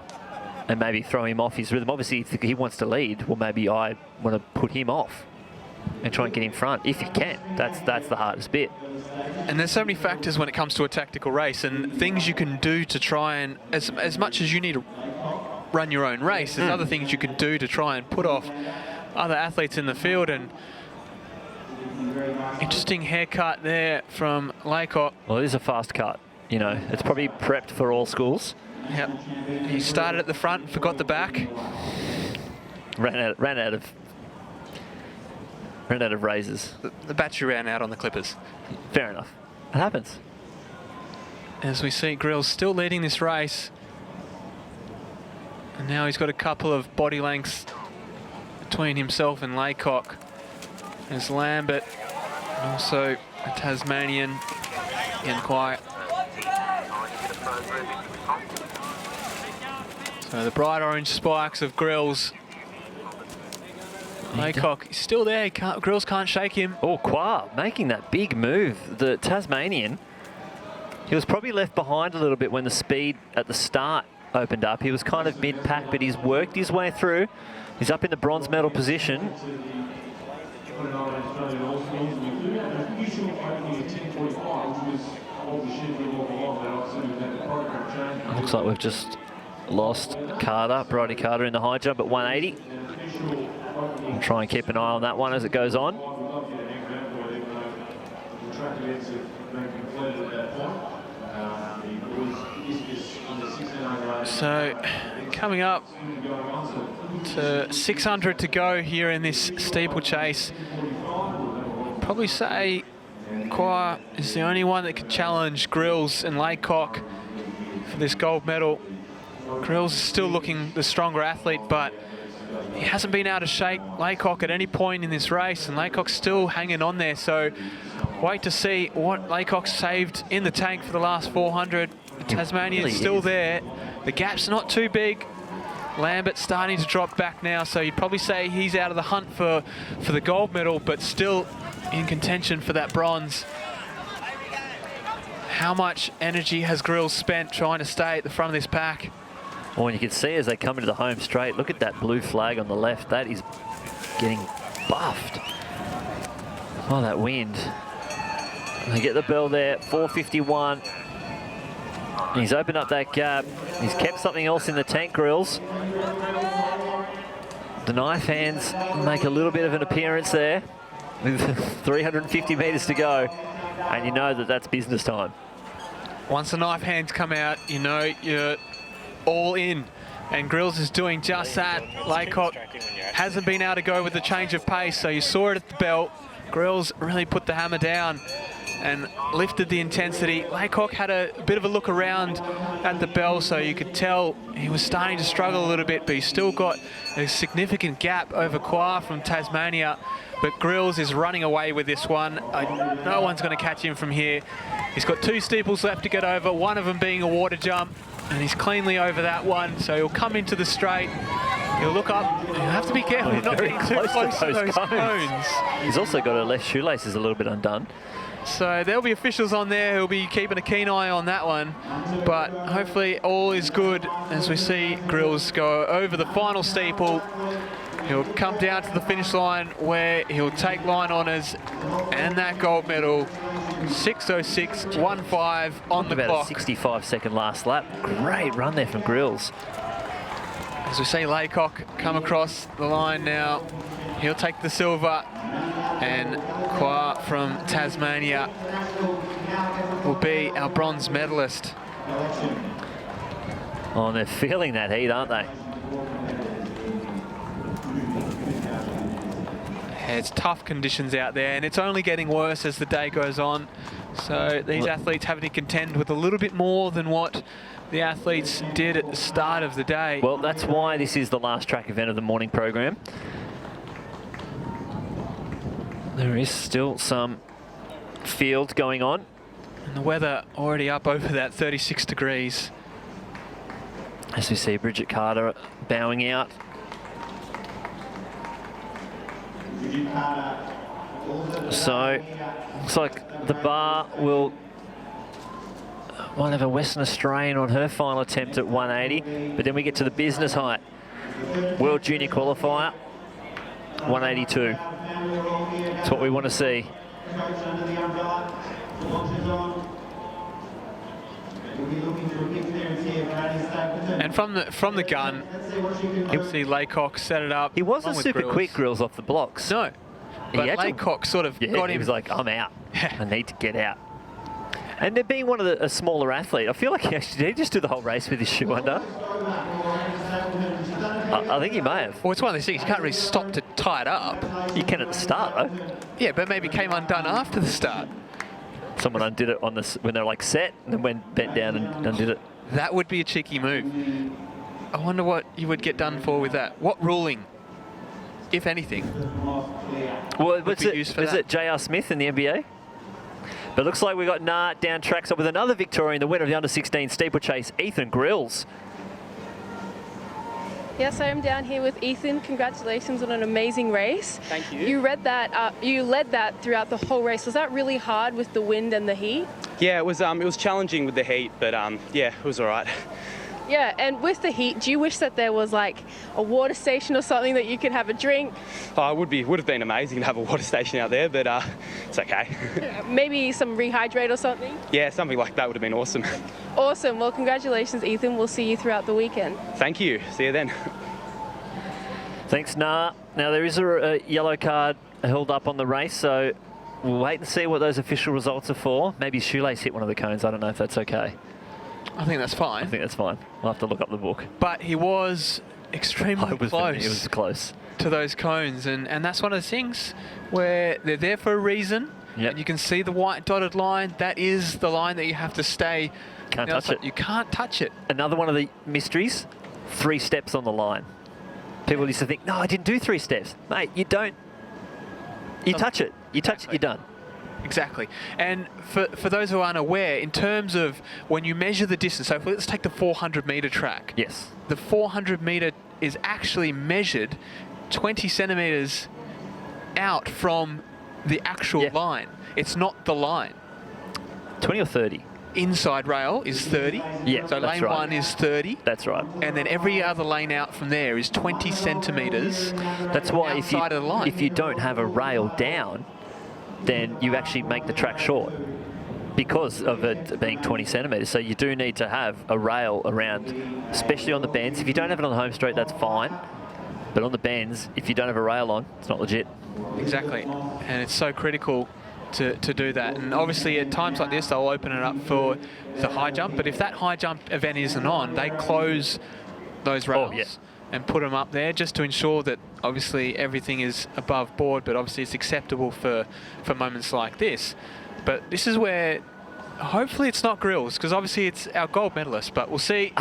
and maybe throw him off his rhythm. Obviously, if he wants to lead, well, maybe I want to put him off and try and get in front if you can. That's the hardest bit. And there's so many factors when it comes to a tactical race and things you can do to try and, as much as you need to run your own race, there's other things you can do to try and put off other athletes in the field. And interesting haircut there from Laycock. Well, it is a fast cut. You know, it's probably prepped for all schools. Yep. He started at the front, forgot the back. Ran out of razors. The battery ran out on the clippers. Fair enough. It happens. As we see Grills still leading this race. And now he's got a couple of body lengths between himself and Laycock. There's Lambert and also a Tasmanian getting quiet. So the bright orange spikes of Grills. Laycock is still there. Grills can't shake him. Oh, Qua making that big move. The Tasmanian, he was probably left behind a little bit when the speed at the start opened up. He was kind of mid-pack, but he's worked his way through. He's up in the bronze medal position. Looks like we've just lost Carter, Brodie Carter in the high jump at 180. We'll try and keep an eye on that one as it goes on. So coming up to 600 to go here in this steeplechase. Probably say Qua is the only one that could challenge Grills and Laycock for this gold medal. Grills is still looking the stronger athlete, but he hasn't been able to shake Laycock at any point in this race, and Laycock's still hanging on there. So wait to see what Laycock's saved in the tank for the last 400. The Tasmanian's really still there. The gap's not too big. Lambert's starting to drop back now, so you'd probably say he's out of the hunt for the gold medal, but still in contention for that bronze. How much energy has Grills spent trying to stay at the front of this pack? Well, and you can see as they come into the home straight, look at that blue flag on the left. That is getting buffed. Oh, that wind. And they get the bell there, 4:51. And he's opened up that gap. He's kept something else in the tank, Grills. The knife hands make a little bit of an appearance there with 350 metres to go. And you know that that's business time. Once the knife hands come out, you know you're all in. And Grills is doing just that. Laycock hasn't been able to go with the change of pace, so you saw it at the belt. Grills really put the hammer down and lifted the intensity. Laycock had a bit of a look around at the bell, so you could tell he was starting to struggle a little bit, but he's still got a significant gap over Qua from Tasmania. But Grills is running away with this one. No one's going to catch him from here. He's got 2 steeples left to get over, one of them being a water jump, and he's cleanly over that one. So he'll come into the straight. He'll look up. He'll have to be careful not getting too close to those cones. He's also got her left shoelaces a little bit undone. So there'll be officials on there who'll be keeping a keen eye on that one. But hopefully all is good as we see Grills go over the final steeple. He'll come down to the finish line where he'll take line honours and that gold medal. 6:06.15 on the clock. About a 65-second last lap. Great run there from Grills. As we see Laycock come across the line now, he'll take the silver, and Qua from Tasmania will be our bronze medalist. Oh, they're feeling that heat, aren't they? It's tough conditions out there, and it's only getting worse as the day goes on. So these athletes having to contend with a little bit more than what the athletes did at the start of the day. Well, that's why this is the last track event of the morning program. There is still some field going on. And the weather already up over that 36 degrees. As we see Bridget Carter bowing out. So, looks like the bar will have a Western Australian on her final attempt at 180, but then we get to the business height. World Junior Qualifier, 182. That's what we want to see. And from the gun, you'll see Laycock set it up. He wasn't super Grills. quick, Grills, off the blocks. No, but Laycock sort of got him. He was like, I'm out. I need to get out. And they're being one of a smaller athlete. I feel like did he just do the whole race with his shoe under? I think he may have. Well, it's one of those things, you can't really stop to tie it up. You can at the start, though. Yeah, but maybe came undone after the start. Someone undid it on this when they're like set, and then bent down and undid it. That would be a cheeky move. I wonder what you would get done for with that. What ruling, if anything, well, would be used for that? Is it J.R. Smith in the NBA? But it looks like we got Nah down tracks up with another Victorian, the winner of the under-16 steeplechase, Ethan Grills. Yes, I am down here with Ethan. Congratulations on an amazing race. Thank you. You led that throughout the whole race. Was that really hard with the wind and the heat? Yeah, it was challenging with the heat, but yeah, it was all right. Yeah, and with the heat, do you wish that there was like a water station or something that you could have a drink? Oh, it would have been amazing to have a water station out there, but it's okay. Maybe some rehydrate or something? Yeah, something like that would have been awesome. Awesome. Well, congratulations, Ethan. We'll see you throughout the weekend. Thank you. See you then. Thanks, Nah. Now, there is a yellow card held up on the race, so we'll wait and see what those official results are for. Maybe Shoelace hit one of the cones. I don't know if that's okay. I think that's fine. I think that's fine. We'll have to look up the book. But he was extremely close. It was close to those cones, and that's one of the things where they're there for a reason. Yep. And you can see the white dotted line. That is the line that you have to stay. Can't touch it. You can't touch it. Another one of the mysteries, 3 steps on the line. People used to think, no, I didn't do 3 steps. Mate, you don't. You touch it. You touch it, you're done. Exactly. And for those who are unaware, in terms of when you measure the distance, so let's take the 400-metre track. Yes. The 400-metre is actually measured 20 centimetres out from the actual line. It's not the line. 20 or 30? Inside rail is 30. Yeah, so lane right. 1 is 30. That's right. And then every other lane out from there is 20 centimetres. That's why outside of the line. if you don't have a rail down, then you actually make the track short because of it being 20 centimetres. So you do need to have a rail around, especially on the bends. If you don't have it on the home straight, that's fine. But on the bends, if you don't have a rail on, it's not legit. Exactly. And it's so critical to do that. And obviously at times like this, they'll open it up for the high jump. But if that high jump event isn't on, they close those rails. And put them up there just to ensure that obviously everything is above board, but obviously it's acceptable for moments like this. But this is where hopefully it's not Grills, because obviously it's our gold medalist, but we'll see.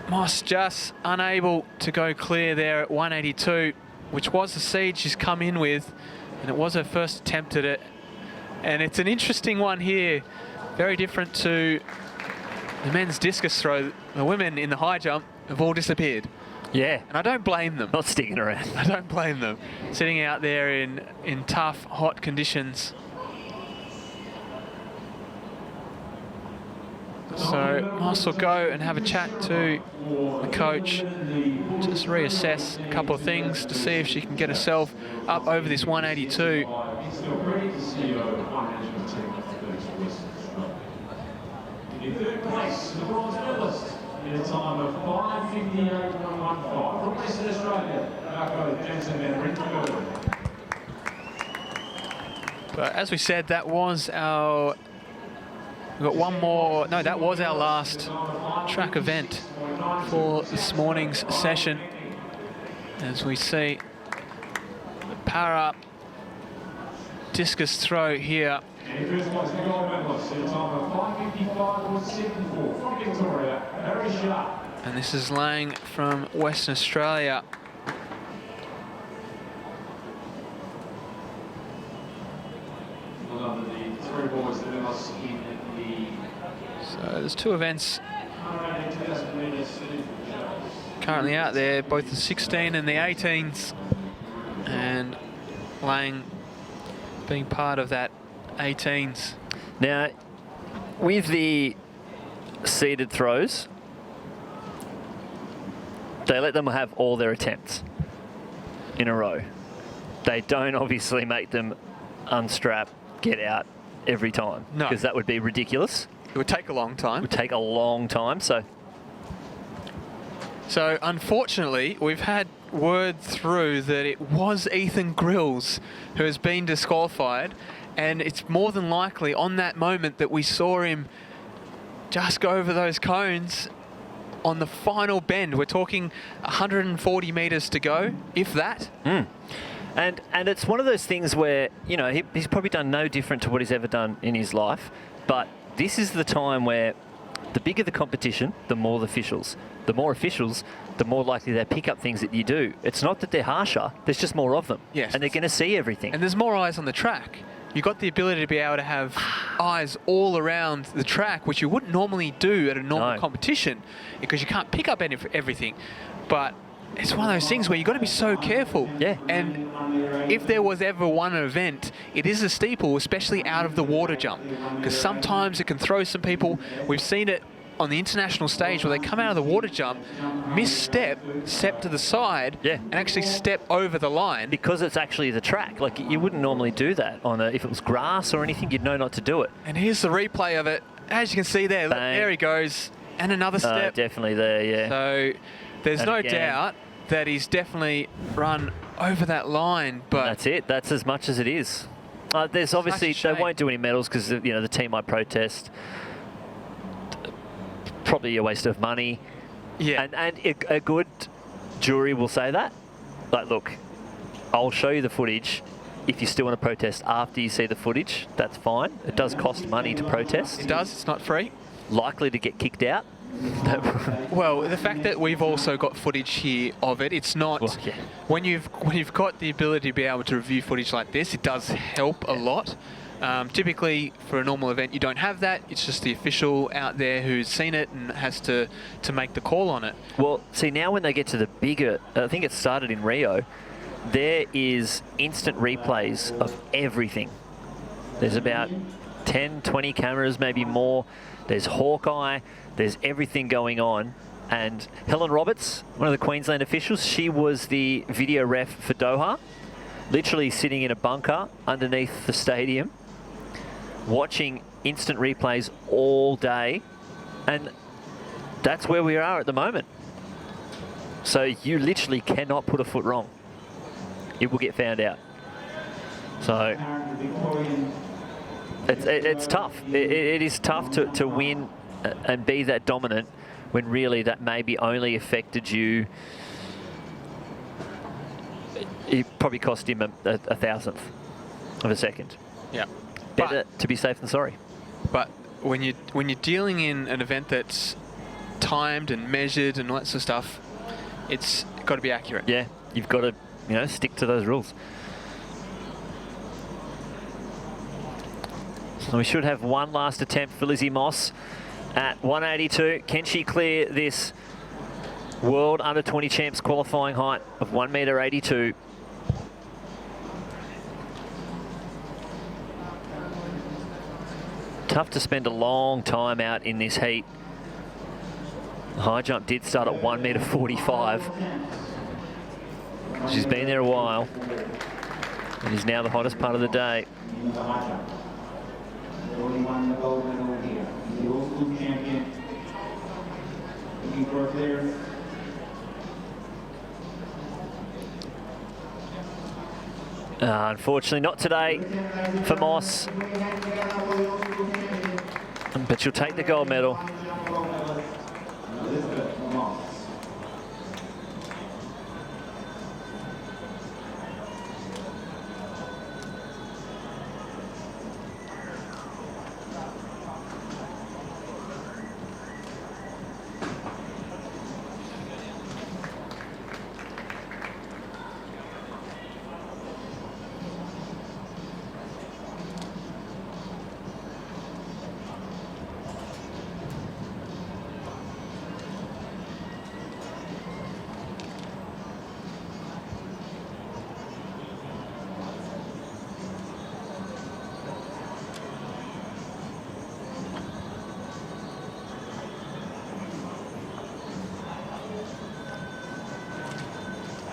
Moss just unable to go clear there at 182, which was the seed she's come in with, and it was her first attempt at it. And it's an interesting one here, very different to the men's discus throw. The women in the high jump have all disappeared. Yeah. And I don't blame them. Not sticking around. I don't blame them. Sitting out there in tough, hot conditions. So Moss will go and have a chat to the coach, just reassess a couple of things to see if she can get herself up over this 182. In third place, the bronze medalist in a time of 5:58.15 from Western Australia, Marco Jensen and Ringo. But as we said, that was our... We've got one more... No, that was our last track event for this morning's session. As we see the Powerup discus throw here. And first place, the gold medalist in a time of 5:55.74 from Victoria, Harry Sharp. And this is Lang from Western Australia. So there's two events currently out there, both the 16 and the 18s, and Lang being part of that 18s. Now, with the seeded throws, they let them have all their attempts in a row. They don't obviously make them unstrap, get out every time. No. Because that would be ridiculous. It would take a long time. It would take a long time, so... So, unfortunately, we've had word through that it was Ethan Grills who has been disqualified, and it's more than likely on that moment that we saw him just go over those cones on the final bend. We're talking 140 metres to go, if that. And it's one of those things where, you know, he's probably done no different to what he's ever done in his life, but this is the time where the bigger the competition, the more the officials. The more officials, the more likely they pick up things that you do. It's not that they're harsher, there's just more of them. Yes. And they're going to see everything. And there's more eyes on the track. You've got the ability to be able to have eyes all around the track, which you wouldn't normally do at a normal competition, because you can't pick up everything. But it's one of those things where you've got to be so careful. Yeah. And if there was ever one event, it is a steeple, especially out of the water jump, because sometimes it can throw some people. We've seen it on the international stage where they come out of the water jump, misstep, step to the side, and actually step over the line. Because it's actually the track. Like, you wouldn't normally do that on if it was grass or anything, you'd know not to do it. And here's the replay of it. As you can see there, there he goes. And another step. Definitely there, yeah. So there's no doubt that he's definitely run over that line, but... That's it. That's as much as it is. There's obviously... They won't do any medals because, you know, the team might protest. Probably a waste of money. Yeah. And a good jury will say that. Like, look, I'll show you the footage. If you still want to protest after you see the footage, that's fine. It does cost money to protest. It does. It's not free. Likely to get kicked out. Well, the fact that we've also got footage here of it, it's not... Well, yeah. When you've got the ability to be able to review footage like this, it does help a lot. Typically, for a normal event, you don't have that. It's just the official out there who's seen it and has to make the call on it. Well, see, now when they get to the bigger... I think it started in Rio. There is instant replays of everything. There's about 10, 20 cameras, maybe more. There's Hawkeye. There's everything going on. And Helen Roberts, one of the Queensland officials, she was the video ref for Doha, literally sitting in a bunker underneath the stadium, watching instant replays all day. And that's where we are at the moment. So you literally cannot put a foot wrong. It will get found out. So it's tough. It is tough to win and be that dominant when really that maybe only affected you. It probably cost him a thousandth of a second. Yeah. Better to be safe than sorry. But when you're dealing in an event that's timed and measured and all that sort of stuff, it's got to be accurate. Yeah, you've got to, you know, stick to those rules. So we should have one last attempt for Lizzie Moss at 182. Can she clear this World Under-20 Champs qualifying height of 1.82 m? Tough to spend a long time out in this heat. The high jump did start at 1.45 metres. She's been there a while. It is now the hottest part of the day. Already won the gold medal here. The All School champion. Looking for a clearance. Unfortunately, not today for Moss. But she'll take the gold medal.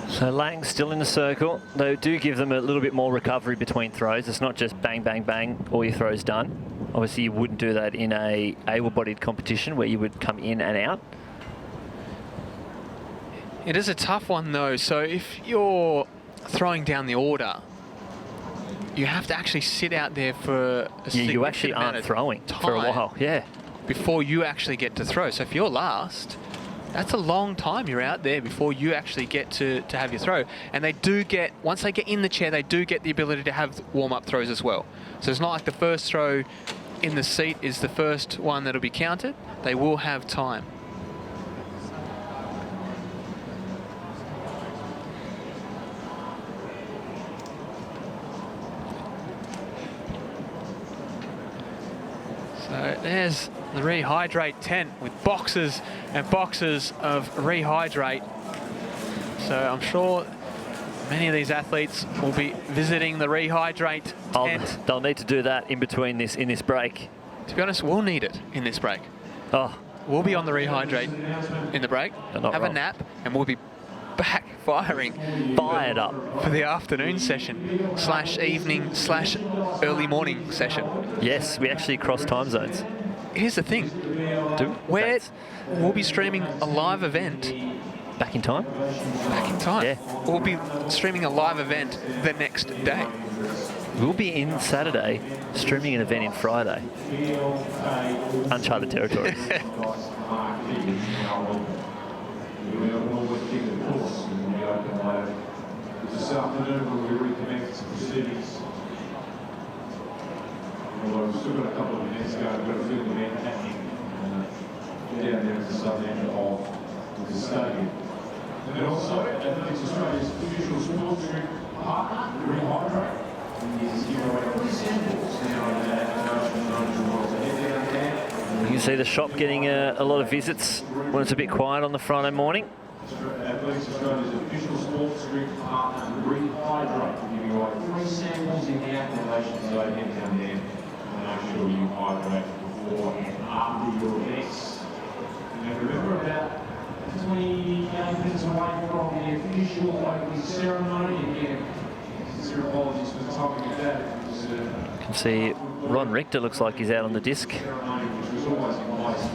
So Lang still in the circle. They do give them a little bit more recovery between throws. It's not just bang, bang, bang, all your throws done. Obviously, you wouldn't do that in a able-bodied competition where you would come in and out. It is a tough one, though. So if you're throwing down the order, you have to actually sit out there for a significant you actually amount aren't of throwing time for a while. Yeah. Before you actually get to throw. So if you're last, that's a long time you're out there before you actually get to have your throw. And they do get, once they get in the chair, they do get the ability to have warm-up throws as well. So it's not like the first throw in the seat is the first one that'll be counted. They will have time. So there's the rehydrate tent with boxes and boxes of rehydrate. So I'm sure many of these athletes will be visiting the rehydrate tent. They'll need to do that in between in this break. To be honest, we'll need it in this break. Oh, We'll be on the rehydrate in the break, have a wrong. nap, and we'll be back firing. Fired up. For the afternoon session, / evening / early morning session. Yes, we actually cross time zones. Here's the thing. We'll be streaming a live event. Back in time? Back in time. Yeah. We'll be streaming a live event the next day. We'll be in Saturday, streaming an event in Friday. Uncharted territory. This afternoon when we recommence proceedings. Although we've still got a couple of events going, we've got a field event happening down there at the southern end of the stadium. And also, Athletics Australia's official sports group partner, Rehydrate, is giving away free samples now in You can see the shop getting a lot of visits when it's a bit quiet on the Friday morning. Athletics Australia's official sports group partner, Rehydrate, giving away free samples in the activation zone. Head down there and make sure you hydrate before and after your events. And remember, about 28 minutes away from the official opening ceremony. Again, sincere apologies for the topic of that. You can see Ron Richter looks like he's out on the disc.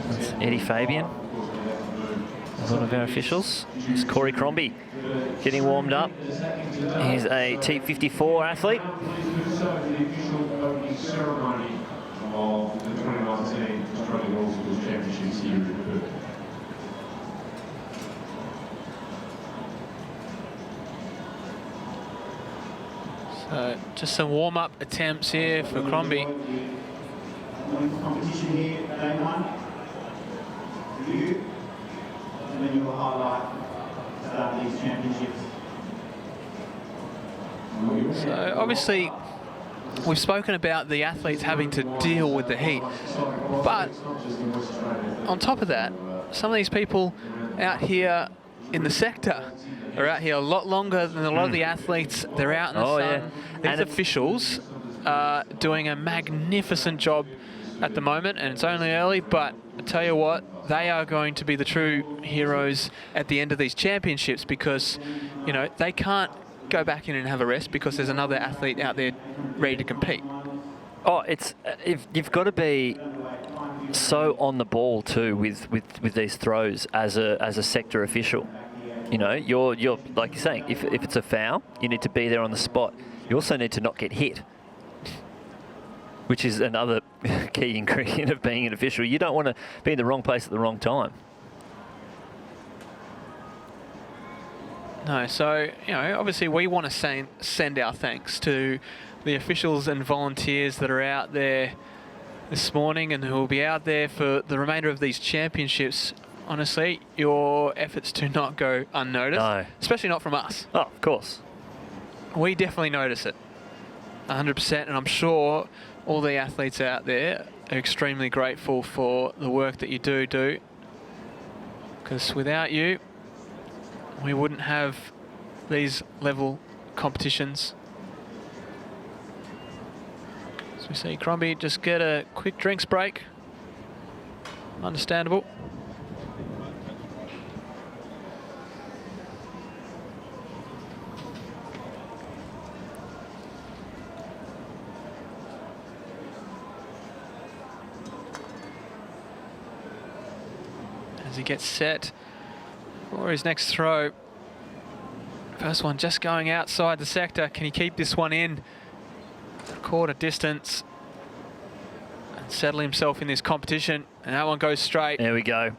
That's Eddie Fabian, one of our officials. It's Corey Crombie getting warmed up. He's a T54 athlete. The official opening ceremony of the 2019 Australian All Schools Championships here in Perth. So just some warm-up attempts here for Crombie. Competition here, day one. Review. And then you will highlight start these championships. So obviously, we've spoken about the athletes having to deal with the heat, but on top of that, some of these people out here in the sector are out here a lot longer than a lot of the athletes. They're out in the sun. Yeah. These officials are doing a magnificent job at the moment, and it's only early, but I tell you what, they are going to be the true heroes at the end of these championships, because, you know, they can't go back in and have a rest because there's another athlete out there ready to compete. Oh, it's you've got to be so on the ball too with these throws as a sector official. You know, you're like you're saying, if it's a foul, you need to be there on the spot. You also need to not get hit, which is another key ingredient of being an official. You don't want to be in the wrong place at the wrong time. No, so, you know, obviously we want to send our thanks to the officials and volunteers that are out there this morning and who will be out there for the remainder of these championships. Honestly, your efforts do not go unnoticed, No. especially not from us. Oh, of course. We definitely notice it, 100%, and I'm sure all the athletes out there are extremely grateful for the work that you do, because without you, we wouldn't have these level competitions. So we see Crombie just get a quick drinks break. Understandable. As he gets set for his next throw. First one just going outside the sector. Can he keep this one in? Quarter distance and settle himself in this competition. And that one goes straight. There we go.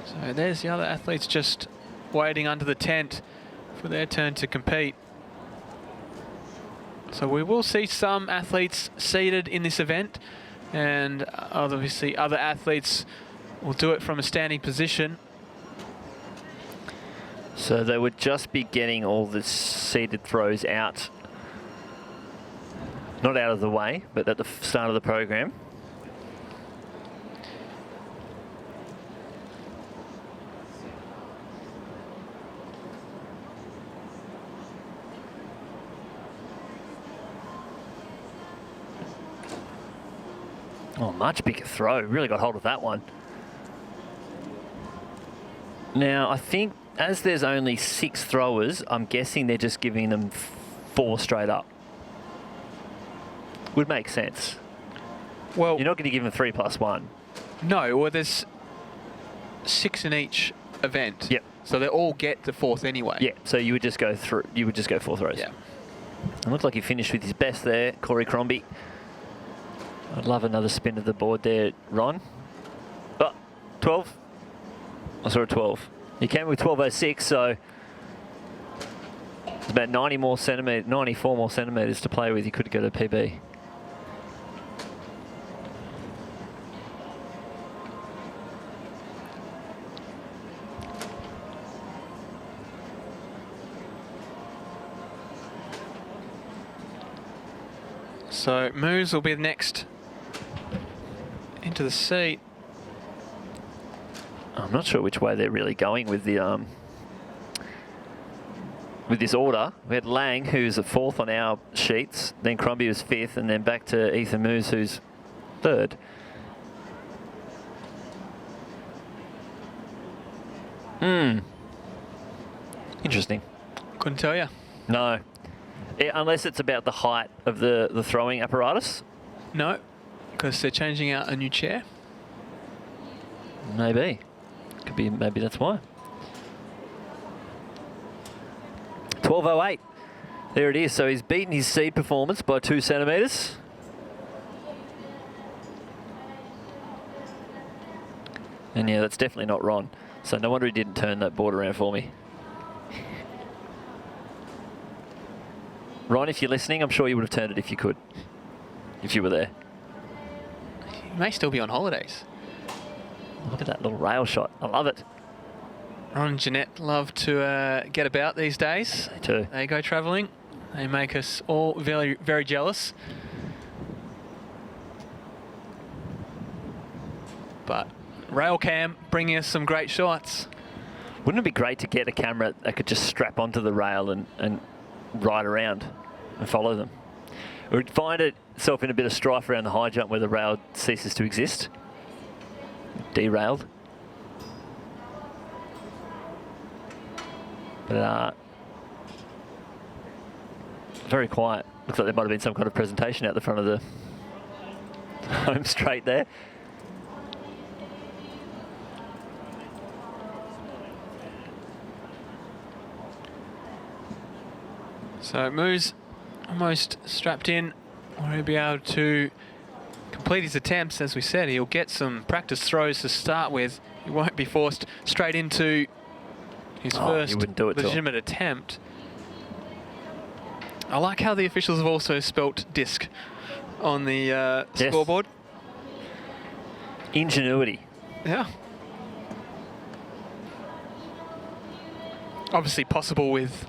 So there's the other athletes just waiting under the tent for their turn to compete. So we will see some athletes seated in this event, and obviously other athletes will do it from a standing position. So they would just be getting all the seated throws out, not out of the way, but at the start of the program. Oh, much bigger throw. Really got hold of that one. Now, I think as there's only 6 throwers, I'm guessing they're just giving them 4 straight up. Would make sense. Well, you're not going to give them 3 plus 1. No, well, there's 6 in each event. Yep. So they all get the 4th anyway. Yeah. So you would just go through. You would just go 4 throws. Yeah. It looked like he finished with his best there, Corey Crombie. I'd love another spin of the board there, Ron. But 12. I saw a 12. He came with 12.06, so it's about 94 more centimetres to play with. He could get a PB. So Moose will be the next into the seat. I'm not sure which way they're really going with the with this order. We had Lang, who's at 4th on our sheets, then Crombie was 5th, and then back to Ethan Moose, who's 3rd. Interesting. Couldn't tell you. No. Unless it's about the height of the throwing apparatus. No, because they're changing out a new chair. Maybe. Could be, maybe that's why. 12.08. There it is. So he's beaten his seed performance by 2 centimetres. And yeah, that's definitely not Ron. So no wonder he didn't turn that board around for me. Ron, if you're listening, I'm sure you would have turned it if you could. If you were there. He may still be on holidays. Look at that little rail shot. I love it. Ron and Jeanette love to get about these days. They do. They go travelling. They make us all very, very jealous. But Railcam bringing us some great shots. Wouldn't it be great to get a camera that could just strap onto the rail and ride around and follow them? Or would find itself in a bit of strife around the high jump where the rail ceases to exist. Derailed. But very quiet. Looks like there might have been some kind of presentation out the front of the home straight there. So Moo's almost strapped in. He'll be able to complete his attempts. As we said, he'll get some practice throws to start with. He won't be forced straight into his first legitimate attempt. I like how the officials have also spelt disc on the scoreboard. Ingenuity. Yeah. Obviously possible with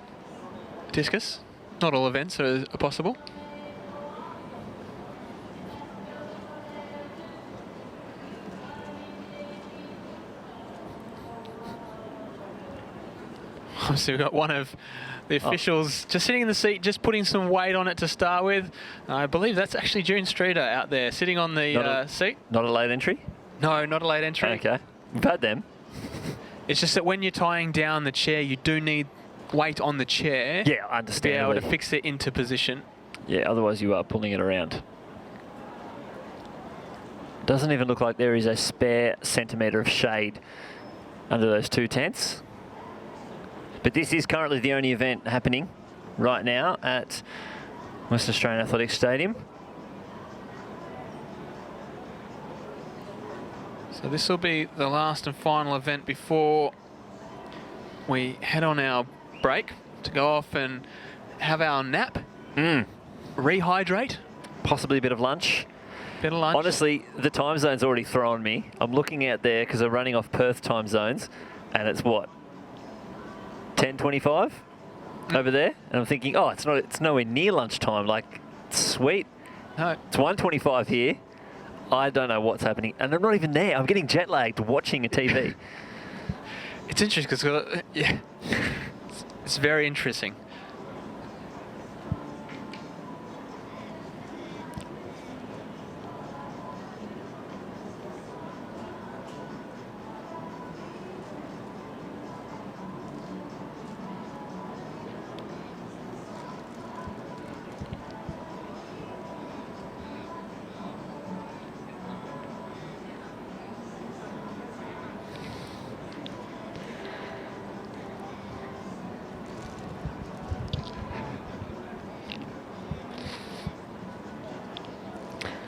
discus. Not all events are possible. Obviously we've got one of the officials just sitting in the seat, just putting some weight on it to start with. I believe that's actually June Streeter out there sitting on the seat. Not a late entry? No, not a late entry. Okay. We've had them. It's just that when you're tying down the chair, you do need weight on the chair. Yeah, I understand. To be able to fix it into position. Yeah, otherwise you are pulling it around. Doesn't even look like there is a spare centimetre of shade under those two tents. But this is currently the only event happening right now at Western Australian Athletics Stadium. So this will be the last and final event before we head on our break to go off and have our nap, rehydrate. Possibly a bit of lunch. Bit of lunch. Honestly, the time zone's already thrown me. I'm looking out there because I'm running off Perth time zones, and it's what? 10:25 over there, and I'm thinking, oh, it's nowhere near lunchtime. Like, sweet. No, it's 1:25 here. I don't know what's happening, and I'm not even there. I'm getting jet lagged watching a TV. It's interesting because yeah, it's very interesting.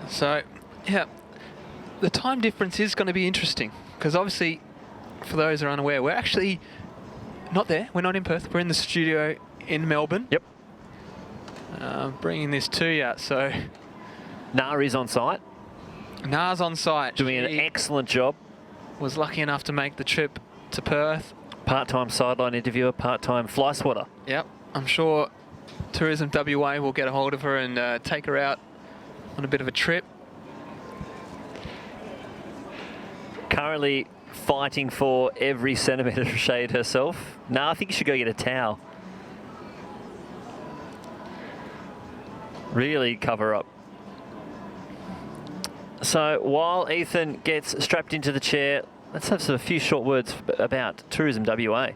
So, yeah, the time difference is going to be interesting because obviously, for those who are unaware, we're actually not there. We're not in Perth. We're in the studio in Melbourne. Yep. Bringing this to you. So, Nah is on site. Nah's on site. Doing an excellent job. Was lucky enough to make the trip to Perth. Part-time sideline interviewer, part-time fly swatter. Yep. I'm sure Tourism WA will get a hold of her and take her out on a bit of a trip. Currently fighting for every centimetre of shade herself. No, I think you should go get a towel. Really cover up. So while Ethan gets strapped into the chair, let's have a few short words about Tourism WA.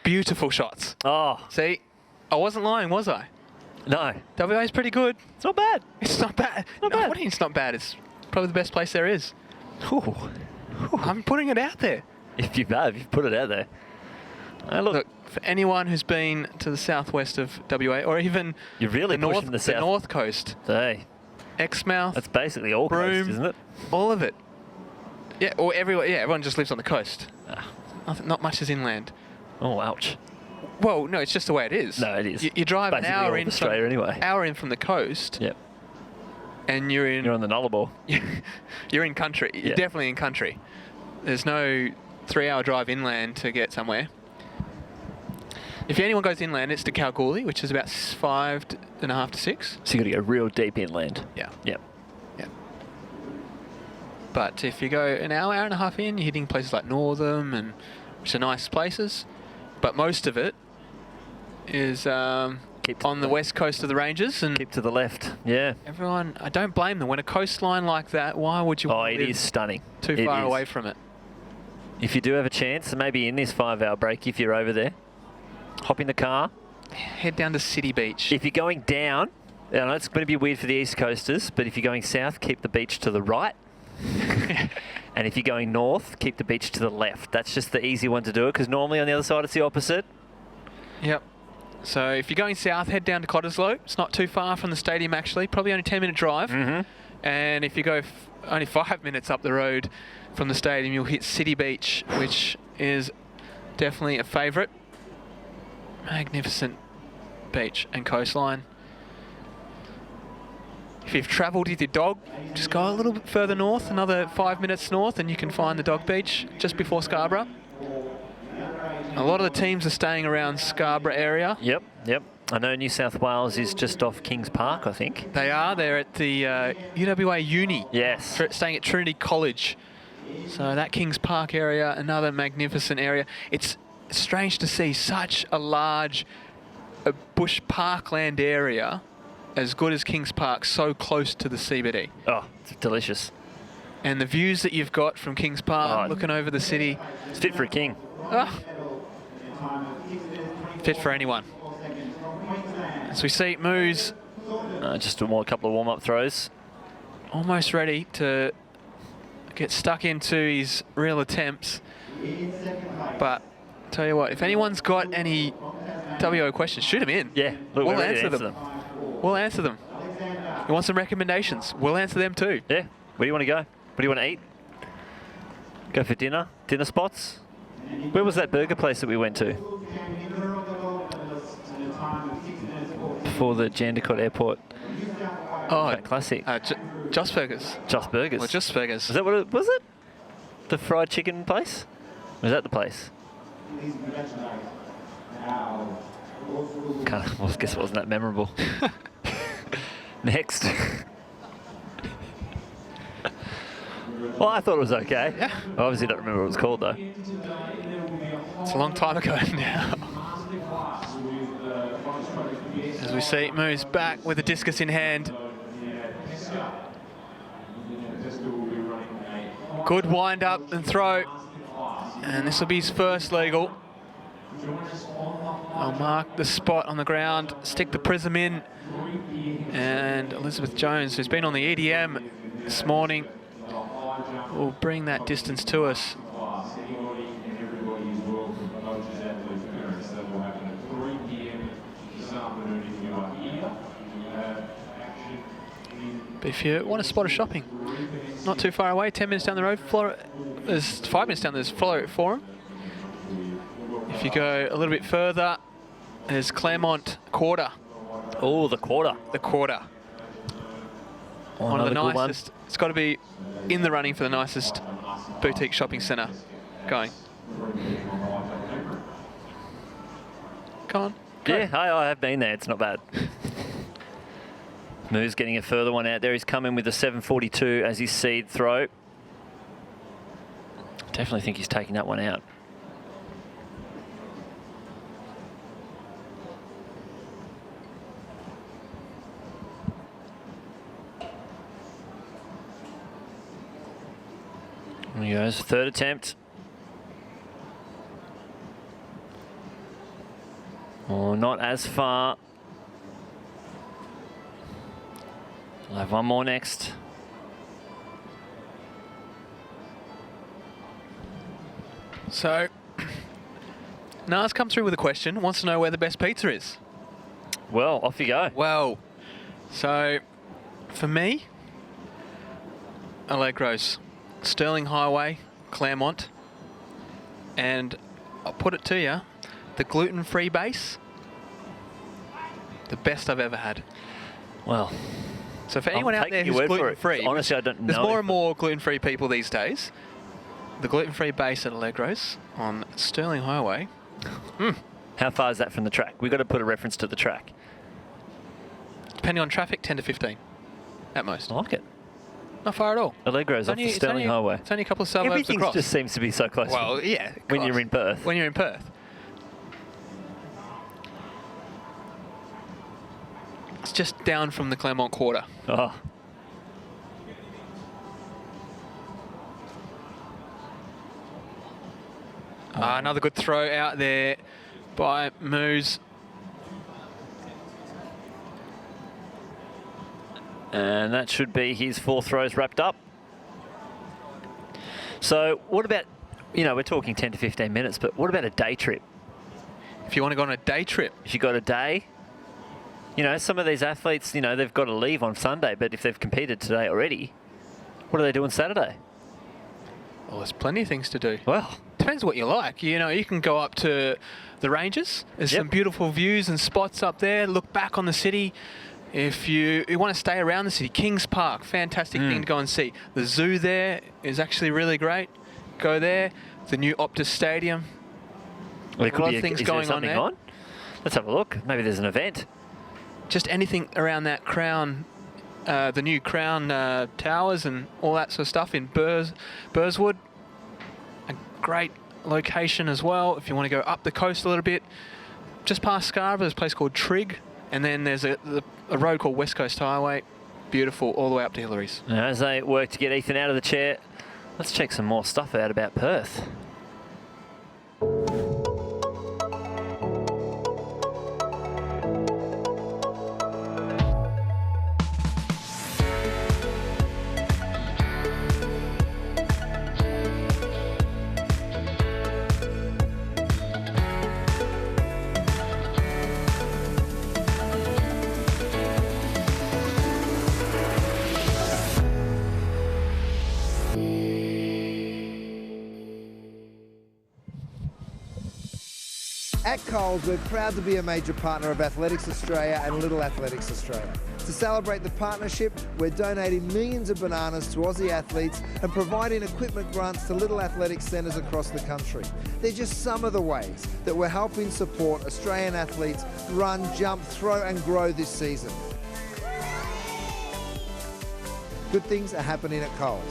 Beautiful shots. Oh. See, I wasn't lying, was I? No. WA's pretty good. It's not bad. It's not bad. Not bad. What do you mean it's not bad? It's probably the best place there is. Ooh. I'm putting it out there. If you've put it out there. Look, for anyone who's been to the southwest of WA, or even You're really the pushing the north coast, Hey, Exmouth, that's basically all Broome, coast, isn't it? all of it. Yeah, or everyone just lives on the coast. Ah. Not much is inland. Oh, ouch. Well, no, it's just the way it is. No, it is. You drive Basically an hour all of in Australia anyway. hour in from the coast. Yep. And you're You're on the Nullarbor. you're in country. Yeah. You're definitely in country. There's no 3-hour drive inland to get somewhere. If anyone goes inland, it's to Kalgoorlie, which is about 5.5 to 6. So you got to go real deep inland. Yeah. Yep. Yeah. But if you go an hour and a half in, you're hitting places like Northam, which are nice places. But most of it is on the west coast of the Ranges. And keep to the left. Yeah. everyone, I don't blame them. When a coastline like that, why would you Oh, want it to live is stunning. too It far is. away from it? If you do have a chance, maybe in this 5-hour break, if you're over there, hop in the car. Head down to City Beach. If you're going down, I know it's going to be weird for the East Coasters, but if you're going south, keep the beach to the right. And if you're going north, keep the beach to the left. That's just the easy one to do it, because normally on the other side it's the opposite. Yep. So if you're going south, head down to Cottesloe. It's not too far from the stadium, actually. Probably only a 10-minute drive. And if you go only 5 minutes up the road from the stadium, you'll hit City Beach, which is definitely a favourite. Magnificent beach and coastline. If you've travelled with your dog, just go a little bit further north, another 5 minutes north, and you can find the dog beach just before Scarborough. A lot of the teams are staying around Scarborough area. Yep. I know New South Wales is just off Kings Park, I think. They are. They're at the UWA Uni. Yes. Staying at Trinity College. So that Kings Park area, another magnificent area. It's strange to see such a large bush parkland area as good as Kings Park so close to the CBD. Oh, it's delicious. And the views that you've got from Kings Park, looking over the city. It's fit for a king. Fit for anyone. As we see Moose just a couple of warm-up throws. almost ready to get stuck into his real attempts. But tell you what, if anyone's got any WO questions, shoot them in. Yeah, look, we'll we're ready to answer them. We'll answer them. You want some recommendations? We'll answer them too. Yeah. Where do you want to go? What do you want to eat? Go for dinner? Dinner spots? Where was that burger place that we went to? Before the Jandakot Airport. Oh, that classic. Just Burgers. Just Burgers. Well, Just Burgers. Is that what it was? It the fried chicken place? Was that the place? Well, I guess it wasn't that memorable. Next. Well, I thought it was okay. Yeah. I obviously don't remember what it was called though. It's a long time ago now. As we see, moves back with the discus in hand. Good wind up and throw. And this will be his first legal. I'll mark the spot on the ground, stick the prism in. And Elizabeth Jones, who's been on the EDM this morning, will bring that distance to us. But if you want a spot of shopping, not too far away, 10 minutes down the road, there's 5 minutes down, there's Powerup Forum. If you go a little bit further, there's Claremont Quarter. Oh, the Quarter. The Quarter. One of the nicest. It's got to be in the running for the nicest boutique shopping centre going. Come on. Go. Yeah, I have been there. It's not bad. Moo's getting a further one out there. He's come in with a 742 as his seed throw. Definitely think he's taking that one out. There he goes, third attempt. Oh, not as far. We'll have one more next. So, Nas come through with a question, wants to know where the best pizza is. Well, off you go. Well, so for me, Allegro's. Stirling Highway, Claremont. And I'll put it to you, the gluten-free base, the best I've ever had. Well, so for anyone out there who's gluten-free, honestly, I don't know. There's more and more gluten-free people these days. The gluten-free base at Allegro's on Stirling Highway. How far is that from the track? We've got to put a reference to the track. Depending on traffic, 10 to 15 at most. I like it. Not far at all. Allegro's off the Stirling Highway. It's only a couple of suburbs Everything across. just seems to be so close. Well, yeah. When you're in Perth. When you're in Perth. It's just down from the Claremont Quarter. Oh. Another good throw out there by Moose. And that should be his 4 throws wrapped up. So what about, you know, we're talking 10 to 15 minutes, but what about a day trip? If you want to go on a day trip. If you got a day, you know, some of these athletes, you know, they've got to leave on Sunday, but if they've competed today already, what do they do on Saturday? Well, there's plenty of things to do. Well, depends what you like. You know, you can go up to the ranges. There's some beautiful views and spots up there. Look back on the city. If you want to stay around the city, Kings Park, fantastic thing to go and see. The zoo there is actually really great. Go there. The new Optus Stadium. Well, a lot of things going on there. Let's have a look. Maybe there's an event. Just anything around that Crown, the new Crown Towers and all that sort of stuff in Burswood. A great location as well. If you want to go up the coast a little bit, just past Scarborough, there's a place called Trigg. And then there's a road called West Coast Highway. Beautiful, all the way up to Hillary's. Now, as they work to get Ethan out of the chair, let's check some more stuff out about Perth. At Coles, we're proud to be a major partner of Athletics Australia and Little Athletics Australia. To celebrate the partnership, we're donating millions of bananas to Aussie athletes and providing equipment grants to Little Athletics centres across the country. They're just some of the ways that we're helping support Australian athletes run, jump, throw and grow this season. Good things are happening at Coles.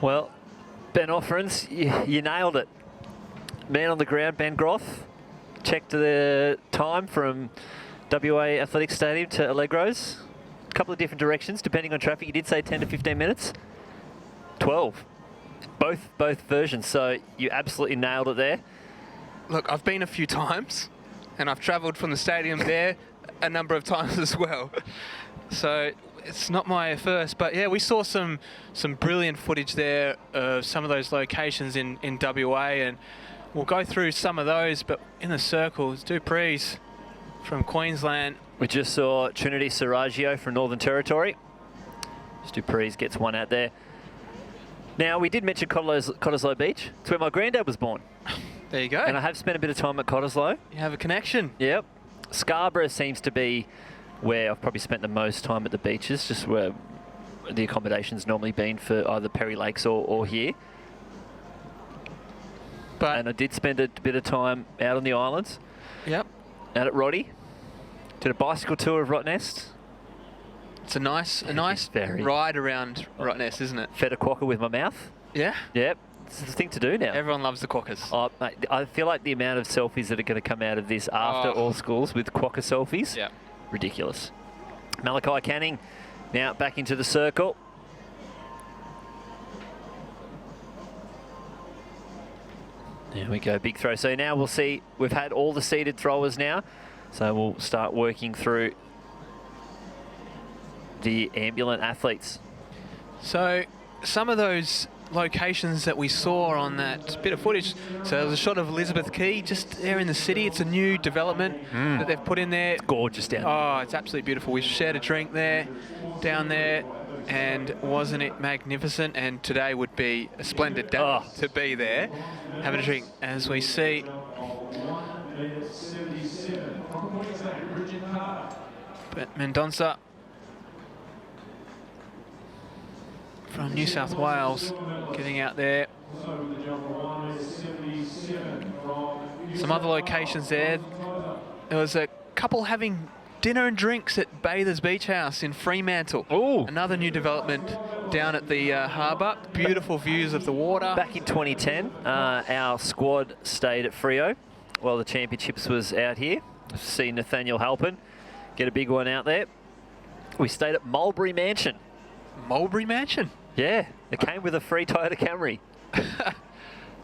Well, Ben Offerins, you nailed it. Man on the ground, Ben Groff, checked the time from WA Athletics Stadium to Allegro's. A couple of different directions, depending on traffic. You did say 10 to 15 minutes. 12. Both versions, so you absolutely nailed it there. Look, I've been a few times, and I've travelled from the stadium there a number of times as well. So it's not my first, but yeah, we saw some brilliant footage there of some of those locations in WA, and we'll go through some of those, but in the circles, Dupree's from Queensland. We just saw Trinity Saraggio from Northern Territory. Dupree's gets one out there. Now, we did mention Cottesloe Beach. It's where my granddad was born. There you go. And I have spent a bit of time at Cottesloe. You have a connection. Yep. Scarborough seems to be where I've probably spent the most time at the beaches, just where the accommodation's normally been for either Perry Lakes or here. And I did spend a bit of time out on the islands. Yep. Out at Roddy. Did a bicycle tour of Rottnest. It's a nice ride around Rottnest, isn't it? Fed a quokka with my mouth. Yeah? Yep. It's the thing to do now. Everyone loves the quokkas. Oh, mate, I feel like the amount of selfies that are going to come out of this after all schools with quokka selfies. Yeah. ridiculous. Malachi Canning now back into the circle. There we go, big throw. So now we'll see, we've had all the seeded throwers now. So we'll start working through the ambulant athletes. So some of those locations that we saw on that bit of footage, so there was a shot of Elizabeth Quay just there in the city. It's a new development that they've put in there. It's gorgeous down there. Oh, it's absolutely beautiful. We shared a drink there, down there, and wasn't it magnificent? And today would be a splendid day to be there, having a drink, as we see. But Mendonça from New South Wales getting out there. Some other locations there. There was a couple having dinner and drinks at Bathers Beach House in Fremantle. Ooh. Another new development down at the harbour. Beautiful views of the water. Back in 2010, our squad stayed at Freo while the championships was out here. I've seen Nathaniel Halpin get a big one out there. We stayed at Mulberry Mansion. Mulberry Mansion? Yeah, it came with a free Toyota Camry.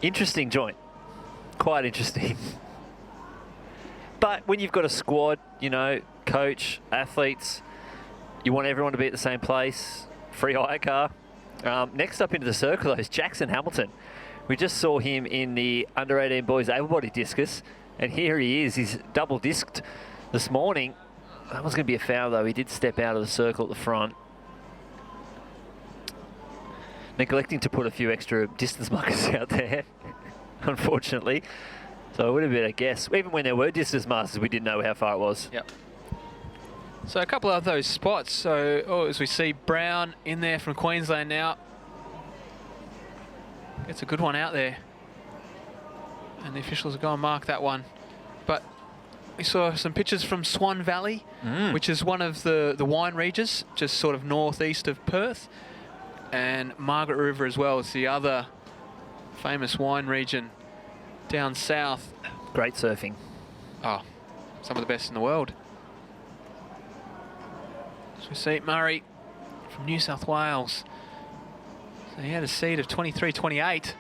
Interesting joint. Quite interesting. But when you've got a squad, you know, coach, athletes, you want everyone to be at the same place. Free hire car. Next up into the circle, though, is Jackson Hamilton. We just saw him in the under-18 boys able-bodied discus, and here he is. He's double disced this morning. That was going to be a foul, though. He did step out of the circle at the front. Neglecting to put a few extra distance markers out there, unfortunately. So it would have been a guess. Even when there were distance markers, we didn't know how far it was. Yep. So a couple of those spots. So as we see Brown in there from Queensland now. Gets a good one out there. And the officials are going to mark that one. But we saw some pictures from Swan Valley, which is one of the wine regions, just sort of northeast of Perth. And Margaret River as well is the other famous wine region down south. Great surfing. Oh, some of the best in the world. So we see Murray from New South Wales. So he had a seed of 23-28.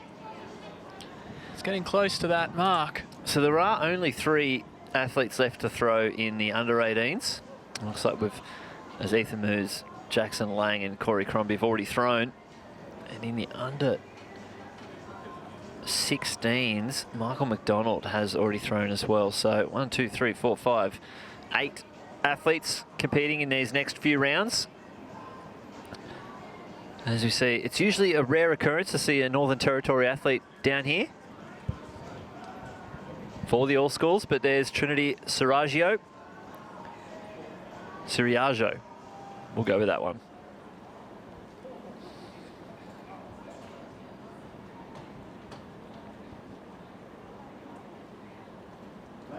It's getting close to that mark. So there are only 3 athletes left to throw in the under-18s. Looks like as Ethan moves, Jackson Lang and Corey Crombie have already thrown. And in the under-16s, Michael McDonald has already thrown as well. So 1, 2, 3, 4, 5, 8 athletes competing in these next few rounds. As we see, it's usually a rare occurrence to see a Northern Territory athlete down here for the All Schools, but there's Trinity Siraggio. We'll go with that one.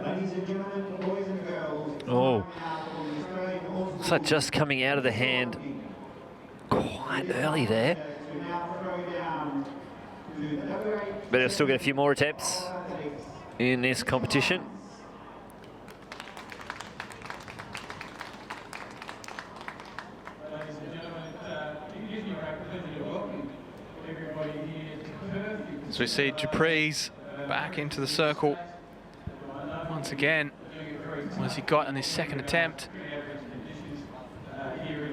Ladies and gentlemen, boys and girls. Oh, so just coming out of the hand quite early there. But they'll still get a few more attempts in this competition. As we see Dupree's back into the circle once again. What has he got in his second attempt?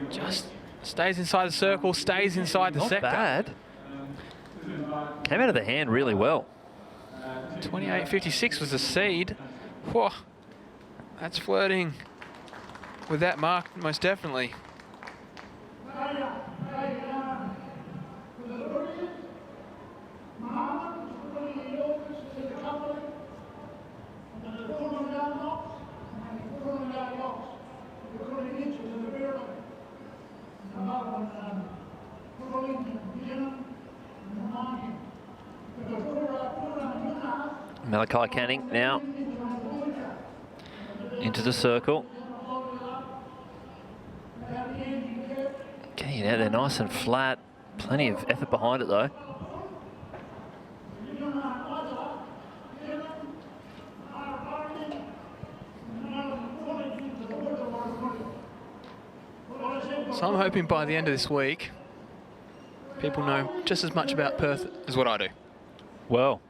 Just stays inside the circle, stays inside the sector. Not bad. Came out of the hand really well. 28.56 was the seed. Whoa, that's flirting with that mark most definitely. Malachi Canning now into the circle. Getting it out there nice and flat. Plenty of effort behind it though. So I'm hoping by the end of this week, people know just as much about Perth as what I do. Well,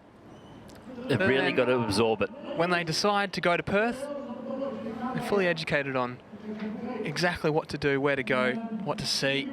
they've really then, got to absorb it. When they decide to go to Perth, they're fully educated on exactly what to do, where to go, what to see.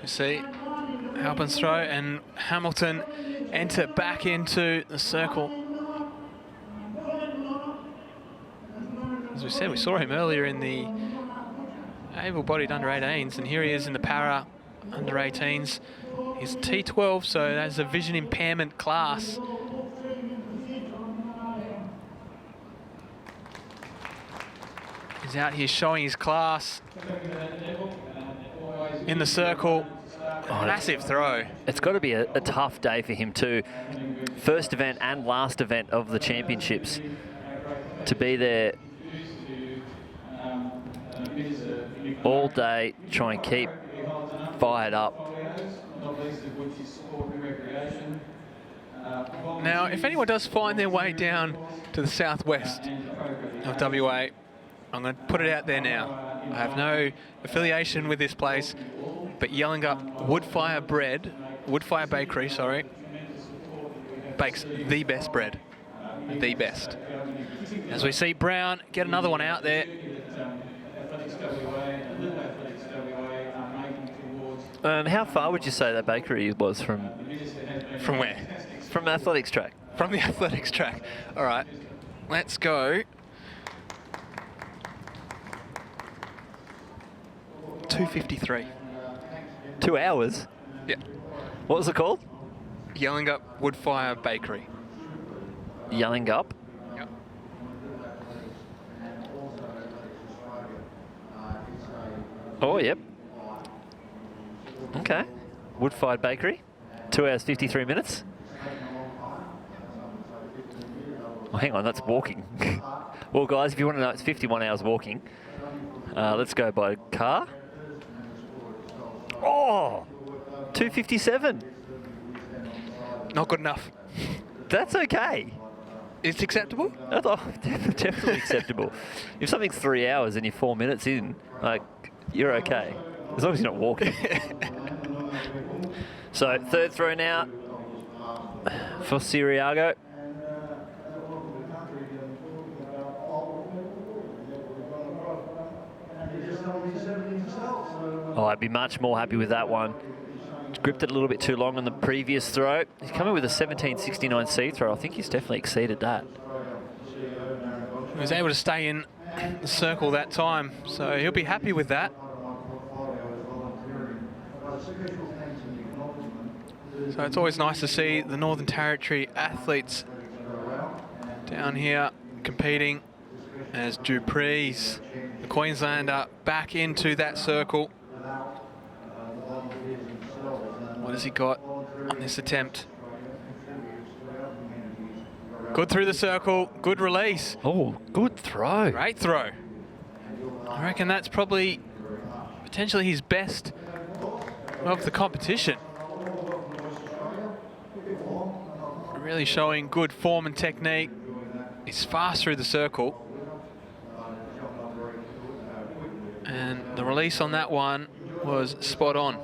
We see Halpin's throw, and Hamilton enter back into the circle. As we said, we saw him earlier in the able-bodied under-18s, and here he is in the para under-18s. He's T12, so that's a vision impairment class. He's out here showing his class in the circle. Oh, massive throw. It's got to be a tough day for him too. First event and last event of the championships. To be there all day, try and keep fired up. Now, if anyone does find their way down to the southwest of WA, I'm going to put it out there now. I have no affiliation with this place, but Yellingup Woodfire Bakery, sorry, bakes the best bread. The best. As we see Brown get another one out there. How far would you say that bakery was from? From where? From the athletics track. From the athletics track. All right, let's go. 2:53. 2 hours? Yeah. What was it called? Yellingup Woodfire Bakery. Yellingup? Yep. Oh, yep. Okay. Wood-fired bakery. 2 hours, 53 minutes. Oh, hang on, that's walking. Well, guys, if you want to know, it's 51 hours walking. Let's go by car. Oh! 2:57. Not good enough. That's okay. It's acceptable? Oh, definitely acceptable. If something's 3 hours and you're 4 minutes in, like, you're okay. As long as you're not walking. So, third throw now for Siriago. Oh, I'd be much more happy with that one. Gripped it a little bit too long on the previous throw. He's coming with a 17.69 C throw. I think he's definitely exceeded that. He was able to stay in the circle that time, so he'll be happy with that. So it's always nice to see the Northern Territory athletes down here competing as Dupree's, the Queenslander, back into that circle. What has he got on this attempt? Good through the circle, good release. Oh, good throw. Great throw. I reckon that's probably potentially his best of the competition. Really showing good form and technique. He's fast through the circle. And the release on that one was spot on.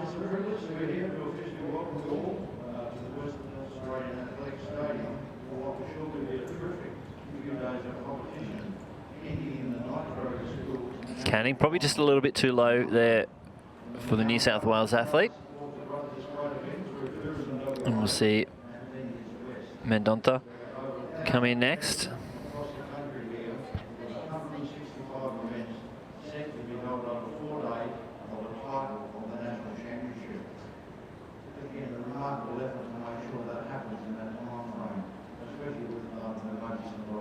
It's a privilege to be here to officially welcome you all to the Western Australian Athletics Stadium for what will surely be a terrific few days of competition. Canning, probably just a little bit too low there for the New South Wales athlete. And we'll see Mendonça come in next.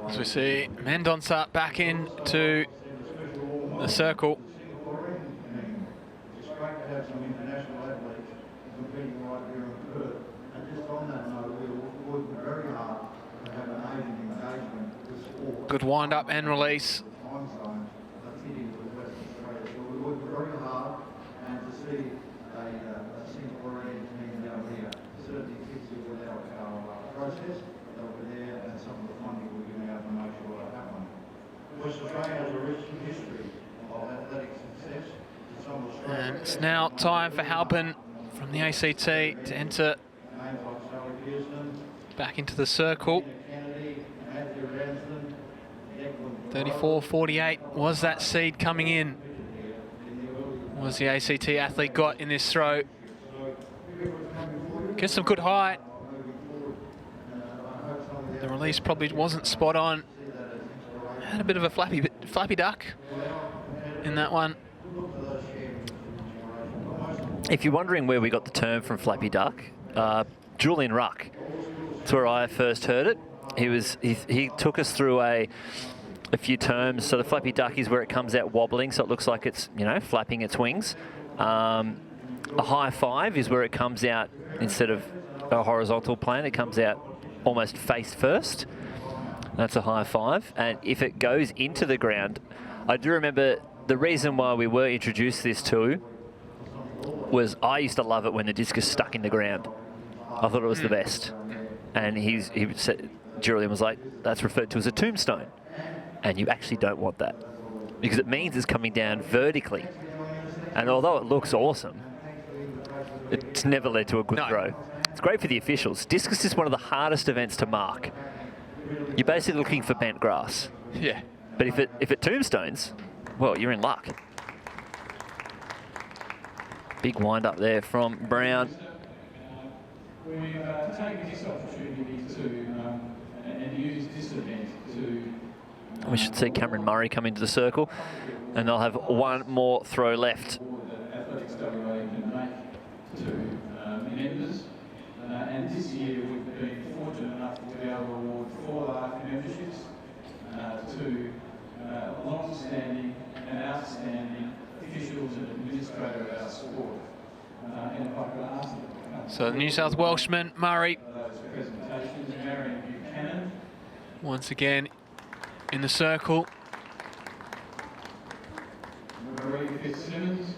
As we see Mendonça back into the circle. Good wind up and release. And it's now time for Halpin from the ACT to enter back into the circle. 34.48 was that seed coming in. Was the ACT athlete got in this throw. Gets some good height. The release probably wasn't spot on. Had a bit of a flappy duck in that one. If you're wondering where we got the term from flappy duck, Julian Ruck. That's where I first heard it. He took us through a few terms. So the flappy duck is where it comes out wobbling, so it looks like it's, you know, flapping its wings. A high five is where it comes out instead of a horizontal plane, it comes out almost face first. That's a high five. And if it goes into the ground, I do remember the reason why we were introduced this to was I used to love it when the discus stuck in the ground. I thought it was the best. And he said, Julian was like, that's referred to as a tombstone. And you actually don't want that because it means it's coming down vertically. And although it looks awesome, it's never led to a good throw. It's great for the officials. Discus is one of the hardest events to mark. You're basically looking for bent grass. Yeah. But if it tombstones, well, you're in luck. Big wind up there from Brown. We've taken this opportunity to and use this event to. We should see Cameron Murray come into the circle, and they'll have one more throw left. Athletics WA can make to members, and this year we've been fortunate enough to be able to award 4 large memberships to long-standing and outstanding officials and administrators of our sport. And if I could ask them to come. So the New South Welshman, Murray. Those presentations, Marion Buchanan. Once again in the circle. Marie Fitzsimmons.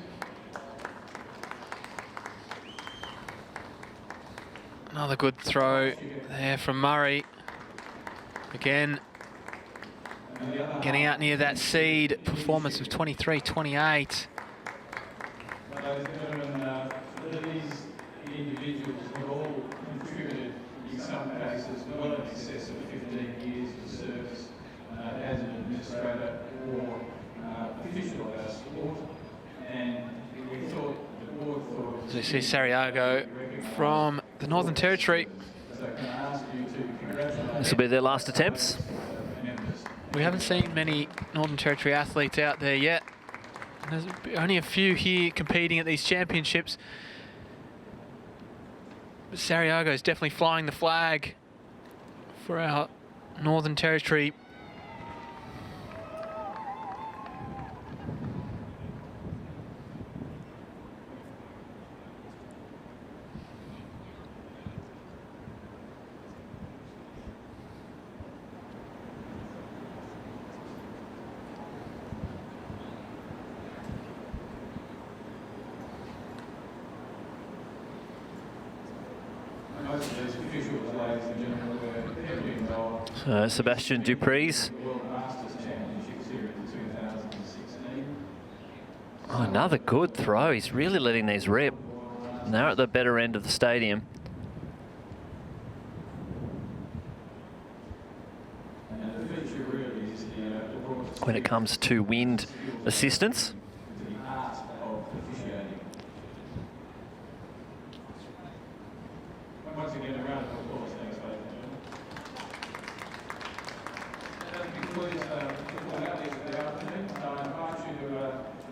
Another good throw there from Murray. Again, getting out near that seed performance of 23.28. Ladies and gentlemen, these individuals have all contributed, in some cases, well in excess of 15 years to service as an administrator or official of our sport. And we thought, the board thought... As we see Sariago from the Northern Territory. So can I ask you to congratulate... This will be their last attempts. We haven't seen many Northern Territory athletes out there yet. There's only a few here competing at these championships. But Sariago is definitely flying the flag for our Northern Territory. Sebastian Dupree's. Oh, another good throw. He's really letting these rip. Now at the better end of the stadium. And the feature really is the when it comes to wind assistance. Once again, a round of applause, thanks, ladies and gentlemen. And that concludes the outings of the afternoon. So I invite you to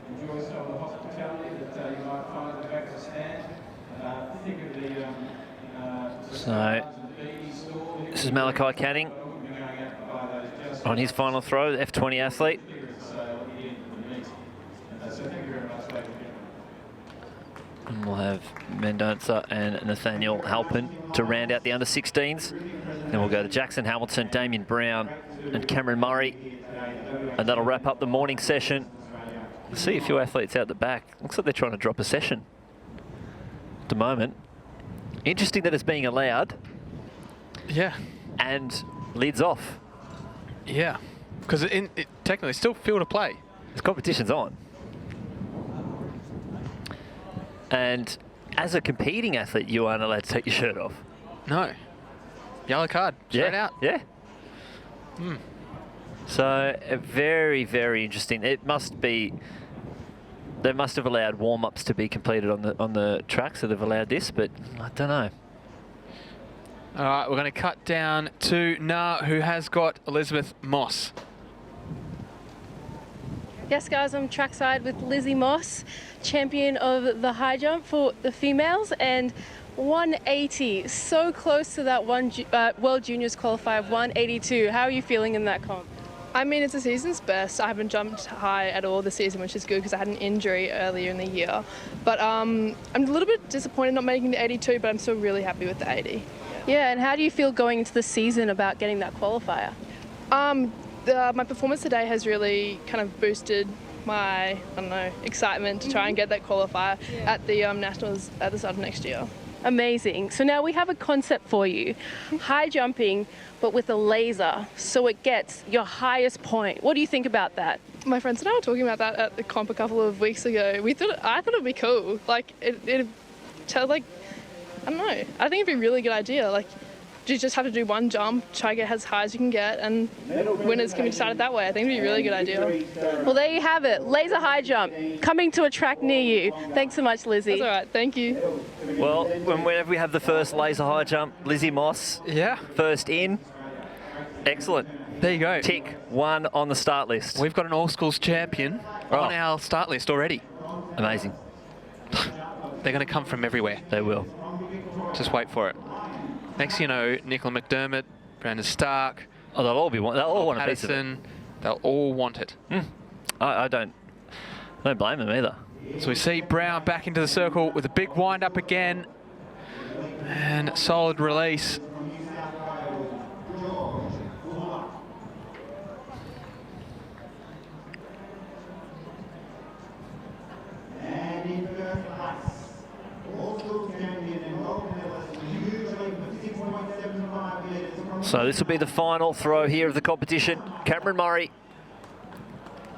enjoy some of the hospitality that you might find at the back of the stand. Think of the So, this is Malachi Canning on his final throw, the F20 athlete. And we'll have Mendoza and Nathaniel Halpin to round out the under-16s. Then we'll go to Jackson Hamilton, Damien Brown and Cameron Murray. And that'll wrap up the morning session. See a few athletes out the back. Looks like they're trying to drop a session at the moment. Interesting that it's being allowed. Yeah. And lids off. Yeah. Because it technically still field of play. This competition's on. And as a competing athlete, you aren't allowed to take your shirt off. No. Yellow card. Straight out. Yeah. So very, very interesting. It must be. They must have allowed warm-ups to be completed on the track, so they've allowed this. But I don't know. All right, we're going to cut down to Nah, who has got Elizabeth Moss. Yes, guys, I'm trackside with Lizzie Moss, champion of the high jump for the females, and 180, so close to that World Juniors qualifier of 182. How are you feeling in that comp? I mean, it's a season's best. I haven't jumped high at all this season, which is good because I had an injury earlier in the year. But I'm a little bit disappointed not making the 82, but I'm still really happy with the 80. Yeah, and how do you feel going into the season about getting that qualifier? My performance today has really kind of boosted my, excitement to try and get that qualifier at the Nationals at the start of next year. Amazing. So now we have a concept for you. High jumping, but with a laser, so it gets your highest point. What do you think about that? My friends and I were talking about that at the comp a couple of weeks ago. I thought it'd be cool. Like, I don't know. I think it'd be a really good idea. Like, you just have to do one jump, try to get as high as you can get, and winners can be decided that way. I think it'd be a really good idea. Well, there you have it. Laser high jump coming to a track near you. Thanks so much, Lizzie. That's all right. Thank you. Well, whenever we have the first laser high jump, Lizzie Moss, first in. Excellent. There you go. Tick 1 on the start list. We've got an all-schools champion on our start list already. Amazing. They're going to come from everywhere. They will. Just wait for it. Next, you know, Nicola McDermott, Brandon Stark. Oh, they'll all want a piece of it. Patterson, they'll all want it. I don't blame them either. So we see Brown back into the circle with a big wind up again. And solid release. And in first place, all-school champion and gold medalist, usually 56.75 metres. So this will be the final throw here of the competition. Cameron Murray,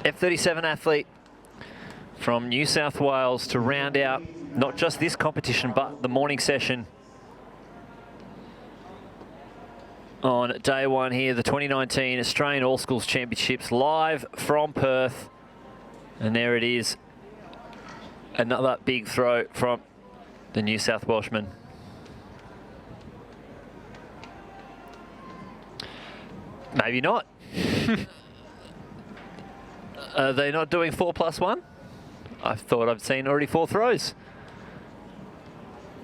F37 athlete from New South Wales, to round out not just this competition but the morning session on day 1 here, the 2019 Australian All Schools Championships, live from Perth. And there it is, another big throw from the New South Welshman. Maybe not. Are they not doing 4+1? I thought I'd seen already 4 throws.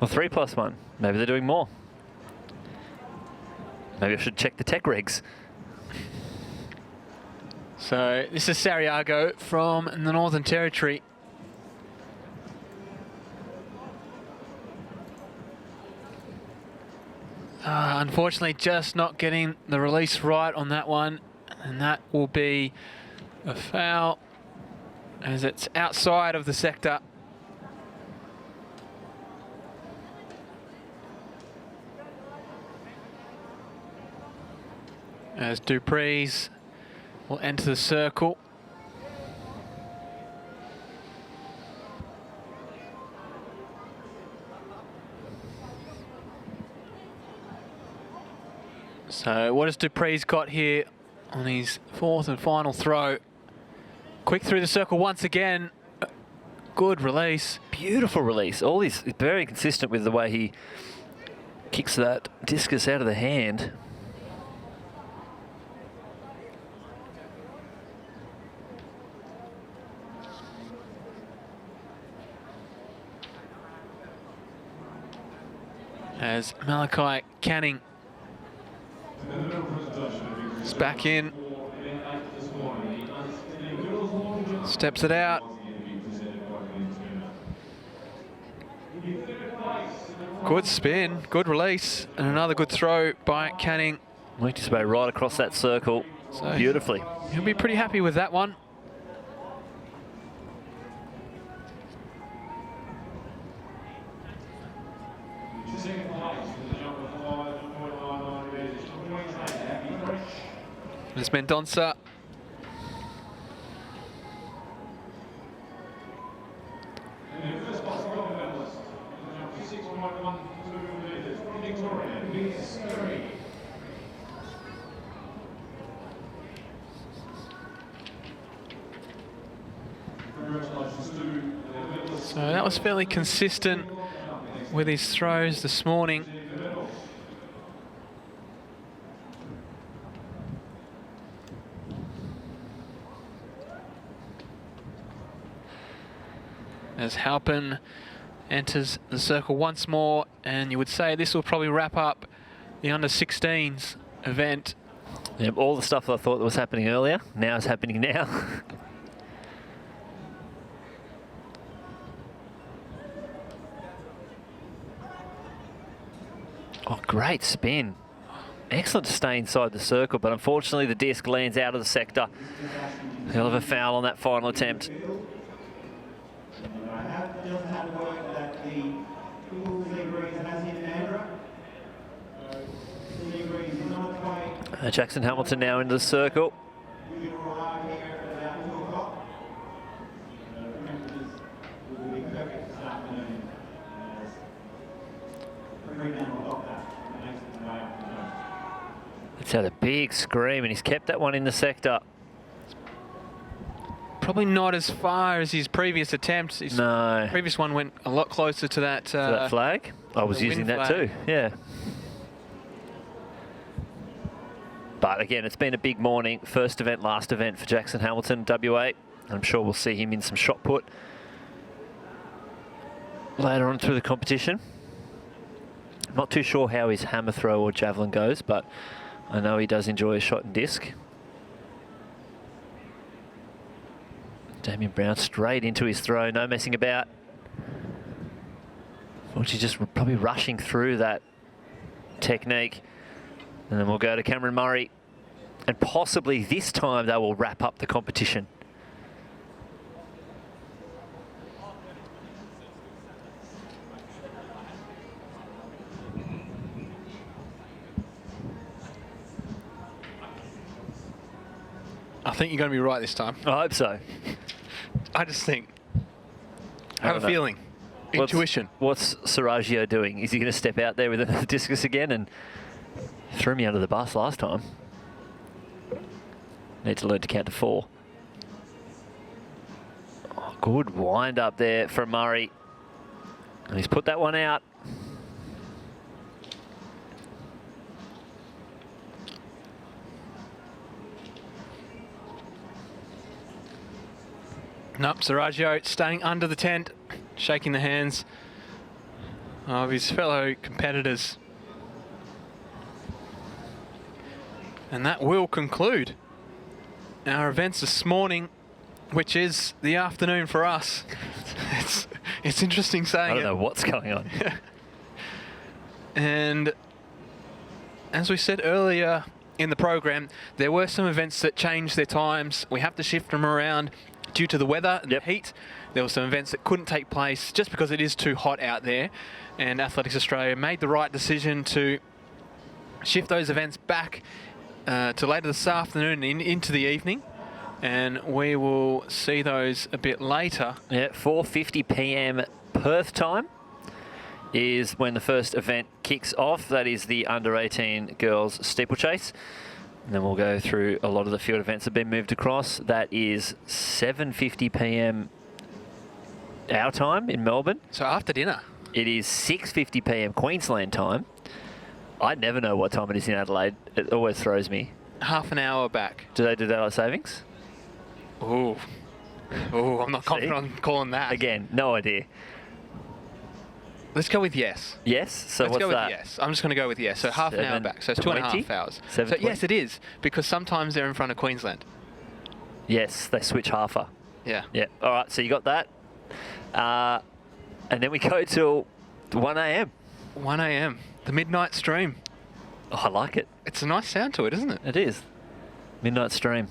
Or 3+1. Maybe they're doing more. Maybe I should check the tech regs. So this is Sariago from the Northern Territory. Unfortunately, just not getting the release right on that one. And that will be a foul as it's outside of the sector. As Dupree's will enter the circle. So what has Dupree's got here on his 4th and final throw? Quick through the circle once again. Good release. Beautiful release. All is very consistent with the way he kicks that discus out of the hand. As Malachi Canning is back in. Steps it out. Good spin, good release, and another good throw by Canning. Worked his way right across that circle beautifully. He'll be pretty happy with that one. It's Mendonça. So that was fairly consistent with his throws this morning. As Halpin enters the circle once more, and you would say this will probably wrap up the under-16s event. Yep, all the stuff that I thought that was happening earlier, now is happening now. Oh, great spin. Excellent to stay inside the circle, but unfortunately the disc lands out of the sector. Hell of a foul on that final attempt. Jackson Hamilton now into the circle. It's had a big scream and he's kept that one in the sector. Probably not as far as his previous attempts. His previous one went a lot closer to that, that flag. I was using that too, yeah. But again, it's been a big morning. First event, last event for Jackson Hamilton, WA. I'm sure we'll see him in some shot put later on through the competition. Not too sure how his hammer throw or javelin goes, but I know he does enjoy a shot and disc. Damien Brown straight into his throw, no messing about. She's just probably rushing through that technique. And then we'll go to Cameron Murray. And possibly this time they will wrap up the competition. I think you're going to be right this time. I hope so. I just think. I have a feeling. Intuition. What's Seragio doing? Is he going to step out there with a discus again? And threw me under the bus last time. Need to learn to count to 4. Oh, good wind up there from Murray. And he's put that one out. Nope, Seragio staying under the tent, shaking the hands of his fellow competitors. And that will conclude our events this morning, which is the afternoon for us. It's interesting saying it. I don't know what's going on. And as we said earlier in the program, there were some events that changed their times. We have to shift them around due to the weather and the heat. There were some events that couldn't take place just because it is too hot out there. And Athletics Australia made the right decision to shift those events back to later this afternoon and into the evening. And we will see those a bit later. Yeah, 4:50 p.m. Perth time is when the first event kicks off. That is the under-18 girls steeplechase. And then we'll go through a lot of the field events that have been moved across. That is 7:50 p.m. our time in Melbourne. So after dinner. It is 6:50 p.m. Queensland time. I never know what time it is in Adelaide. It always throws me. Half an hour back. Do they do daylight savings? Oh, I'm not confident on calling that. Again, no idea. Let's go with yes. Yes? So Let's what's go with that? yes. I'm just going to go with yes. So half an hour back. So it's 2.5 hours. So yes, it is, because sometimes they're in front of Queensland. Yes, they switch halfer. Yeah. Yeah. All right, so you got that. And then we go till 1 a.m. 1 a.m. The midnight stream. Oh, I like it. It's a nice sound to it, isn't it? It is. Midnight stream.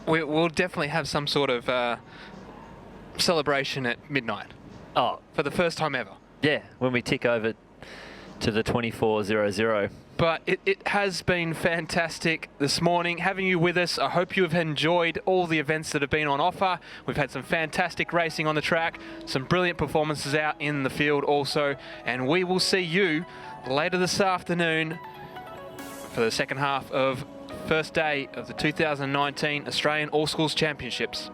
We'll definitely have some sort of celebration at midnight. Oh. For the first time ever. Yeah, when we tick over to the 24:00. But it has been fantastic this morning having you with us. I hope you have enjoyed all the events that have been on offer. We've had some fantastic racing on the track, some brilliant performances out in the field also, and we will see you later this afternoon for the second half of first day of the 2019 Australian All Schools Championships.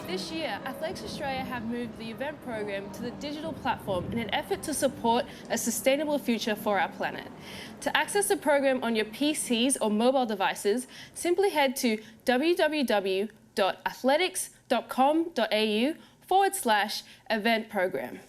This year, Athletics Australia have moved the event program to the digital platform in an effort to support a sustainable future for our planet. To access the program on your PCs or mobile devices, simply head to www.athletics.com.au/event program.